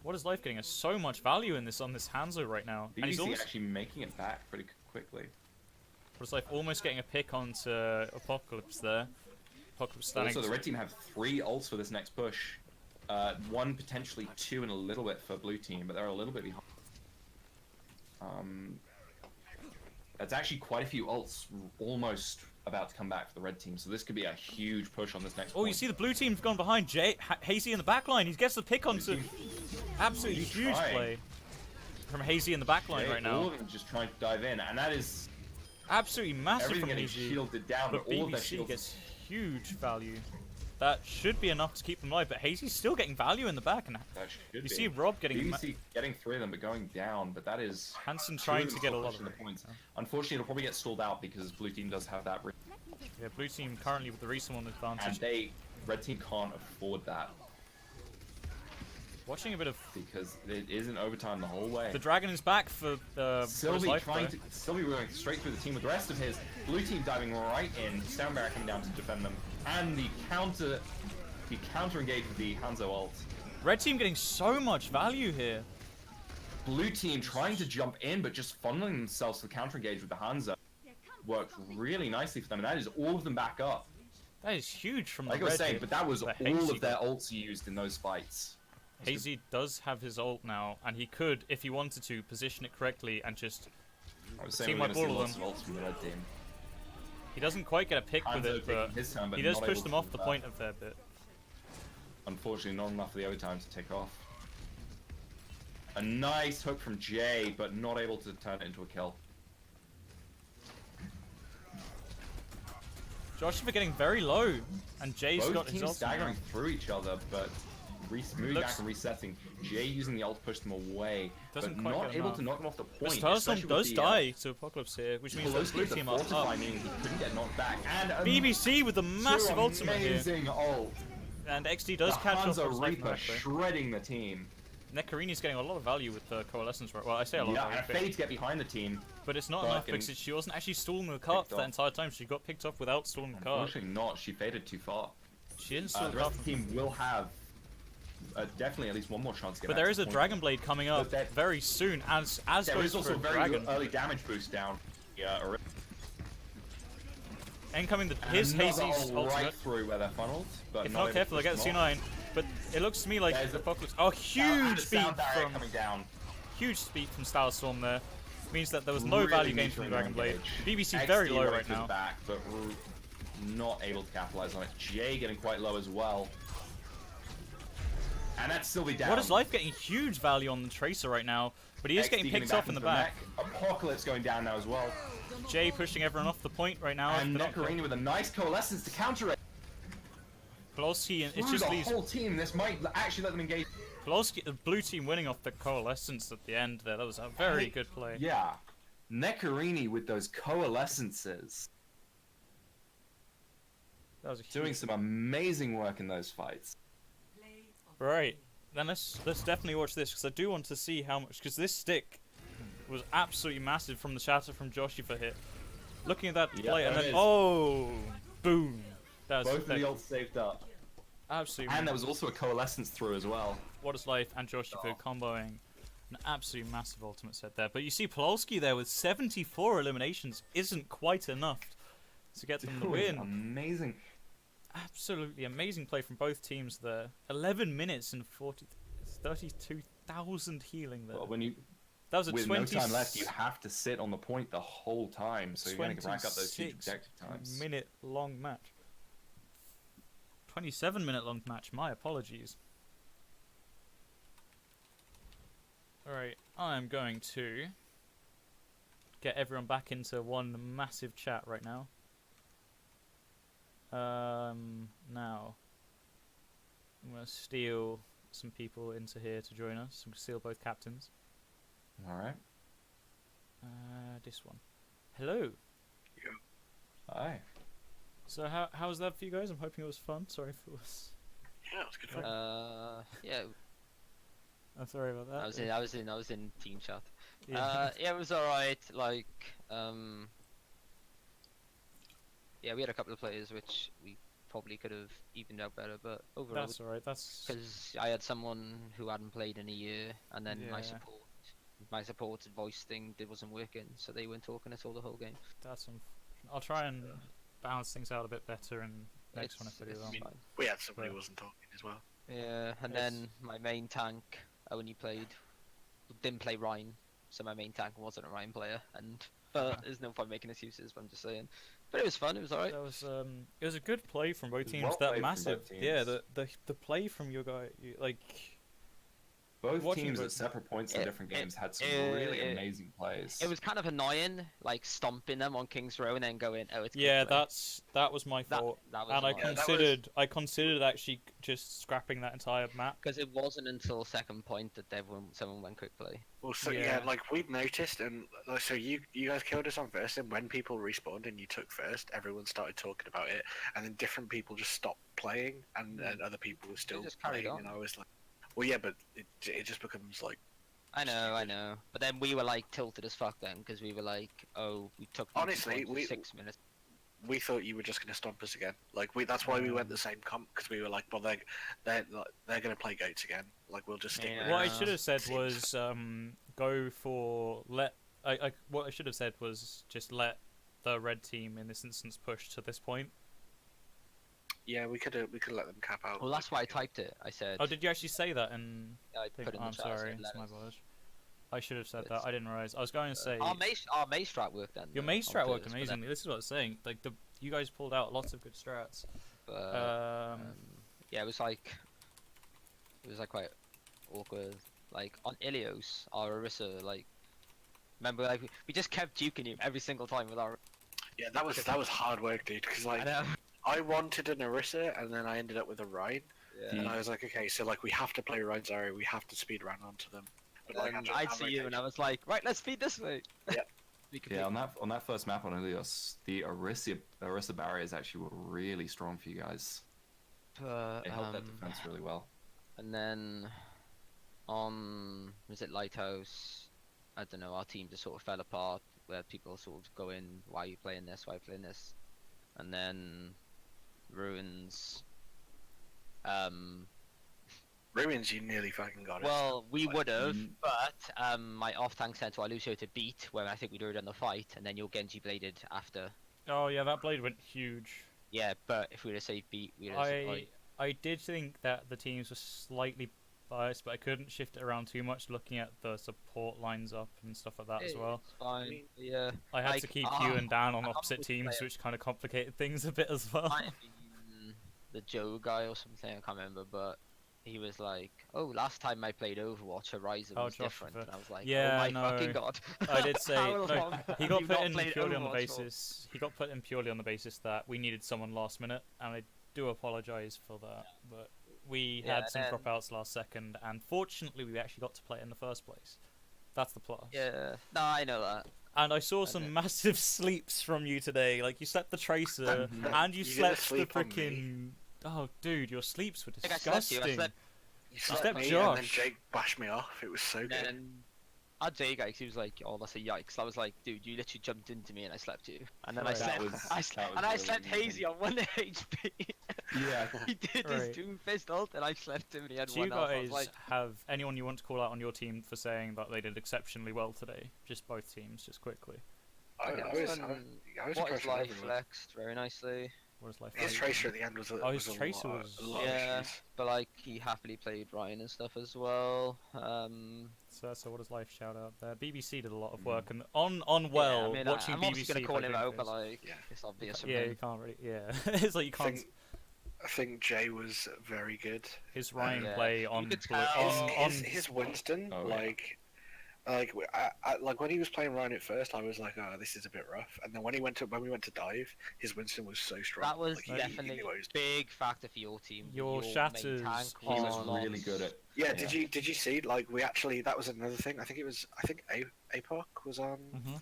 What Is Life getting us so much value in this on this Hanzo right now. And he's BBC almost, actually making it back pretty quickly. What Is Life almost getting a pick onto Apocalypse there. Apocalypse standing. Also, the red team have 3 ults for this next push. 1, potentially 2, and a little bit for blue team, but they're a little bit behind. That's actually quite a few ults almost about to come back for the red team, so this could be a huge push on this next Oh, you point. see the blue team's gone behind Hazy in the back line. He gets the pick onto... Absolutely He's huge trying. play from Hazy in the back line Jay, right all now. of them just trying to dive in, and that is Absolutely massive everything from getting Hazy. shielded down, But but all of their BBC shields. gets huge value. That should be enough to keep them alive, but Hazy's still getting value in the back, and That should you be. see Rob getting... BBC getting 3 of them, but going down, but that is... Hansen two trying of to them get a still lot pushing of the points. Unfortunately, it'll probably get stalled out because blue team does have that, Yeah, blue team currently with the respawn and advantage. red team can't afford that Watching a bit of... because it isn't overtime the whole way. The dragon is back for the... Sylvie life trying though. to Sylvie going straight through the team with the rest of his blue team diving right in, Sound Barrier coming down to defend them, and the counter engage with the Hanzo ult. Red team getting so much value here. Blue team trying to jump in but just funneling themselves to the counter engage with the Hanzo worked really nicely for them, and that is all of them back up. That is huge from Like the I was red saying, team. but that was all But Hazy of their got- ults used in those fights. Hazy does have his ult now, and he could, if he wanted to, position it correctly and just... I was Team saying we're wipe going to see all of lots of ults from the red team. He doesn't quite get a pick with Hanzo it, but taking his turn, but he does not push able them to off do the that. point a fair bit. Unfortunately, not enough for the overtime to take off. A nice hook from Jay, but not able to turn it into a kill. Joshua getting very low, and Jay's Both got his teams ult. staggering through each other, but moving Looks- back and resetting. Jay using the ult to push them away, Doesn't but quite not get able enough. to knock them off the But point. Starstorm especially with does the, die to Apocalypse here, which means that Pelosi blue with the team are fortify, up. meaning he couldn't get knocked back. And BBC with the massive two ultimate here, amazing ult. and XD does The catch up Hanzo on his life Reaper back, though. shredding the team. Nekarini's getting a lot of value with the Coalescence, right? Well, I say a lot Yeah, of and a value, fade to get behind the team. but it's not but enough in- because she wasn't actually stalling the cart Picked for that off. entire time. She got picked up without stalling the cart. Unfortunately not, she faded too far. She didn't stall The the rest cart. of the team will have definitely at least one more chance to get But back there to is the a point. Dragon Blade coming up But that- very soon, as There goes is also for a a very dragon. early damage boost down. Yeah, Incoming here's another Hazy's ult right ultimate. through where they're funneled, but If not not able careful, to they push get the them off. C9. But it looks to me like There's a- Apocalypse. Oh, And huge the speed sound barrier from coming down. huge speed from Starstorm there. Means that there was no Really value gained from metering the Dragon Blade. engage. BBC XD very low running right to the now. Back, but not able to capitalize on it. Jay getting quite low as well. And that's Sylvie down. What is Life getting huge value on the Tracer right now? But he is XD getting picked back off in the into back. neck. Apocalypse going down now as well. Jay pushing everyone off the point right now. And but not Nekarina with a nice coalescence to counter it. Pulowski, and it Through just the leaves whole team. This might actually let them engage. Pulowski, the blue team winning off the Coalescence at the end there. That was a very good play. Yeah. Nekarini with those coalescences. That was a huge Doing some amazing work in those fights. Play of Right, then let's definitely watch this because I do want to see how much, because this stick was absolutely massive from the shatter from Joshi for hit. Looking at that Yeah, play and there then it is. oh, boom! That was Both of the that- ults saved up. absolutely. And there was also a coalescence through as well. What is Life and Joshi for comboing an absolutely massive ultimate set there. But you see Polski there with 74 eliminations isn't quite enough to get them the Doing win. Amazing. Absolutely amazing play from both teams there. 11 minutes and 32,000 healing there. Well, when you That was a with 20 no time left, you have to sit on the point the whole time, so you're going to rack up those huge 26 objective times. minute long match. 27-minute long match. My apologies. Alright, I'm going to get everyone back into one massive chat right now. Now I'm gonna steal some people into here to join us. I'm gonna steal both captains. All right. This one. Hello. Hi. So how was that for you guys? I'm hoping it was fun. Sorry if it was. Yeah, it's good fun. Yeah, I'm sorry about that. I was in team chat. Yeah. Yeah, it was alright. Like, yeah, we had a couple of players which we probably could have evened out better, but overall, That's alright. That's because I had someone who hadn't played in a year, and then Yeah. my support voice thing wasn't working, so they weren't talking at all the whole game. that's unfortunate. I'll try and balance things out a bit better and next one if I do it's that. fine. We had somebody Yeah. who wasn't talking as well. Yeah, and Yes. then my main tank only didn't play Rhine, so my main tank wasn't a Rhine player, and there's no point making excuses. But I'm just saying, but it was fun. It was alright. That was it was a good play from both was teams. well That played from massive, both yeah, teams. the play from your guy, like Both watching teams both- at separate points in different games had some it- really it- amazing plays. It was kind of annoying, like stomping them on King's Row and then going, oh, it's yeah, King's Row. that was my that, fault. that was And I annoying. I considered actually just scrapping that entire map. Because it wasn't until second point that someone went quick play. Well, so Yeah. like we'd noticed, and like, so you guys killed us on first, and when people respawned and you took first, everyone started talking about it, and then different people just stopped playing, and other people were still just carried playing, on. and I was like, well, yeah, but it just becomes like, I know. But then we were like tilted as fuck then, because we were like, oh, we took them to Honestly, point for we- 6 minutes. we thought you were just gonna stomp us again. Like that's why we went the same comp, because we were like, well, they're gonna play goats again. Like we'll just stick with Yeah. What I it. should have said Seems- was go for what I should have said was just let the red team in this instance push to this point. Yeah, we could let them cap out. Well, that's why I typed it. I said, Oh, did you actually say that in I thing? put it in the I'm chat. I sorry, said, it's let my us- bad. I should have said It's- that. I didn't realize. I was going to say Our maze strat worked then. your though, maze on strat worked purpose, but amazingly. This is what I was saying. Like you guys pulled out lots of good strats. Yeah, it was like quite awkward. Like on Ilios, our Orisa, like, remember, like we just kept duking you every single time with our. Yeah, that was hard work, dude. Because I like know. I wanted an Orisa, and then I ended up with a Rhine, Yeah. and I was like, okay, so like we have to play Rhine Zarya, we have to speed around onto them. But like, And after I'd that see you and I rotation- was like, right, let's feed this way. Yep. We could Yeah, on that first map on Ilios, the Orisa barriers actually were really strong for you guys. It held that defense really well. And then on was it Lighthouse? I don't know. Our team just sort of fell apart. Where people sort of go in, why are you playing this? Why are you playing this? And then Ruins. Ruins, you nearly fucking got it. Well, we Like, would have, mm. but my off tank sent to Lucio to beat, where I think we'd already done the fight, and then your Genji bladed after. Oh yeah, that blade went huge. Yeah, but if we'd have saved beat, we'd have. I did think that the teams were slightly biased, but I couldn't shift it around too much, looking at the support lines up and stuff like that as well. It's fine. I mean, Yeah. I had to like, keep you and Dan on I opposite would teams, play it. which kind of complicated things a bit as well. Might have been the Joe guy or something. I can't remember, but he was like, "Oh, last time I played Overwatch, Horizon Oh, was different." Joshua. And I was like, Yeah, "Oh my no. fucking god!" I did say How no, long he have got you put not in played purely on the Overwatch for? basis. He got put in purely on the basis that we needed someone last minute, and I do apologise for that. But we Yeah, had some and- dropouts last second, and fortunately we actually got to play it in the first place. That's the plus. Yeah, no, I know that. And I saw I some know. massive sleeps from you today. Like you slept the tracer, and you You didn't slept the sleep on me. freaking. Oh, dude, your sleeps were I think I slept you. disgusting. You slept slept me, and then Josh. Jake bashed me off. It was so And good. then our J guy, 'cause he was like, "Oh, that's a yikes." I was like, "Dude, you literally jumped into me and I slept you." And then I Right. slept. That was And I really slept amazing. Hazy on 1 HP. Yeah. He did Right. his Doom Fist ult, and I slept him, and he had Do you one health. I guys was like, have anyone you want to call out on your team for saying that they did exceptionally well today? Just both teams, just quickly. I okay, was this one, impressed what with is life everyone. flexed very nicely. What is life? His like? tracer at the end was a, Oh, his was a tracer lot, was- a lot Yeah. of issues. But like he happily played Ryan and stuff as well. So what does life shout out there? BBC did a lot of Mm. work, and on well, yeah, I mean, watching I'm BBC. obviously gonna call play him Doom out, but Fist. like Yeah. it's obvious. from Yeah, him. you can't really. Yeah, it's like you I can't. think Jay was very good. His Ryan Yeah. play You on could Blue- tell- on His Winston, Oh, yeah. like when he was playing Ryan at first, I was like, oh, this is a bit rough. And then when we went to dive, his Winston was so strong. That was like, he definitely knew what he a was- big factor for your team. Your main shatters tank He was on- really good at. Yeah, did you see? Like we actually, that was another thing. I think APOC was on Mhm.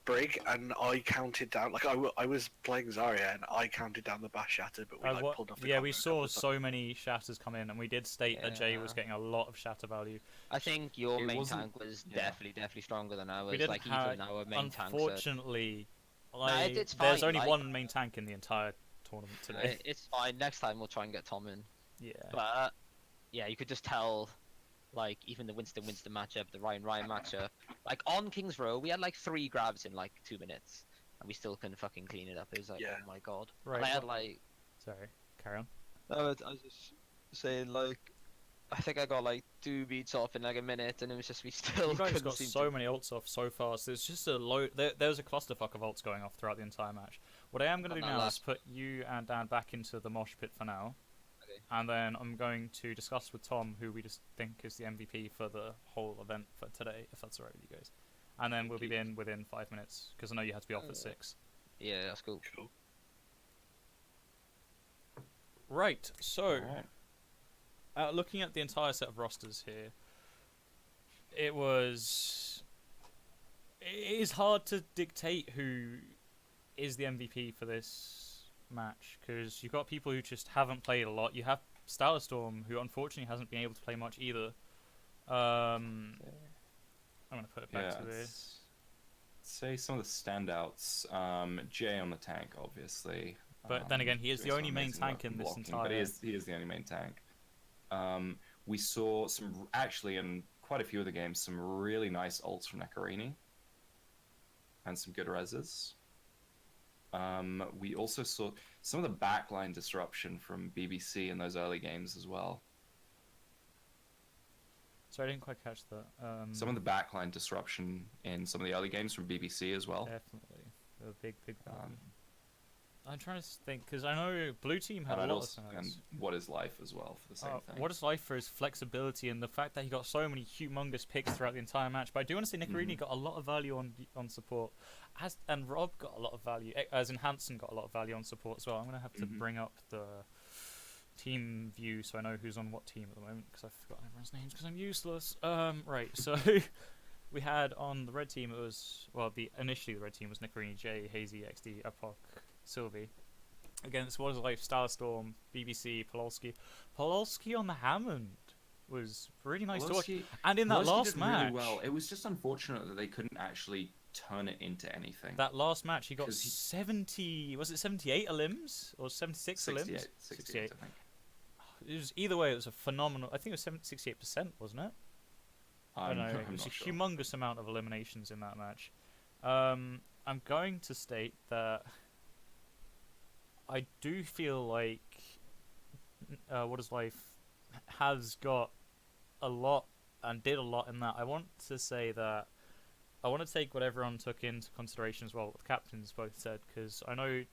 Brig, and I counted down. Like I was playing Zarya, and I counted down the bash shatter, but we like pulled off the. Yeah, combo we a saw couple of times. so many shatters come in, and we did state that Jay was Yeah. getting a lot of shatter value. I think your It main wasn't- tank was yeah. definitely stronger than ours. We didn't like have. even our main tank. Unfortunately, it's there's fine, only like- one main tank in the entire tournament today. It's fine. Next time we'll try and get Tom in. Yeah. But yeah, you could just tell, like even the Winston matchup, the Ryan matchup. Like on King's Row, we had like 3 grabs in like 2 minutes, and we still couldn't fucking clean it up. It was like, Yeah. oh my god. Right. And I had like Sorry, carry on. No, I was just saying, like, I think I got like 2 beats off in like a minute, and it was just we still You guys couldn't got seem so to... many ults off so fast. There's just a load. There was a clusterfuck of ults going off throughout the entire match. What I am going to On do that now is last- put you and Dan back into the mosh pit for now. Okay. And then I'm going to discuss with Tom, who we just think is the MVP for the whole event for today, if that's alright with you guys. And then we'll be in within 5 minutes, because I know you had to be off at 6. Yeah, that's cool. Cool. Right, so, Alright. looking at the entire set of rosters here, it is hard to dictate who is the MVP for this match, because you've got people who just haven't played a lot. You have Storm, who unfortunately hasn't been able to play much either. I'm going to put it back to this. Say some of the standouts. Jay on the tank, obviously. But then again, he is the doing only some main amazing tank work in this blocking, entire... But he is the only main tank. We saw some, actually, in quite a few of the games, some really nice ults from Nekarini. And some good reses. We also saw some of the backline disruption from BBC in those early games as well. Sorry, I didn't quite catch that. Some of the backline disruption in some of the early games from BBC as well. Definitely. A big value. I'm trying to think, because I know Blue Team had a lot of and times. What is life as well for the same thing. What is life for his flexibility and the fact that he got so many humongous picks throughout the entire match. But I do want to say Nekarini got a lot of value on support, and Rob got a lot of value, as in Hansen got a lot of value on support as well. I'm going to have to bring up the team view so I know who's on what team at the moment, because I've forgotten everyone's names because I'm useless. Right, so we had on the red team, it was, well, initially the red team was Nekarini, Jay, Hazy, XD, Epoch, Sylvie. Against What is Life, Storm, BBC, Pololski. Pololski on the Hammond was really nice to watch. And in that Pololski last did match, really well. It was just unfortunate that they couldn't actually turn it into anything. that last match, he got 'Cause he- 70, was it 78 elims? Or 76 elims? 68, I think. It was, either way, it was a phenomenal, I think it was 68%, wasn't it? I don't know, it was a humongous amount of eliminations in that match. I'm going to state that I do feel like What is Life has got a lot and did a lot in that. I want to say that I want to take what everyone took into consideration as well, what the captains both said, because I know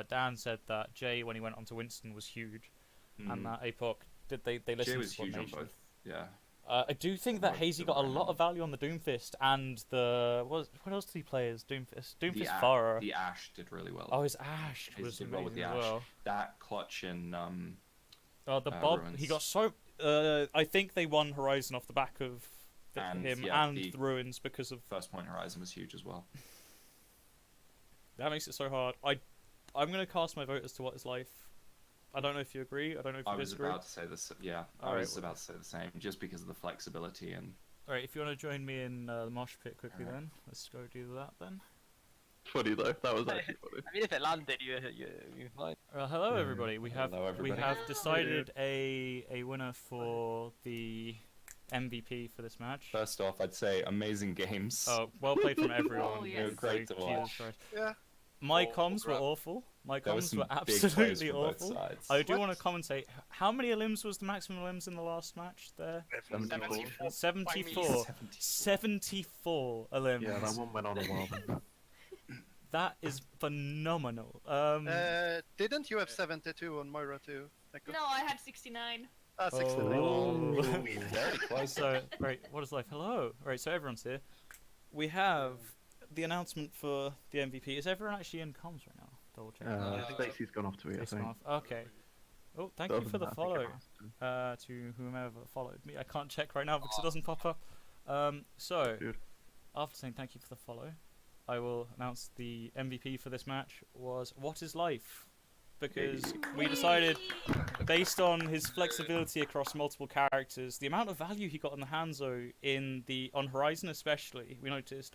Dan said that Jay, when he went on to Winston, was huge, and that APOC, they listened Jay was to huge on Nation. both, yeah. I do think that Both Hazy of them got a right lot now. of value on the Doomfist and the what else did he play as Doomfist? The Doomfist A- Farah. The Ash did really well. Oh, his Ash Hazy was did well with amazing the as Ash. well. That clutch in Oh, the Bob. He Ruins. got so. I think they won Horizon off the back of And, him yeah, and the- the Ruins because of First Point Horizon was huge as well. that. Makes it so hard. I'm gonna cast my vote as to What is Life. I don't know if you agree. I don't know if you I was disagree. about to say this. Yeah, I Alright, was about to say the same, just because of the flexibility and. All right, if you want to join me in the mosh pit quickly, Alright. then let's go do that then. Funny though, that was actually funny. I mean, if it landed, you're fine. Hello, everybody. We have Hello, we everybody. have decided a winner for the MVP for this match. First off, I'd say amazing games. Oh, well played from everyone. Oh, They were yes. great to Jesus watch. Christ. Yeah. My Awful comms were crap. awful. My There was comms some were big plays absolutely from both awful. sides. I do What? want to commentate. How many elims was the maximum elims in the last match there? 74. 74. 74 elims. Yeah, that one went on a while then. That is phenomenal. Didn't you have 72 on Moira too? No, I had 69. 69. Oh. Very close. So, right, what is life? Hello. Right, so everyone's here. We have the announcement for the MVP. Is everyone actually in comms right now? Double check. Stacey's gone off to eat, I It's think. gone off. Okay. Oh, thank But you other for than the that, I think follow everyone's done. to whomever followed me. I can't check right now because it doesn't pop up. So, Dude. after saying thank you for the follow, I will announce the MVP for this match was What is Life? Because we decided, based on his flexibility across multiple characters, the amount of value he got on the Hanzo on Horizon especially, we noticed